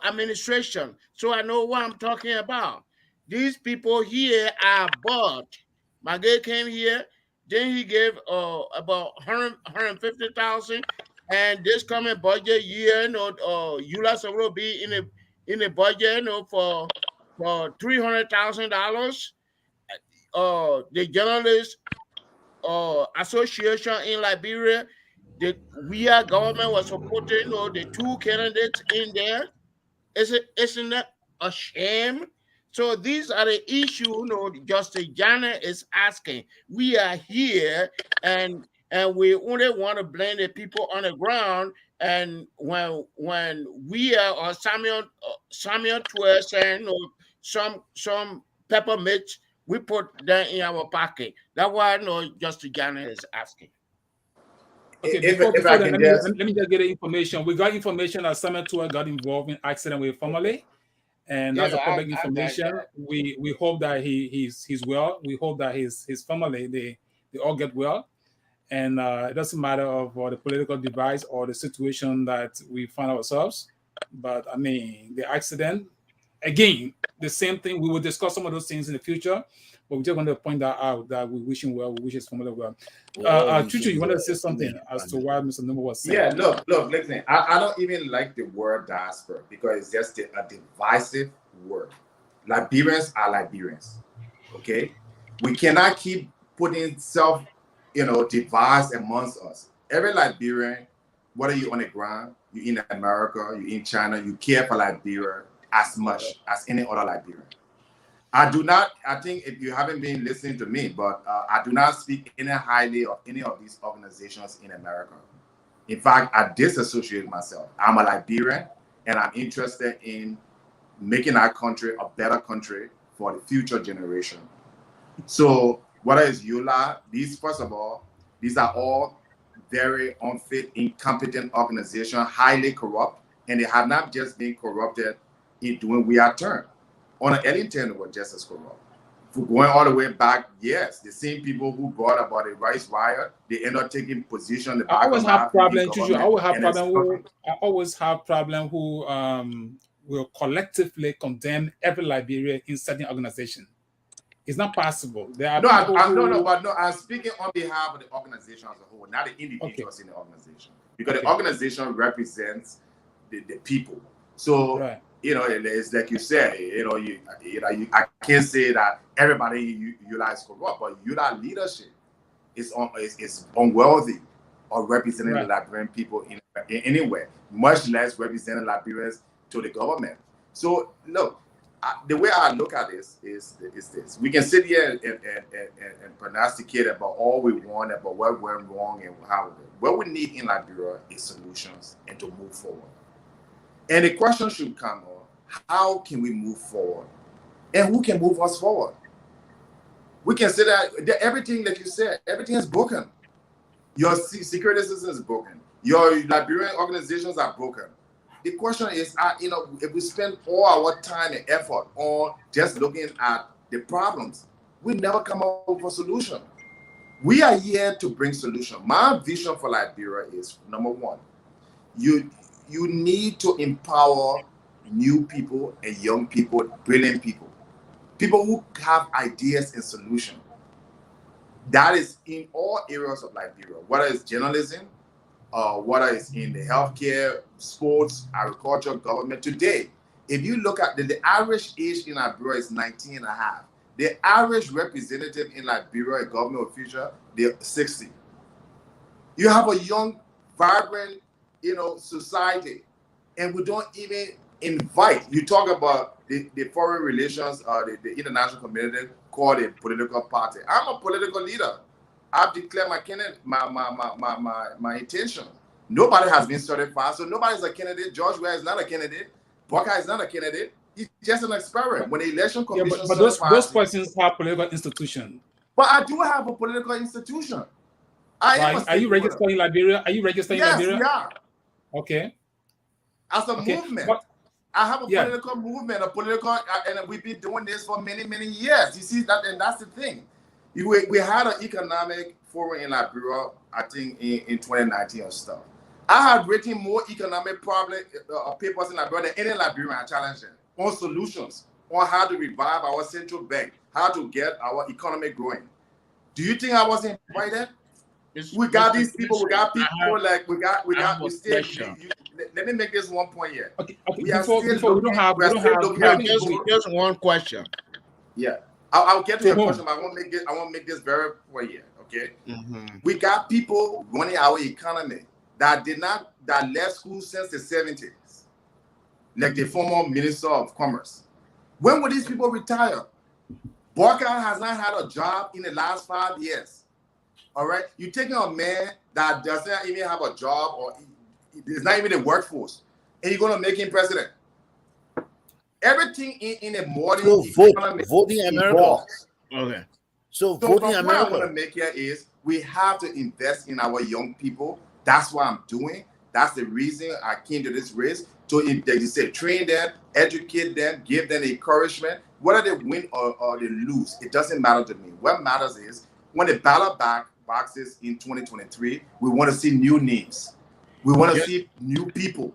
S3: administration. So I know what I'm talking about. These people here are bought. Magay came here, then he gave about 150,000, and this coming budget year, EULA will be in the budget, for $300,000. The journalists association in Liberia, the Weah government was supporting the two candidates in there. Isn't that a shame? So these are the issues Justice Janet is asking. We are here and we only want to blame the people on the ground. And when we are or Samuel Twer saying some peppermint, we put that in our pocket. That's why Justice Janet is asking.
S1: Okay, before then, let me just get the information. We got information that Samuel Twer got involved in accident with family, and that's a public information. We hope that he's well. We hope that his family they all get well, and it doesn't matter of the political device or the situation that we find ourselves. But I mean, the accident again, the same thing. We will discuss some of those things in the future. But we just want to point that out that we wish him well, we wish his family well. Chuchu, you wanted to say something as to why Mr. Numa was saying?
S4: Yeah, look, listen. I don't even like the word diaspora because it's just a divisive word. Liberians are Liberians. Okay, we cannot keep putting divides amongst us. Every Liberian, whether you're on the ground, you're in America, you're in China, you care for Liberia as much as any other Liberian. I think if you haven't been listening to me, but I do not speak any highly of any of these organizations in America. In fact, I disassociate myself. I'm a Liberian, and I'm interested in making our country a better country for the future generation. So whether it's EULA, first of all, these are all very unfit, incompetent organizations, highly corrupt, and they have not just been corrupted in doing we are turned. On an Ellington was just as corrupt. For going all the way back, yes, the same people who brought about the rice riot, they end up taking position.
S1: I always have problem, Chuchu. I always have problem who will collectively condemn every Liberian in certain organization. It's not possible. There are
S4: I'm speaking on behalf of the organization as a whole, not the individuals in the organization, because the organization represents the people. So it's like you said, I can't say that everybody EULA is corrupt, but EULA leadership is unworthy of representing the Liberian people in anywhere, much less representing Liberians to the government. So look. The way I look at this is this. We can sit here and prognosticate about all we want, about what went wrong and how. What we need in Liberia is solutions and to move forward. And the question should come on, how can we move forward? And who can move us forward? We can say that everything, like you said, everything is broken. Your security system is broken. Your Liberian organizations are broken. the question is, if we spend all our time and effort on just looking at the problems, we never come up with a solution. We are here to bring solution. My vision for Liberia is, number one, you need to empower new people and young people, brilliant people who have ideas and solutions. That is in all areas of Liberia, whether it's journalism, whether it's in the healthcare, sports, agriculture, government. Today, if you look at the average age in Liberia is 19 and a half. The average representative in Liberia, a government official, they're 60. You have a young, vibrant, society, and we don't even invite. You talk about the foreign relations, the international community called a political party. I'm a political leader. I've declared my intention. Nobody has been certified, so nobody's a candidate. George Weah is not a candidate. Buckeye is not a candidate. He's just an experiment. When the election commission,
S1: but those persons have political institution.
S4: But I do have a political institution.
S1: Are you registered in Liberia? Are you registered in Liberia?
S4: Yes, we are.
S1: Okay.
S4: As a movement.
S1: But,
S4: I have a political movement, and we've been doing this for many, many years. You see that, and that's the thing. We had an economic forum in Liberia, I think, in 2019 or stuff. I have written more economic papers in Liberia than any Liberian challenging on solutions, on how to revive our central bank, how to get our economy growing. Do you think I wasn't invited? We got these people. We got people like we got. Let me make this one point here.
S1: Okay. Before we don't have
S3: just one question.
S4: Yeah, I'll get to your question. But I want to make this very point here. Okay. Mm-hmm. We got people running our economy that left school since the 70s, like the former Minister of Commerce. When will these people retire? Buckeye has not had a job in the last 5 years. All right, you're taking a man that doesn't even have a job or is not even in the workforce, and you're going to make him president. Everything in a modern economy
S2: voting America. Okay. So voting America.
S4: What I want to make here is we have to invest in our young people. That's what I'm doing. That's the reason I came to this race to train them, educate them, give them encouragement. Whether they win or they lose, it doesn't matter to me. What matters is when the ballot boxes in 2023, we want to see new names. We want to see new people.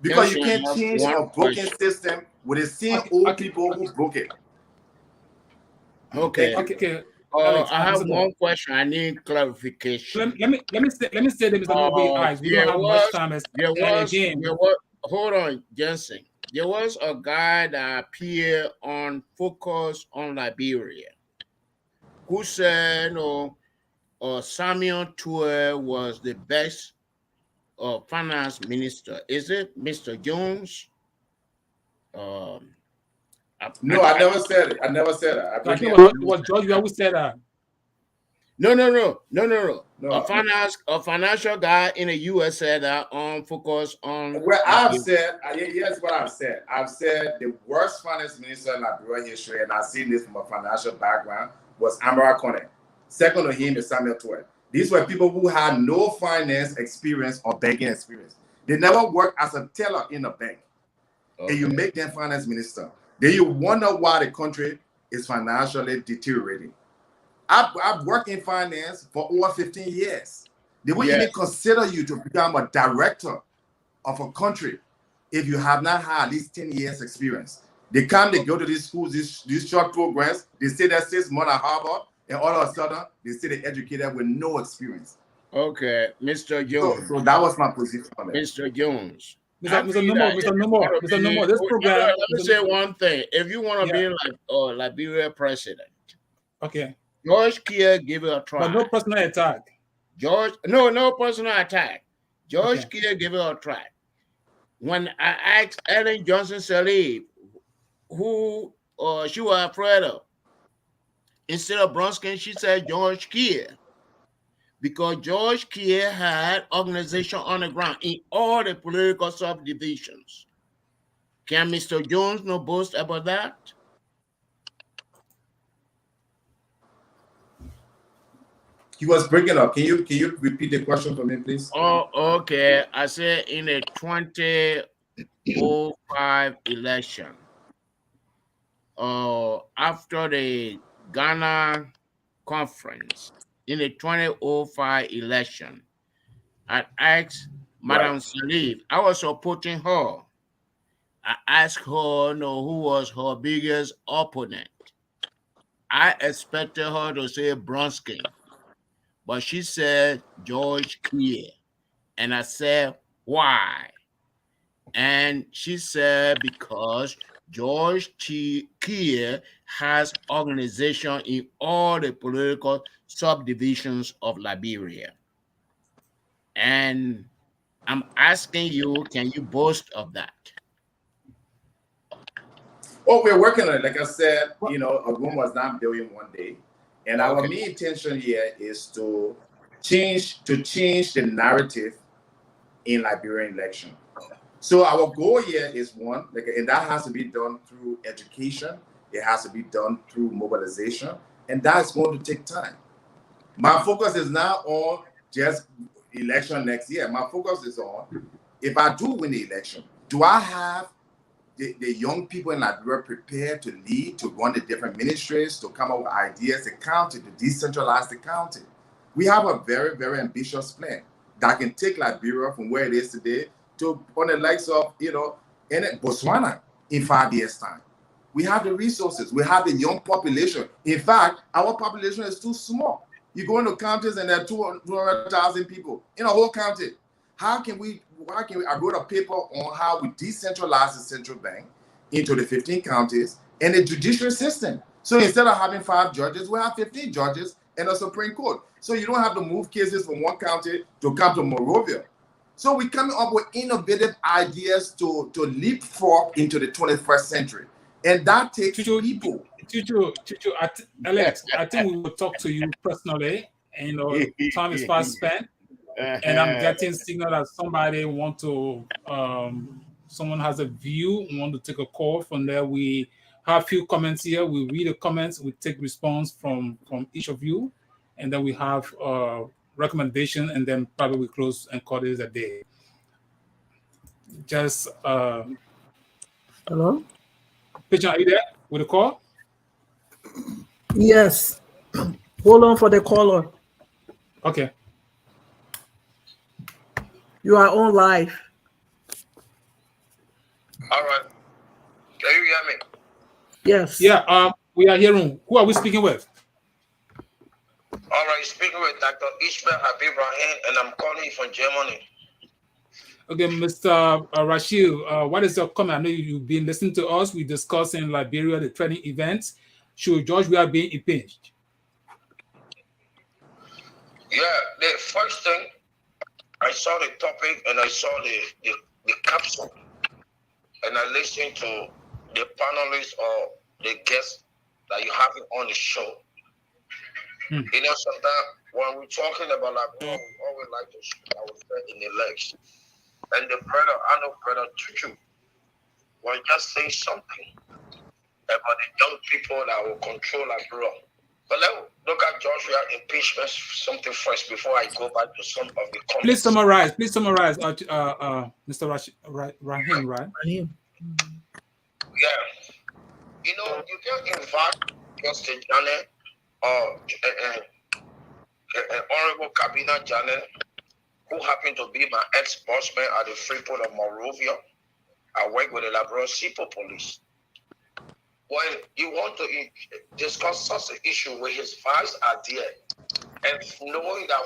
S4: Because you can't change a broken system with the same old people who broke it.
S3: Okay. I have one question. I need clarification.
S1: Let me say that, Mr. Nobody Eyes. We don't have much time.
S3: Hold on, Jensen. There was a guy that appeared on Focus on Liberia who said, Samuel Tuer was the best finance minister. Is it Mr. Jones?
S4: No, I never said it. I never said that.
S1: I think it was George who said that.
S3: No. A financial guy in the US said that on Focus on.
S4: Well, I've said, here's what I've said. I've said the worst finance minister in Liberia history, and I've seen this from a financial background, was Amara Kone. Second to him is Samuel Tuer. These were people who had no finance experience or banking experience. They never worked as a teller in a bank. Okay. And you make them finance minister. Then you wonder why the country is financially deteriorating. I've worked in finance for over 15 years. They won't even consider you to become a director of a country if you have not had at least 10 years experience. They go to these schools, these short programs, they say they're 6 months at Harvard, and all of a sudden, they say they're educated with no experience.
S3: Okay, Mr. Jones.
S4: So that was my position on it.
S3: Mr. Jones.
S1: Mr. Nomo, this program.
S3: Let me say one thing. If you want to be like Liberia president,
S1: okay.
S3: George Kia give it a try.
S1: But no personal attack.
S3: No personal attack. George Kia give it a try. When I asked Ellen Johnson Sirleaf who she was afraid of, instead of Bronskin, she said George Kia. Because George Kia had organization on the ground in all the political subdivisions. Can Mr. Jones no boast about that?
S4: He was breaking up. Can you repeat the question for me, please?
S3: Oh, okay. I said in the 20 2005 election, after the Ghana conference, in the 2005 election, I asked
S4: Right.
S3: Madam Salif, I was supporting her. I asked her, who was her biggest opponent. I expected her to say Bronskin, but she said George Clear. And I said, why? And she said, because George Clear has organization in all the political subdivisions of Liberia. And I'm asking you, can you boast of that?
S4: Oh, we're working on it. Like I said, a room was not built in one day. And our
S3: Okay.
S4: main intention here is to change the narrative in Liberian election. So our goal here is one, and that has to be done through education. It has to be done through mobilization, and that's going to take time. My focus is not on just election next year. My focus is on, if I do win the election, do I have the young people in Liberia prepared to lead, to run the different ministries, to come up with ideas, the county, to decentralize the county? We have a very, very ambitious plan that can take Liberia from where it is today to on the likes of, in Botswana in 5 years' time. We have the resources. We have the young population. In fact, our population is too small. You go into counties and there are 200,000 people in a whole county. How can we, I wrote a paper on how we decentralize the central bank into the 15 counties and the judicial system. So instead of having 5 judges, we have 15 judges and a Supreme Court. So you don't have to move cases from one county to come to Monrovia. So we're coming up with innovative ideas to leapfrog into the 21st century. And that takes people.
S1: Alex, I think we will talk to you personally. And time is fast spent. And I'm getting signal that somebody want to, someone has a view, want to take a call. From there, we have a few comments here. We read the comments, we take response from each of you, and then we have recommendation, and then probably we close and call it a day. Just
S5: Hello?
S1: Pigeon, are you there with the call?
S5: Yes. Hold on for the caller.
S1: Okay.
S5: You are on live.
S6: All right. Can you hear me?
S5: Yes.
S1: Yeah, we are hearing. Who are we speaking with?
S6: All right, speaking with Dr. Ishmael Habib Rahim, and I'm calling you from Germany.
S1: Okay, Mr. Rashid, what is your comment? I know you've been listening to us. We discussed in Liberia the training events. Should George Weah be impeached?
S6: Yeah, the first thing, I saw the topic and I saw the capsule, and I listened to the panelists or the guests that you have on the show. You know, sometimes when we're talking about Liberia, we always like to shoot our friend in the legs. And the brother, I know brother Chuchu, was just saying something about the young people that will control Liberia. But let's look at Joshua impeachment something first before I go back to some of the comments.
S1: Please summarize, Mr. Rahim, right?
S5: Rahim.
S6: Yeah. You know, you can invite Mr. Janet or Honorable Cabinet Janet, who happened to be my ex-bossman at the Freeport of Monrovia. I work with the Liberia People Police. When you want to discuss such an issue with his vice idea, and knowing that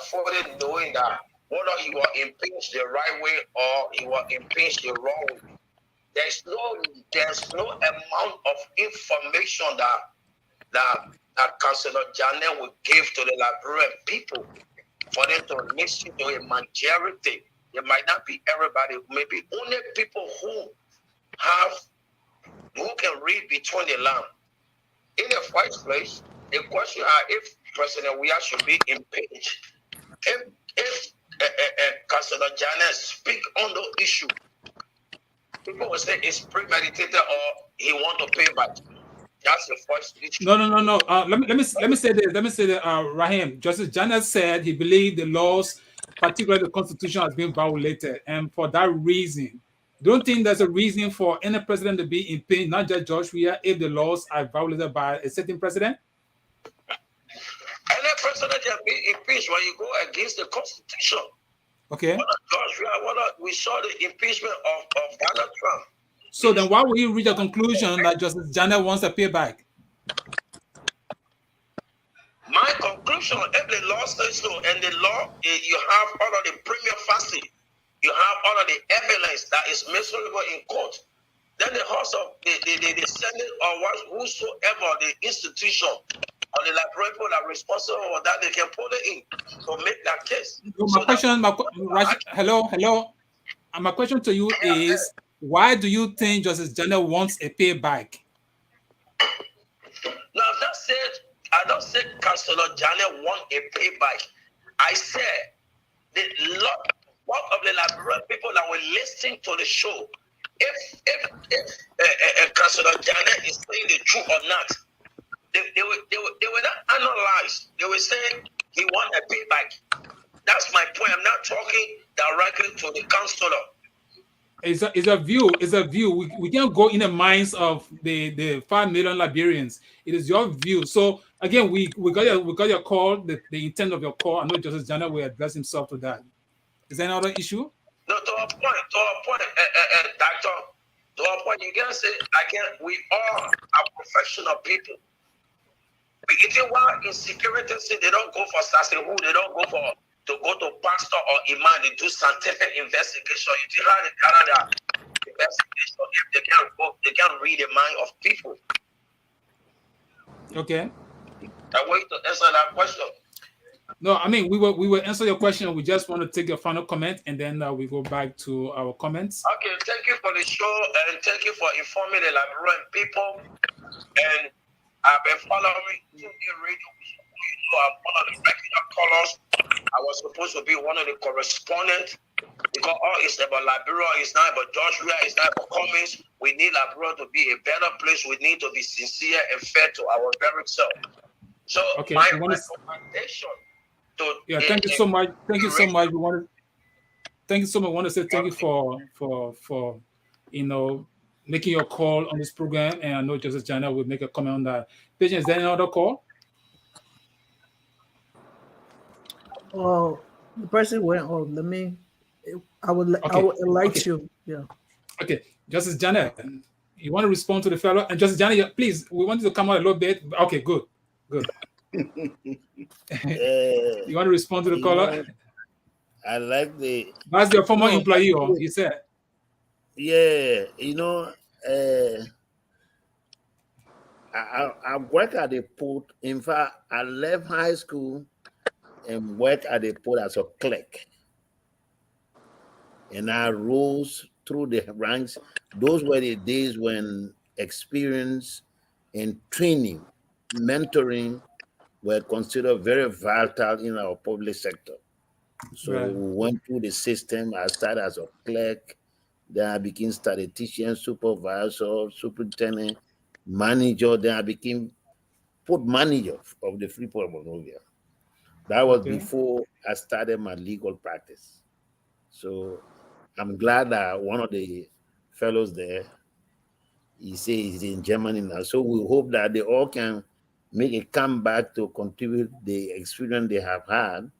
S6: whether he was impeached the right way or he was impeached the wrong way, there's no amount of information that Councillor Janet will give to the Liberian people for them to listen to a majority. It might not be everybody, maybe only people who can read between the lines. In the first place, the question is if President Weah should be impeached. If Councillor Janet speak on the issue, people will say it's premeditated or he want to pay back. That's the first issue.
S1: No. Let me say this. Let me say that Rahim, Justice Janet said he believed the laws, particularly the Constitution, has been violated, and for that reason, Don't think there's a reason for any president to be impeached, not just George Weah, if the laws are violated by a certain president?
S6: Any president can be impeached when you go against the Constitution.
S1: Okay.
S6: George Weah, we saw the impeachment of Donald Trump.
S1: So then why will you reach a conclusion that Justice Janet wants a payback?
S6: My conclusion, if the law says so, and the law, you have all of the premier facie, you have all of the evidence that is measurable in court, then the House of the Senate or whosoever the institution or the library people that are responsible for that, they can put it in to make that case.
S1: So hello. And my question to you is, why do you think Justice Janet wants a payback?
S6: Now, I don't say Councillor Janet want a payback. I said the lot of the Liberian people that were listening to the show, if Councillor Janet is saying the truth or not, they were not analyzed. They were saying he want a payback. That's my point. I'm not talking directly to the councillor.
S1: It's a view. We can't go in the minds of the 5 million Liberians. It is your view. So again, we got your call, the intent of your call. I know Justice Janet will address himself to that. Is there another issue?
S6: No, to a point, doctor. To a point, you can say again, we all are professional people. If you want in security, they don't go for Sassihu, they don't go to pastor or imam, they do scientific investigation. If you have the Canada investigation, if they can't read the mind of people.
S1: Okay.
S6: I wait to answer that question.
S1: No, I mean we will answer your question. We just want to take your final comment, and then we go back to our comments.
S6: Okay, thank you for the show, and thank you for informing the Liberian people. And I've been following the radio. I'm one of the regular callers. I was supposed to be one of the correspondents because all is about Liberia, it's not about George Weah, it's not about Cummings. We need Liberia to be a better place. We need to be sincere and fair to our very self. So
S1: okay,
S6: my recommendation to
S1: thank you so much. Thank you so much. Thank you so much. I want to say thank you for making your call on this program, and I know Justice Janet will make a comment on that. Patient, is there any other call?
S5: Oh, the person went on. I would enlighten you. Yeah.
S1: Okay, Justice Janet, you want to respond to the fellow? And Justice Janet, please, we want you to come out a little bit. Okay, good. You want to respond to the caller?
S2: I like
S1: That's your former employee, he said.
S2: Yeah, I work at the port. In fact, I left high school and worked at the port as a clerk. And I rose through the ranks. Those were the days when experience and training, mentoring were considered very vital in our public sector. So we went through the system. I started as a clerk, then I became statistician, supervisor, superintendent, manager, then I became port manager of the Freeport of Monrovia. That was before I started my legal practice. So I'm glad that one of the fellows there, he says he's in Germany now. So we hope that they all can make a comeback to contribute the experience they have had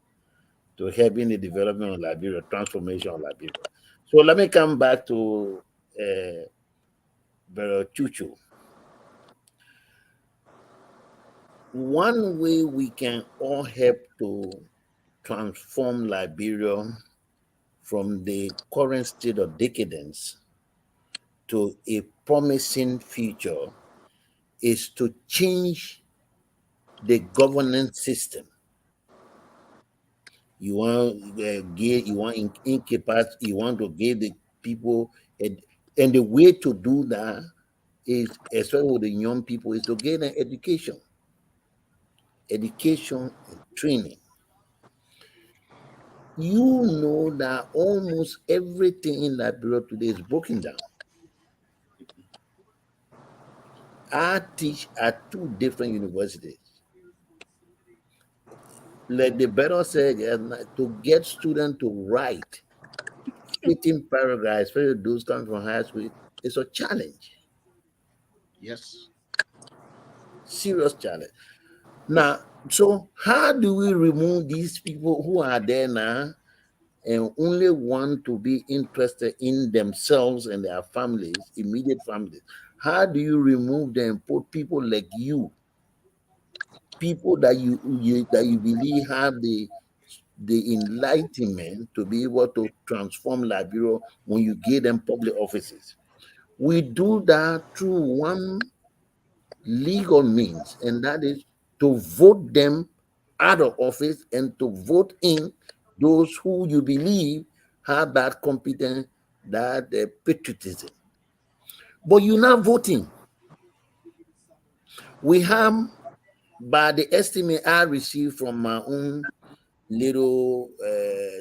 S2: to helping the development of Liberia, transformation of Liberia. So let me come back to Chuchu. One way we can all help to transform Liberia from the current state of decadence to a promising future is to change the governance system. You want incapacity, you want to give the people, and the way to do that is, especially with the young people, is to get an education and training. You know that almost everything in Liberia today is broken down. I teach at 2 different universities. Like the better said, to get students to write written paragraphs, especially those coming from high school, is a challenge.
S3: Yes.
S2: Serious challenge. Now, so how do we remove these people who are there now and only want to be interested in themselves and their families, immediate families? How do you remove them? Put people like you, people that you believe have the enlightenment to be able to transform Liberia when you give them public offices. We do that through one legal means, and that is to vote them out of office and to vote in those who you believe have that competence, that patriotism. But you're not voting. We have, by the estimate I received from my own little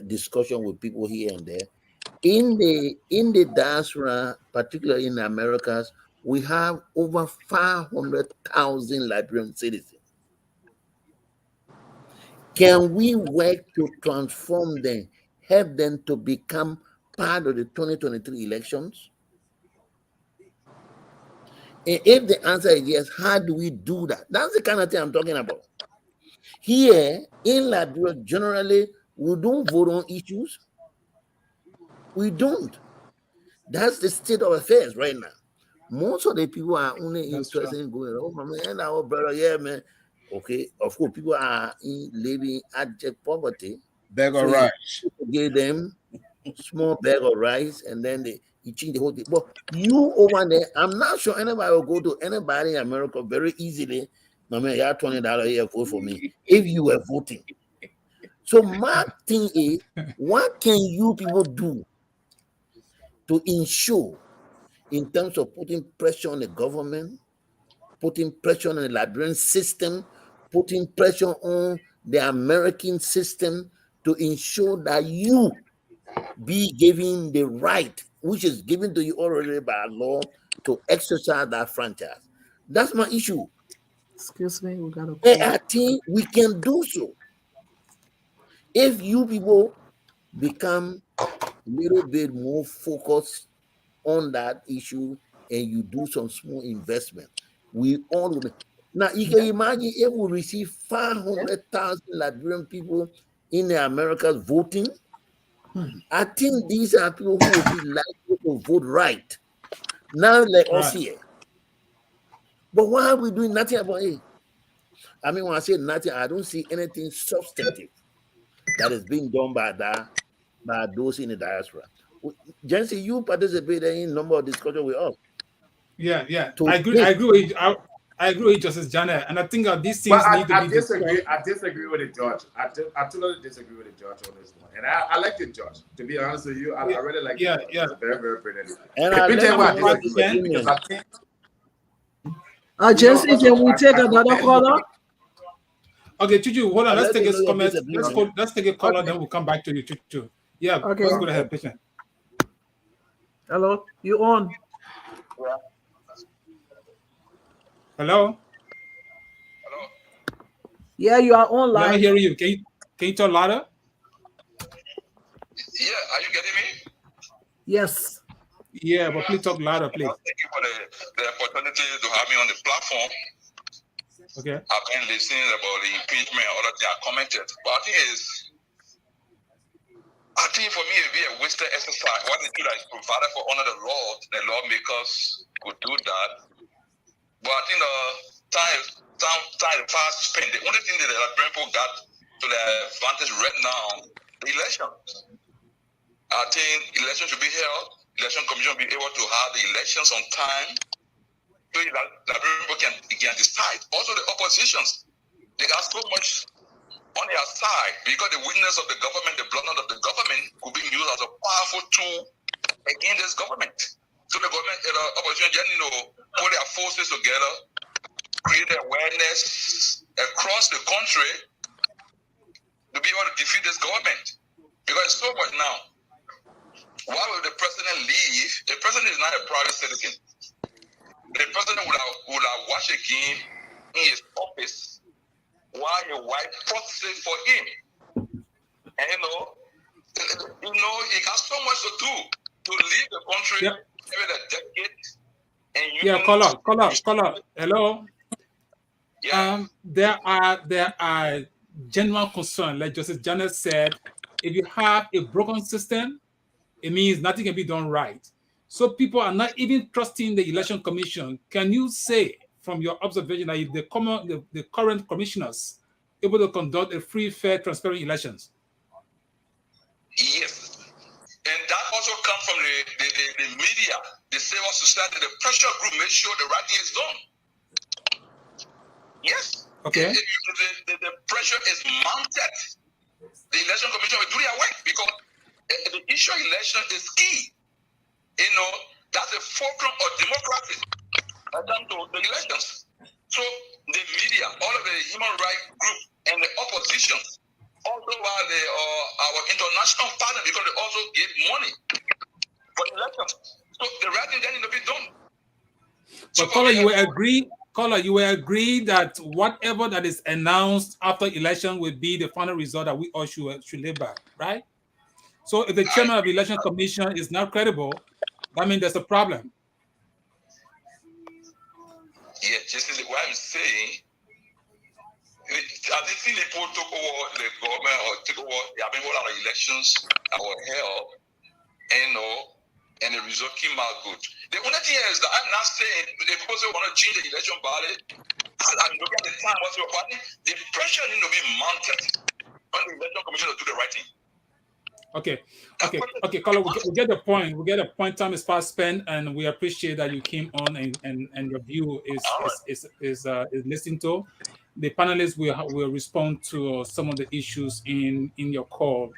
S2: discussion with people here and there, in the diaspora, particularly in the Americas, we have over 500,000 Liberian citizens. Can we work to transform them, help them to become part of the 2023 elections? And if the answer is yes, how do we do that? That's the kind of thing I'm talking about. Here in Liberia, generally, we don't vote on issues. We don't. That's the state of affairs right now. Most of the people are only interested in going, oh, my man, our brother, yeah, man. Okay, of course, people are living abject poverty.
S3: Bag of rice.
S2: Give them small bag of rice, and then you change the whole thing. But you over there, I'm not sure anybody will go to anybody in America very easily. No man, you have $20 here, vote for me. If you were voting. So my thing is, what can you people do to ensure, in terms of putting pressure on the government, putting pressure on the Liberian system, putting pressure on the American system to ensure that you be given the right, which is given to you already by law, to exercise that franchise? That's my issue.
S5: Excuse me, we got a
S2: And
S5: call.
S2: I think we can do so if you people become a little bit more focused on that issue and you do some small investment. We all will. Now you can imagine if we receive 500,000 Liberian people in the Americas voting. I think these are people who will be likely to vote right. Now let us here. But why are we doing nothing about it? I mean, when I say nothing, I don't see anything substantive that is being done by those in the diaspora. Jency, you participated in a number of discussions with us.
S1: Yeah. I agree with Justice Janet, and I think these things need to be discussed.
S4: I disagree with the judge. I totally disagree with the judge on this one. And I like the judge. To be honest with you, I really like the judge. He's very, very brilliant.
S2: And I
S4: disagree with because I think
S5: Jesse, can we take another caller?
S1: Okay, Chuchu, hold on. Let's take his comment. Let's take a caller, then we'll come back to you, Chuchu. Yeah, okay. Let's go ahead, patient.
S5: Hello, you on?
S1: Hello?
S5: Yeah, you are online.
S1: I'm hearing you. Can you talk louder?
S6: Yeah, are you getting me?
S5: Yes.
S1: Yeah, but please talk louder, please.
S6: Thank you for the opportunity to have me on the platform.
S1: Okay.
S6: I've been listening about the impeachment and all that they are commented. But I think for me it'd be a wasted exercise. What they do that is provided for under the law. The lawmakers could do that. But I think time fast spent. The only thing that the people got to their advantage right now, the elections. I think elections should be held. Election Commission will be able to have the elections on time, so that people can decide. Also, the oppositions, they got so much on their side because the weakness of the government, the bluntness of the government, could be used as a powerful tool against this government. So the government, the opposition, put their forces together, create awareness across the country to be able to defeat this government. Because it's so much now. Why would the president leave? The president is not a private citizen. The president would have watched a game in his office while his wife proxies for him. And he got so much to do to leave the country every decade. And
S1: caller. Hello.
S6: Yeah.
S1: There are genuine concerns, like Justice Janet said. If you have a broken system, it means nothing can be done right. So people are not even trusting the election commission. Can you say, from your observation, that if the current commissioners able to conduct a free, fair, transparent elections?
S6: Yes, and that also comes from the media, the civil society, the pressure group. Make sure the right thing is done. Yes.
S1: Okay.
S6: The pressure is mounted. The election commission will do their work because the issue of election is key. That's the fulcrum of democracy when it comes to the elections. So the media, all of the human rights group and the opposition, also while our international partners, because they also give money for elections. So the right thing then need to be done.
S1: But Caller, you will agree that whatever that is announced after election will be the final result that we all should live by, right? So if the chairman of the election commission is not credible, that means there's a problem.
S6: Yes, this is what I'm saying. As the people took over the government or took over, there have been a lot of elections that were held, and the result came out good. The only thing is that I'm not saying the people say want to change the election ballot. And look at the time what's your party. The pressure needs to be mounted on the election commission to do the right thing.
S1: Okay, Caller, we get the point. We get the point. Time is fast spent, and we appreciate that you came on and your view is listened to. The panelists will respond to some of the issues in your call.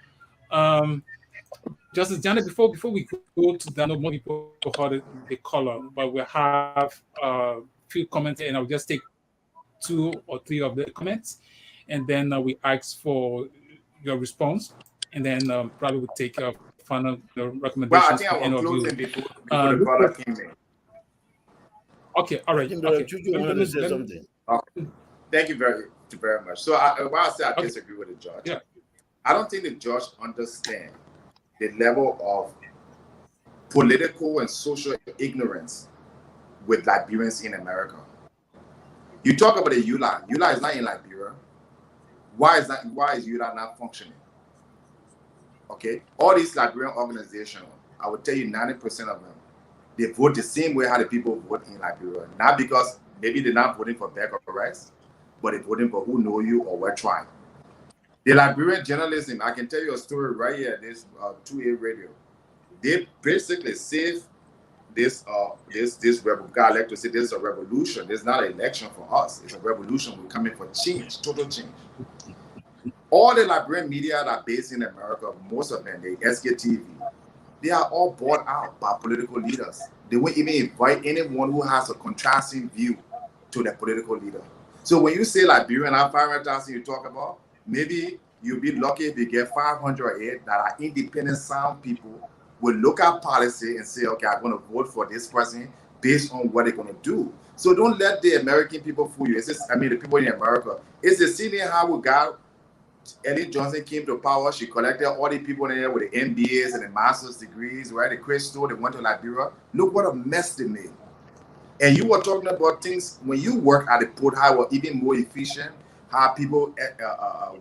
S1: Justice Janet, before we go to that, no more people heard the caller, but we have a few comments, and I'll just take 2 or 3 of the comments, and then we ask for your response, and then probably we'll take final recommendations.
S4: Well, I think I was closing before the caller came in.
S1: Okay, all right. Okay.
S2: Let me say something.
S4: Okay. Thank you very much. So while I say I disagree with the judge, I don't think the judge understands the level of political and social ignorance with Liberians in America. You talk about the ULA. ULA is not in Liberia. Why is ULA not functioning? Okay, all these Liberian organizations, I would tell you 90% of them, they vote the same way how the people vote in Liberia. Not because maybe they're not voting for Beck or Rice, but they're voting for who know you or what tribe. The Liberian journalism, I can tell you a story right here, this 2A radio. They basically saved this rebel. I like to say this is a revolution. This is not an election for us. It's a revolution. We're coming for change, total change. All the Liberian media that are based in America, most of them, the SKTV, they are all bought out by political leaders. They won't even invite anyone who has a contrasting view to the political leader. So when you say Liberian, 500,000 you talk about, maybe you'll be lucky if you get 500 or 8 that are independent sound people will look at policy and say, okay, I'm going to vote for this person based on what they're going to do. So don't let the American people fool you. The people in America. It's the same how we got Ellen Johnson came to power. She collected all the people in there with the MBAs and the master's degrees, right? The Crystal, they went to Liberia. Look what a mess they made. And you were talking about things when you work at the port, how were even more efficient, how people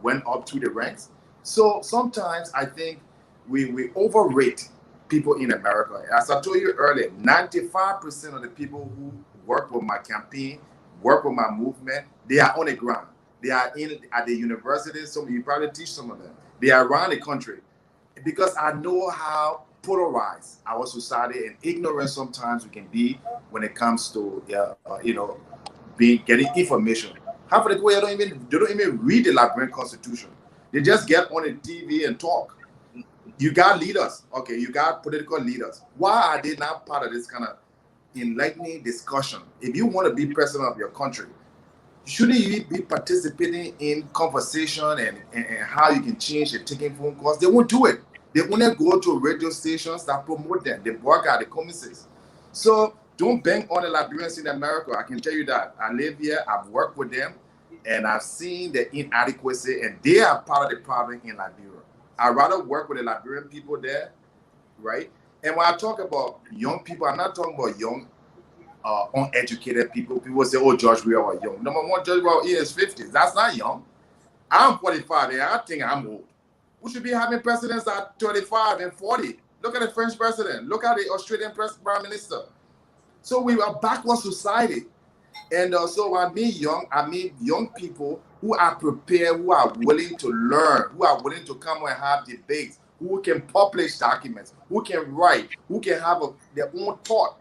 S4: went up through the ranks. So sometimes I think we overrate people in America. As I told you earlier, 95% of the people who work with my campaign, work with my movement, they are on the ground. They are at the universities. So you probably teach some of them. They are around the country because I know how polarized our society and ignorant sometimes we can be when it comes to getting information. Half of the people they don't even read the Liberian Constitution. They just get on the TV and talk. You got leaders, okay? You got political leaders. Why are they not part of this kind of enlightening discussion? If you want to be president of your country, shouldn't you be participating in conversation and how you can change the taking phone calls? They won't do it. They only go to radio stations that promote them. They work at the commissions. So don't bank on the Liberians in America. I can tell you that. I live here. I've worked with them, and I've seen the inadequacy, and they are part of the problem in Liberia. I'd rather work with the Liberian people there, right? And when I talk about young people, I'm not talking about young, uneducated people. People say, "Oh, George Weah was young." Number one, George Weah in his 50s. That's not young. I'm 45, and I think I'm old. We should be having presidents at 35 and 40. Look at the French president. Look at the Australian prime minister. So we are backward society. And so when I mean young people who are prepared, who are willing to learn, who are willing to come and have debates, who can publish documents, who can write, who can have their own thought.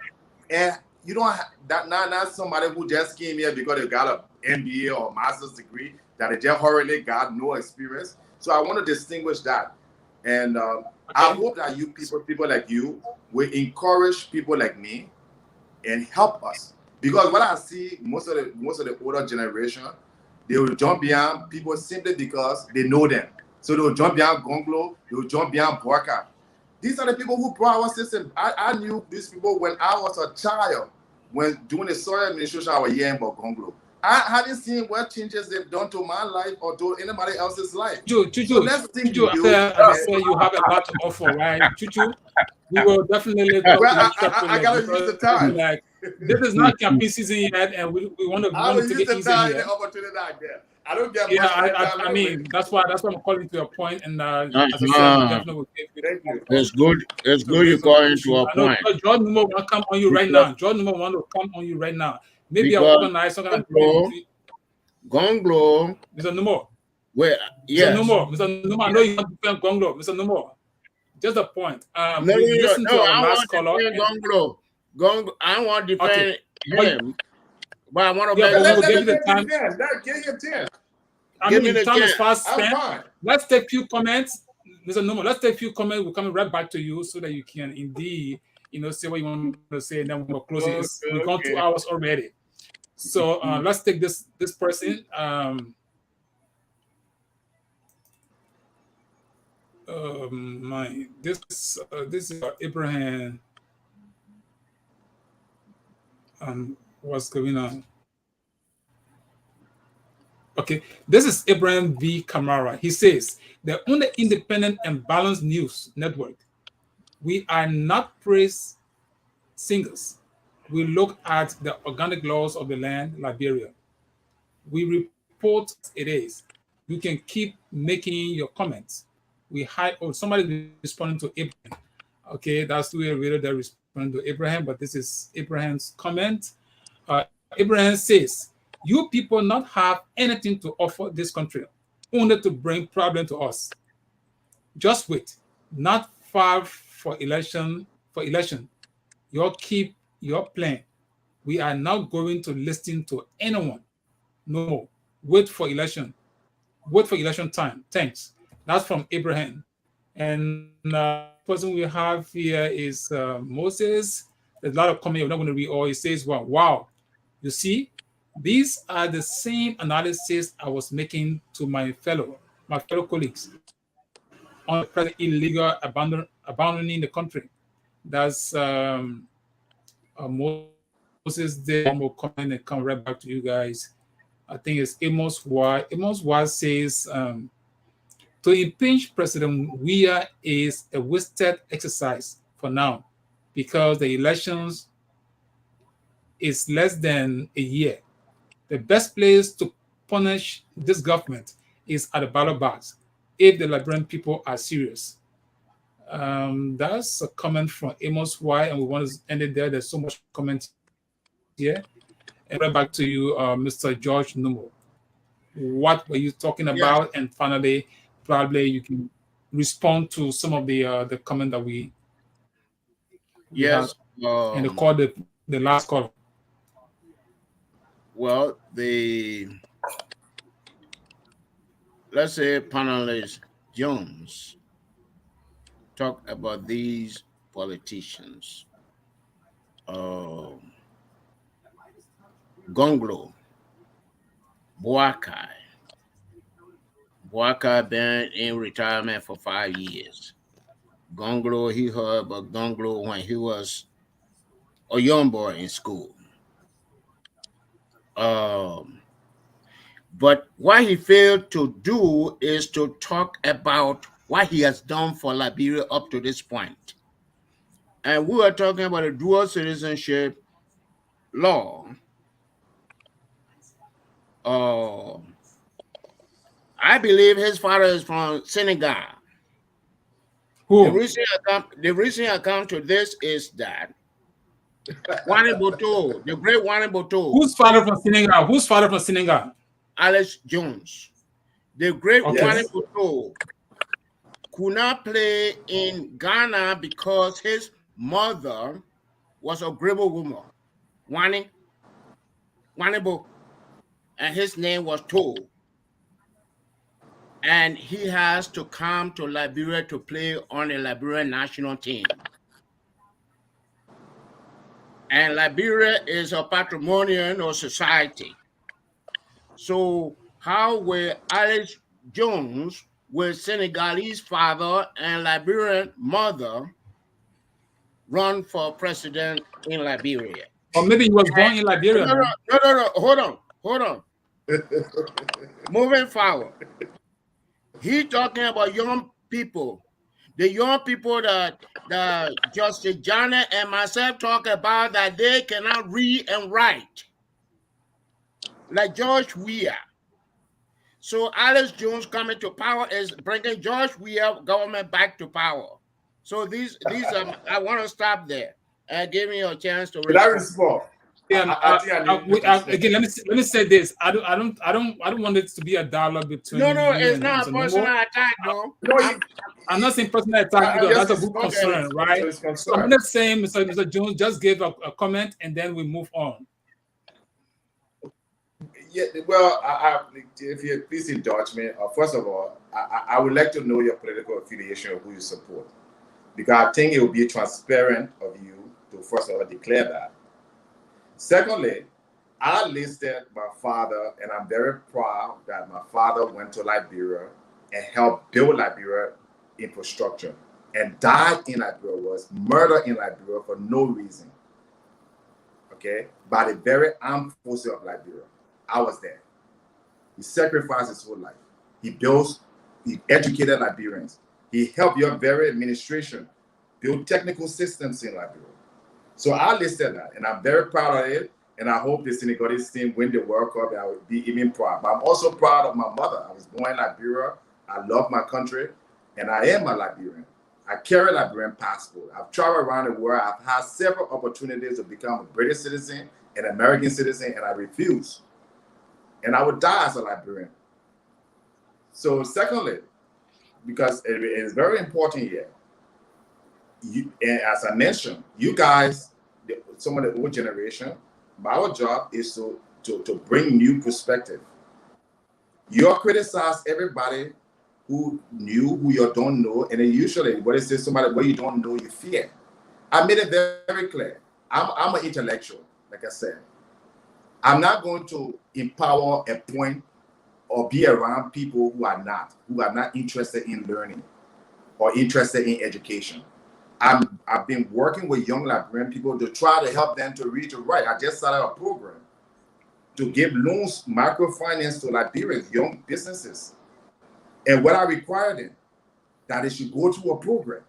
S4: And you don't have that, not somebody who just came here because they got an MBA or master's degree, that they just hurriedly got no experience. So I want to distinguish that. And I hope that you people like you, will encourage people like me and help us. Because what I see, most of the older generation, they will jump behind people simply because they know them. So they will jump behind Gonglo, they will jump behind Borka. These are the people who brought our system. I knew these people when I was a child, when doing the soil administration, I was hearing about Gonglo. I haven't seen what changes they've done to my life or to anybody else's life.
S1: Chuchu,
S4: so let's think.
S1: Chuchu, as I said, you have a lot to offer, right? Chuchu, we will definitely talk
S4: well,
S1: to you separately.
S4: I gotta use the time.
S1: Like, this is not campaign season yet, and we want to take it easy here.
S4: The opportunity I get. I don't get
S1: Yeah,
S4: much
S1: I mean, that's why I'm calling to a point, and as I said, we definitely will take it.
S4: Thank you.
S3: It's good. It's good you call into a point.
S1: John Numo want to come on you right now. John Numo want to come on you right now. Maybe I'll organize some kind of
S3: Gonglo.
S1: Mr. Numo.
S3: Where? Yes.
S1: Mr. Numo, I know you want to defend Gonglo. Mr. Numo, just a point.
S3: No,
S1: listen to our last
S3: caller. Gonglo. I want to defend him. But I want to
S1: give you the time.
S4: Give you 10.
S1: I mean, time is fast spent. Let's take a few comments. Mr. Numo, let's take a few comments. We're coming right back to you so that you can indeed, say what you want to say, and then we'll close it. We've gone 2 hours already. So let's take this person. This is Abraham. What's going on? Okay, this is Abraham V. Kamara. He says, the only independent and balanced news network. We are not praise singers. We look at the organic laws of the land, Liberia. We report it is. You can keep making your comments. We hide. Oh, somebody responding to Abraham. Okay, that's the way really they're responding to Abraham, but this is Abraham's comment. Abraham says, you people not have anything to offer this country, only to bring problem to us. Just wait. Not far for election. You keep your plan. We are not going to listen to anyone. No more. Wait for election. Wait for election time. Thanks. That's from Abraham. And the person we have here is Moses. There's a lot of comments. We're not going to read all. He says, well, wow. You see, these are the same analysis I was making to my fellow colleagues on the present illegal abandoning the country. That's Moses there. One more comment and come right back to you guys. I think it's Amos Weah. Amos Weah says, to impeach President Weah is a wasted exercise for now because the elections is less than a year. The best place to punish this government is at the ballot box if the Liberian people are serious. That's a comment from Amos Weah, and we want to end it there. There's so much comment here. And right back to you, Mr. George Numo. What were you talking about? And finally, probably you can respond to some of the comment that we
S3: yes
S1: had, and call the last call.
S3: Well, let's say panelist Jones talk about these politicians. Gonglo, Boakai been in retirement for 5 years. Gonglo, he heard about Gonglo when he was a young boy in school. But what he failed to do is to talk about what he has done for Liberia up to this point. And we were talking about a dual citizenship law. I believe his father is from Senegal.
S1: Who?
S3: The reason I come to this is that Wani Boto, the great Wani Boto.
S1: Whose father from Senegal? Whose father from Senegal?
S3: Alex Jones. The great Wani Boto could not play in Ghana because his mother was a Grebo woman, Wani Bo, and his name was To. And he has to come to Liberia to play on the Liberian national team. And Liberia is a patrimonial society. So how will Alex Jones, with Senegalese father and Liberian mother, run for president in Liberia?
S1: Or maybe he was born in Liberia.
S3: No. Hold on. Moving forward. He talking about young people. The young people that Justice Janet and myself talk about, that they cannot read and write. Like George Weah. So Alex Jones coming to power is bringing George Weah government back to power. So these I want to stop there and give me a chance to
S4: respond.
S1: Again, let me say this. I don't want it to be a dialogue between.
S3: No, it's not a personal attack, though.
S1: I'm not saying personal attack because that's a good concern, right? So I'm not saying Mr. Jones just gave a comment and then we move on.
S4: Yeah, well, if you please indulge me, first of all, I would like to know your political affiliation or who you support, because I think it will be transparent of you to first of all declare that. Secondly, I listed my father, and I'm very proud that my father went to Liberia and helped build Liberia infrastructure, and died in Liberia, was murdered in Liberia for no reason, okay, by the very armed forces of Liberia. I was there. He sacrificed his whole life. He educated Liberians. He helped your very administration build technical systems in Liberia. So I listed that, and I'm very proud of it. And I hope the Senegalese team win the World Cup, and I would be even proud. But I'm also proud of my mother. I was born in Liberia. I love my country, and I am a Liberian. I carry a Liberian passport. I've traveled around the world. I've had several opportunities to become a British citizen, an American citizen, and I refuse. And I would die as a Liberian. So secondly, because it is very important here, and as I mentioned, you guys, some of the old generation, our job is to bring new perspective. You criticize everybody who knew, who you don't know, and then usually when it says somebody what you don't know, you fear. I made it very, very clear. I'm an intellectual, like I said. I'm not going to empower, appoint, or be around people who are not interested in learning or interested in education. I've been working with young Liberian people to try to help them to read and write. I just started a program to give loans, microfinance to Liberians, young businesses. And what I require them, that they should go to a program.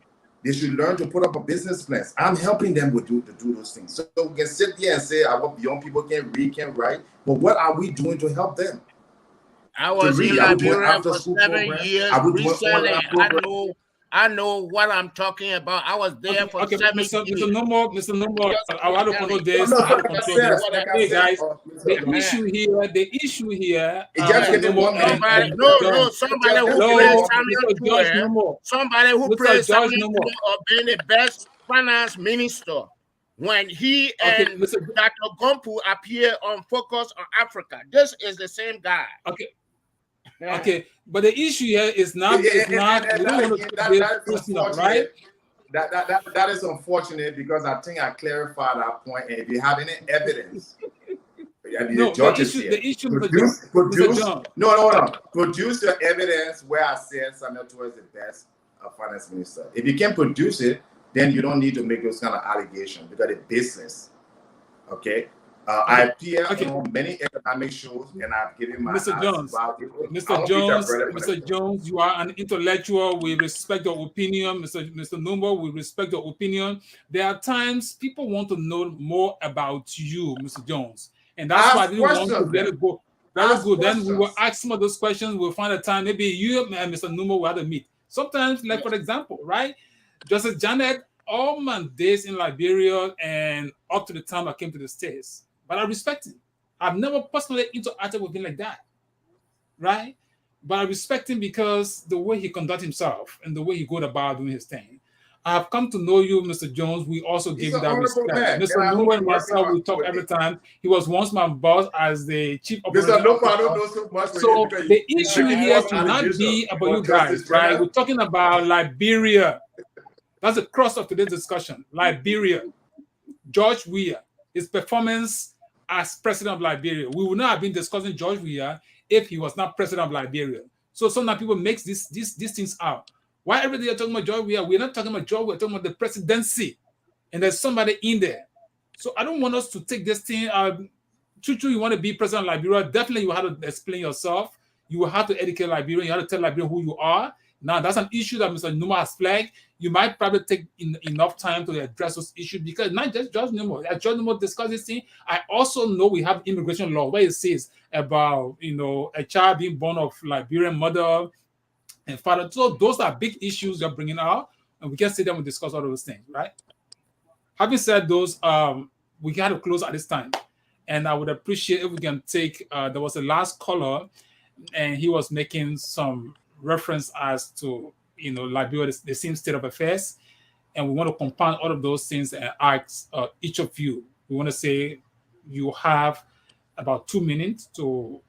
S4: They should learn to put up a business plan. I'm helping them to do those things. So we can sit there and say, I hope young people can read, can write, but what are we doing to help them?
S3: I was in Liberia for 7 years reselling. I know what I'm talking about. I was there for 7 years.
S1: Mr. No more. I want to control this. Hey guys, the issue here.
S3: Somebody who plays Samuel or being the best finance minister when he and Dr. Gompu appear on Focus on Africa. This is the same guy.
S1: Okay, but the issue here is not. We don't want to be personal, right?
S4: That is unfortunate because I think I clarified that point. And if you have any evidence,
S1: the issue.
S4: Produce your evidence where I said Samuel Eto'o is the best finance minister. If you can't produce it, then you don't need to make those kind of allegations because it's business. Okay. I appear on many economic shows, and I've given my
S1: Mr. Jones, Mr. Jones, you are an intellectual. We respect your opinion. Mr. Numbo, we respect your opinion. There are times people want to know more about you, Mr. Jones, and that's why I didn't want to let it go. Very good. Then we will ask some of those questions. We'll find a time. Maybe you and Mr. Numbo will have to meet. Sometimes, like for example, right? Justice Janet, all my days in Liberia and up to the time I came to the States. But I respect him. I've never personally interacted with him like that, right? But I respect him because the way he conducts himself and the way he goes about doing his thing. I've come to know you, Mr. Jones. We also give you that respect. Mr. Numbo and myself, we talk every time. He was once my boss as the chief operating officer.
S4: Mr. Numbo, I don't know so much.
S1: So the issue here should not be about you guys, right? We're talking about Liberia. That's the crux of today's discussion. Liberia. George Weah, his performance as president of Liberia. We would not have been discussing George Weah if he was not president of Liberia. So sometimes people make these things out. Why every day you're talking about George Weah? We're not talking about George, we're talking about the presidency. And there's somebody in there. So I don't want us to take this thing. True, you want to be president of Liberia, definitely you have to explain yourself. You will have to educate Liberia. You have to tell Liberia who you are. Now, that's an issue that Mr. Numa has flagged. You might probably take enough time to address those issues because not just Judge Numa. As Judge Numa discussed this thing, I also know we have immigration law where it says about, a child being born of Liberian mother and father. So those are big issues you're bringing out, and we can sit down and discuss all those things, right? Having said those, we got to close at this time. And I would appreciate if we can take, there was a last caller, and he was making some reference as to Liberia, the same state of affairs, and we want to compound all of those things and ask each of you. We want to say you have about 2 minutes to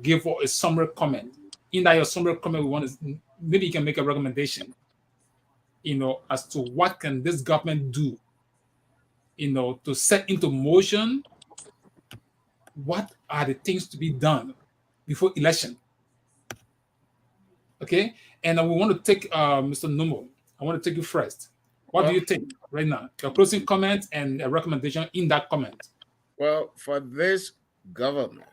S1: give a summary comment. In that your summary comment, we want to maybe you can make a recommendation, as to what can this government do, to set into motion. What are the things to be done before election? Okay, and we want to take Mr. Numo. I want to take you first. What do you think right now? Your closing comment and a recommendation in that comment.
S3: Well, for this government,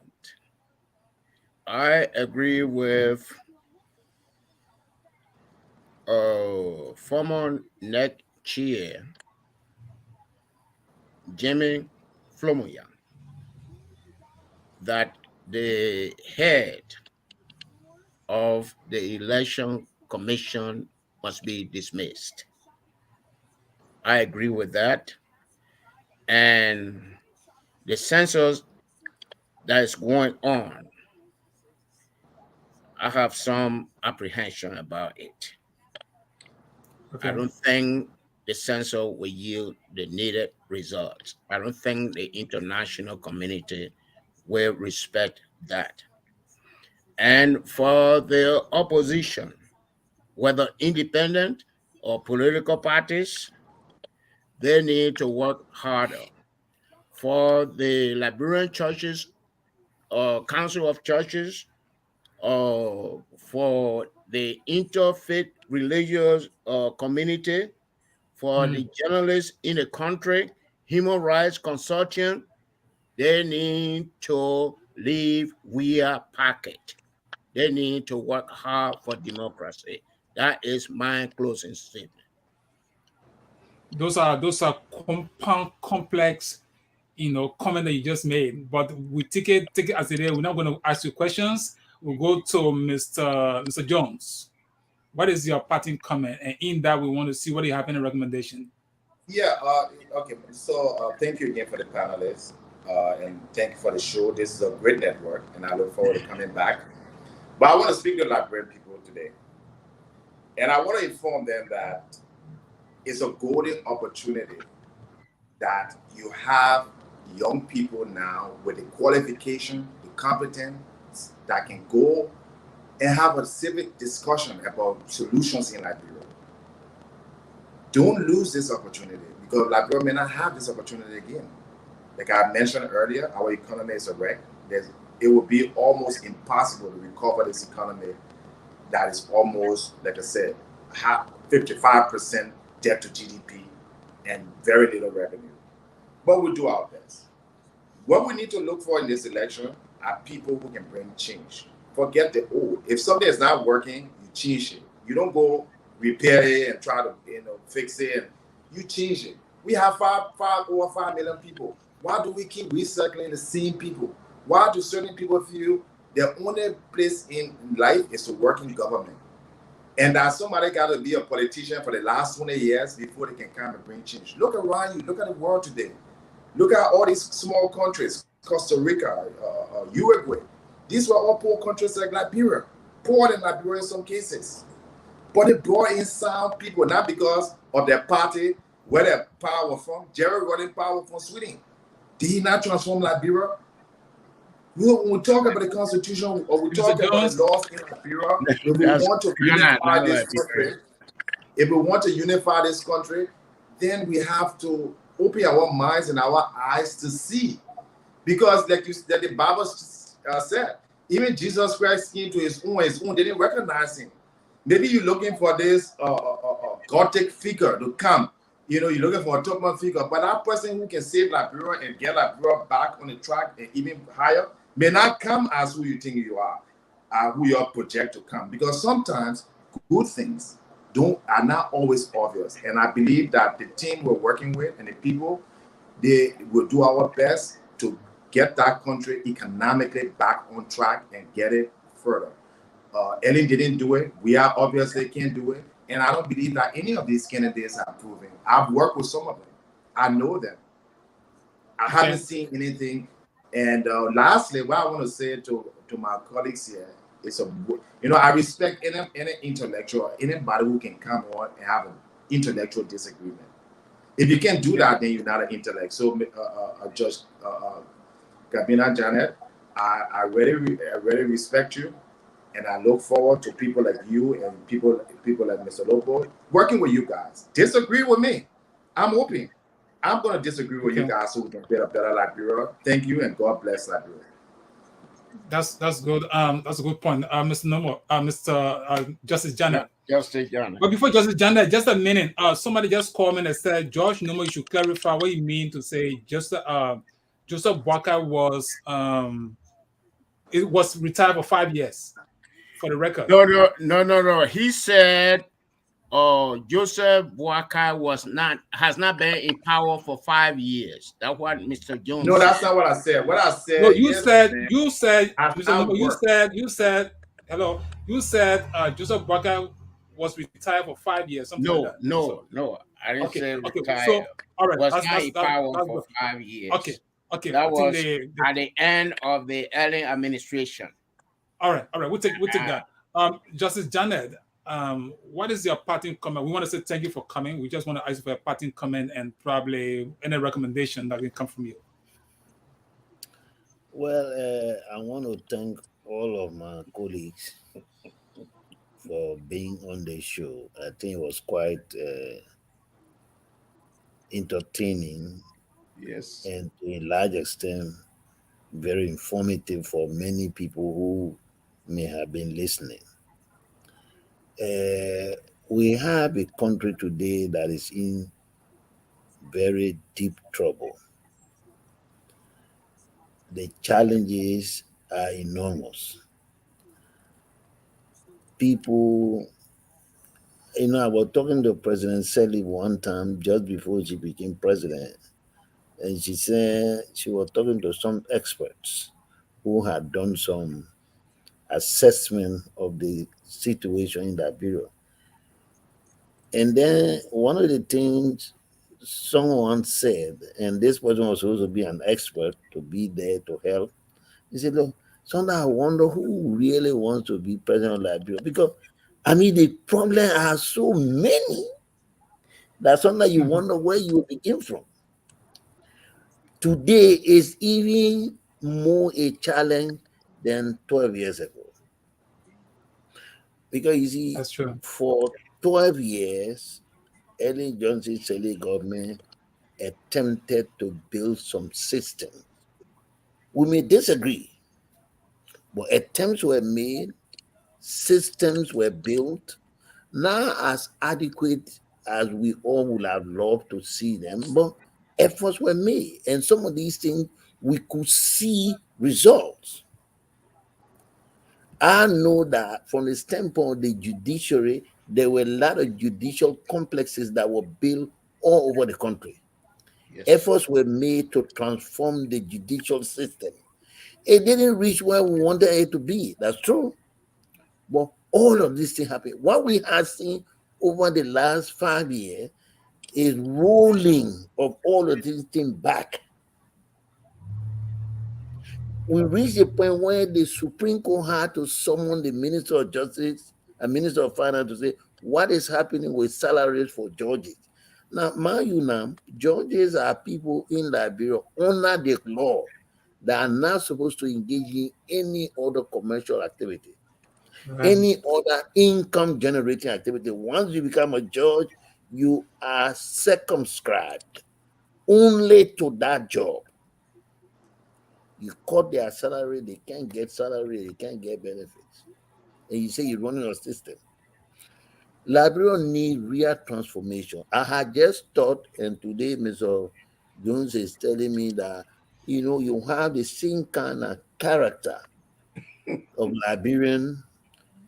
S3: I agree with former NEC chair Jimmy Flomoyan that the head of the election commission must be dismissed. I agree with that. And the census that is going on, I have some apprehension about it. Okay. I don't think the census will yield the needed results. I don't think the international community will respect that. And for the opposition, whether independent or political parties, they need to work harder. For the Liberian churches, Council of Churches, for the interfaith religious community, for the journalists in the country, human rights consortium, they need to leave Weah pocket. They need to work hard for democracy. That is my closing statement.
S1: Those are compound, complex, comment that you just made. But we take it as it is. We're not going to ask you questions. We'll go to Mr. Jones. What is your parting comment? And in that, we want to see what you have in a recommendation.
S4: Yeah. Okay. So thank you again for the panelists, and thank you for the show. This is a great network, and I look forward to coming back. But I want to speak to Liberian people today. And I want to inform them that it's a golden opportunity that you have young people now with the qualification, the competence that can go and have a civic discussion about solutions in Liberia. Don't lose this opportunity because Liberia may not have this opportunity again. Like I mentioned earlier, our economy is a wreck. It will be almost impossible to recover this economy that is almost, like I said, 55% debt to GDP and very little revenue. But we'll do our best. What we need to look for in this election are people who can bring change. Forget the old. If something is not working, you change it. You don't go repair it and try to fix it. And you change it. We have over 5 million people. Why do we keep recycling the same people? Why do certain people feel their only place in life is to work in government? And that somebody got to be a politician for the last 20 years before they can come and bring change. Look around you. Look at the world today. Look at all these small countries, Costa Rica, Uruguay. These were all poor countries like Liberia, poor than Liberia in some cases. But they brought in sound people, not because of their party, where their power was from. Jerry running power from Sweden. Did he not transform Liberia? When we talk about the Constitution or we talk about the laws in Liberia, if we want to unify this country, if we want to unify this country, then we have to open our minds and our eyes to see. Because like the Bible said, even Jesus Christ came to his own didn't recognize him. Maybe you're looking for this Gothic figure to come. You're looking for a top-man figure, but that person who can save Liberia and get Liberia back on the track and even higher may not come as who you think you are, who you project to come. Because sometimes good things are not always obvious. And I believe that the team we're working with and the people, they will do our best to get that country economically back on track and get it further. Ellen didn't do it. We are obviously can't do it. And I don't believe that any of these candidates are proving. I've worked with some of them. I know them. I haven't seen anything. And lastly, what I want to say to my colleagues here is, I respect any intellectual, anybody who can come on and have an intellectual disagreement. If you can't do that, then you're not an intellect. So, Judge Gabina Janet, I really respect you. And I look forward to people like you and people like Mr. Lobo working with you guys. Disagree with me. I'm open. I'm going to disagree with you guys so we can build a better Liberia. Thank you, and God bless Liberia.
S1: That's good. That's a good point, Mr. Nomo, Mr. Justice Janet.
S3: Justice Janet.
S1: But before Justice Janet, just a minute. Somebody just called me and said, George Nomo, you should clarify what you mean to say Joseph Boakai was retired for 5 years. For the record.
S3: No. He said Joseph Boakai has not been in power for 5 years. That's what Mr. Jones
S4: No, that's not what I said. What I said.
S1: No, you said hello. You said Joseph Boakai was retired for 5 years.
S3: No. I didn't say retired.
S1: So, all right,
S3: was not in power for 5 years.
S1: Okay.
S3: That was at the end of the early administration.
S1: All right. We'll take that. Justice Janet, what is your parting comment? We want to say thank you for coming. We just want to ask for a parting comment and probably any recommendation that can come from you.
S2: Well, I want to thank all of my colleagues for being on the show. I think it was quite entertaining.
S4: Yes.
S2: And to a large extent, very informative for many people who may have been listening. We have a country today that is in very deep trouble. The challenges are enormous. People, I was talking to President Selig one time just before she became president, and she said she was talking to some experts who had done some assessment of the situation in Liberia. And then one of the things someone said, and this person was supposed to be an expert to be there to help, he said, look, sometimes I wonder who really wants to be president of Liberia. Because, the problems are so many that sometimes you wonder where you begin from. Today is even more a challenge than 12 years ago. Because you see,
S1: that's true.
S2: For 12 years, Ellen Johnson Sirleaf government attempted to build some system. We may disagree, but attempts were made, systems were built, not as adequate as we all would have loved to see them, but efforts were made. And some of these things we could see results. I know that from the standpoint of the judiciary, there were a lot of judicial complexes that were built all over the country.
S3: Yes.
S2: Efforts were made to transform the judicial system. It didn't reach where we wanted it to be. That's true. But all of this thing happened. What we have seen over the last 5 years is rolling of all of these things back. We reached a point where the Supreme Court had to summon the Minister of Justice and Minister of Finance to say, what is happening with salaries for judges? Now, mind you now, judges are people in Liberia under the law that are not supposed to engage in any other commercial activity, any other income generating activity. Once you become a judge, you are circumscribed only to that job. You cut their salary, they can't get salary, they can't get benefits. And you say you're running a system. Liberia need real transformation. I had just thought, and today Mr. Jones is telling me that, you have the same kind of character of Liberian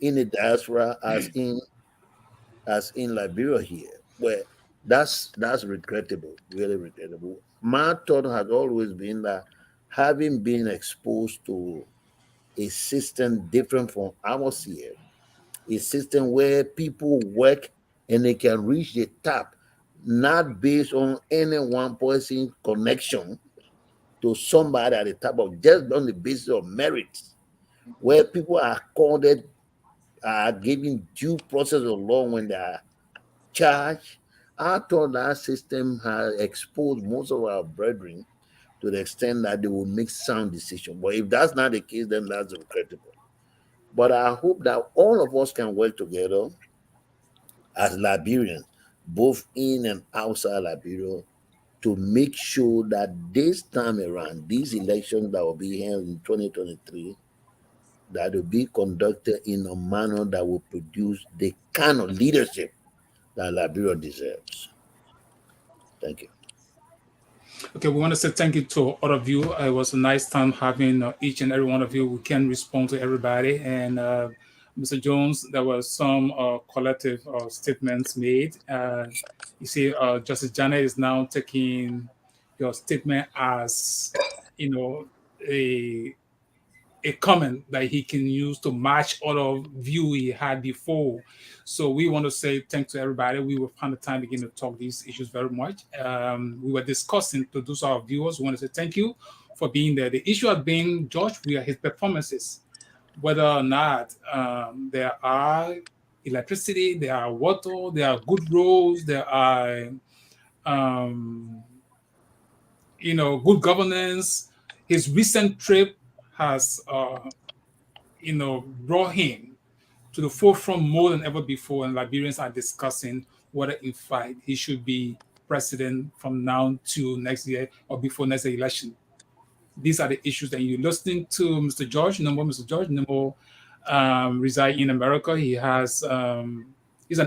S2: in the diaspora as in Liberia here. Where that's regrettable, really regrettable. My thought has always been that having been exposed to a system different from ours here, a system where people work and they can reach the top, not based on any one person connection to somebody at the top, of just on the basis of merit, where people are accorded, are given due process of law when they are charged. I thought that system has exposed most of our brethren to the extent that they will make sound decisions. But if that's not the case, then that's regrettable. But I hope that all of us can work together as Liberians, both in and outside Liberia, to make sure that this time around, these elections that will be held in 2023, that will be conducted in a manner that will produce the kind of leadership that Liberia deserves. Thank you.
S1: Okay, we want to say thank you to all of you. It was a nice time having each and every one of you. We can respond to everybody. And Mr. Jones, there were some collective statements made. You see, Justice Janet is now taking your statement as, a comment that he can use to match other view he had before. So we want to say thanks to everybody. We will find the time again to talk these issues very much. We were discussing to those our viewers. We want to say thank you for being there. The issue has been George Weah, his performances, whether or not there are electricity, there are water, there are good roads, there are good governance. His recent trip has brought him to the forefront more than ever before, and Liberians are discussing whether in fact he should be president from now to next year or before next election. These are the issues that you're listening to. Mr. George, Mr. George Number reside in America. He's an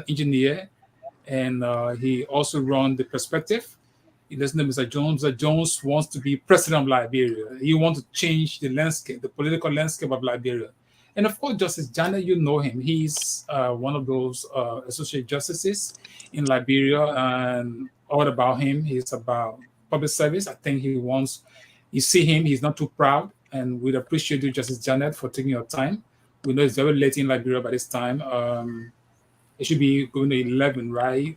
S1: engineer, and he also runs the Perspective. He listen to Mr. Jones. Mr. Jones wants to be president of Liberia. He wants to change the landscape, the political landscape of Liberia. And of course, Justice Janet, you know him. He's one of those associate justices in Liberia. And all about him, he's about public service. I think you see him, he's not too proud. And we'd appreciate you, Justice Janet, for taking your time. We know it's very late in Liberia by this time. It should be going to 11, right?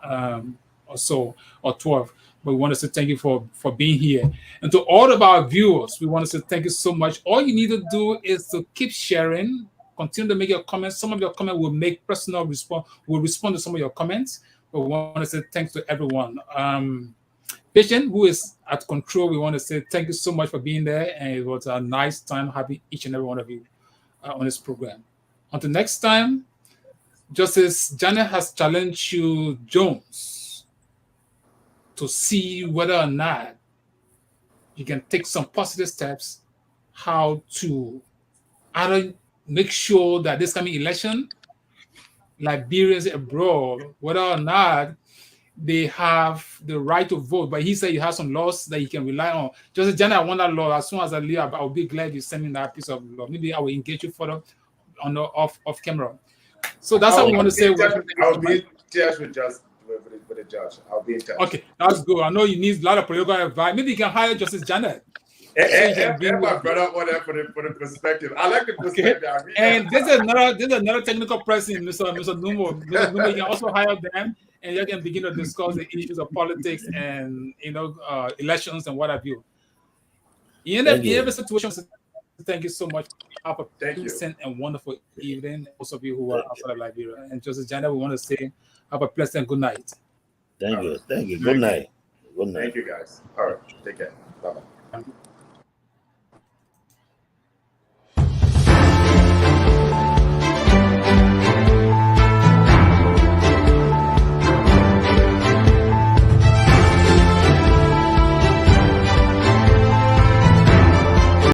S1: Or so, or 12. But we want to say thank you for being here. And to all of our viewers, we want to say thank you so much. All you need to do is to keep sharing, continue to make your comments. Some of your comments will make personal response, will respond to some of your comments. But we want to say thanks to everyone. Patient, who is at control, we want to say thank you so much for being there. And it was a nice time having each and every one of you on this program. Until next time, Justice Janet has challenged you, Jones, to see whether or not you can take some positive steps how to either make sure that this coming election, Liberians abroad, whether or not they have the right to vote. But he said he has some laws that he can rely on. Justice Janet, I want that law. As soon as I leave, I'll be glad you send me that piece of law. Maybe I will engage you further on the off camera. So that's how we want to say.
S4: I'll be in touch with the judge. I'll be in touch.
S1: Okay, that's good. I know you need a lot of political advice. Maybe you can hire Justice Janet.
S4: And my brother on that for the perspective. I like the perspective.
S1: Okay. And there's another technical person, Mr. Numo. Mr. Numo, you can also hire them, and you can begin to discuss the issues of politics and elections and what have you. In every situation, thank you so much. Have a pleasant and wonderful evening. Those of you who are outside of Liberia. And Justice Janet, we want to say have a pleasant good night.
S2: Thank you. Good night. Good night.
S4: Thank you, guys. All right. Take care. Bye-bye.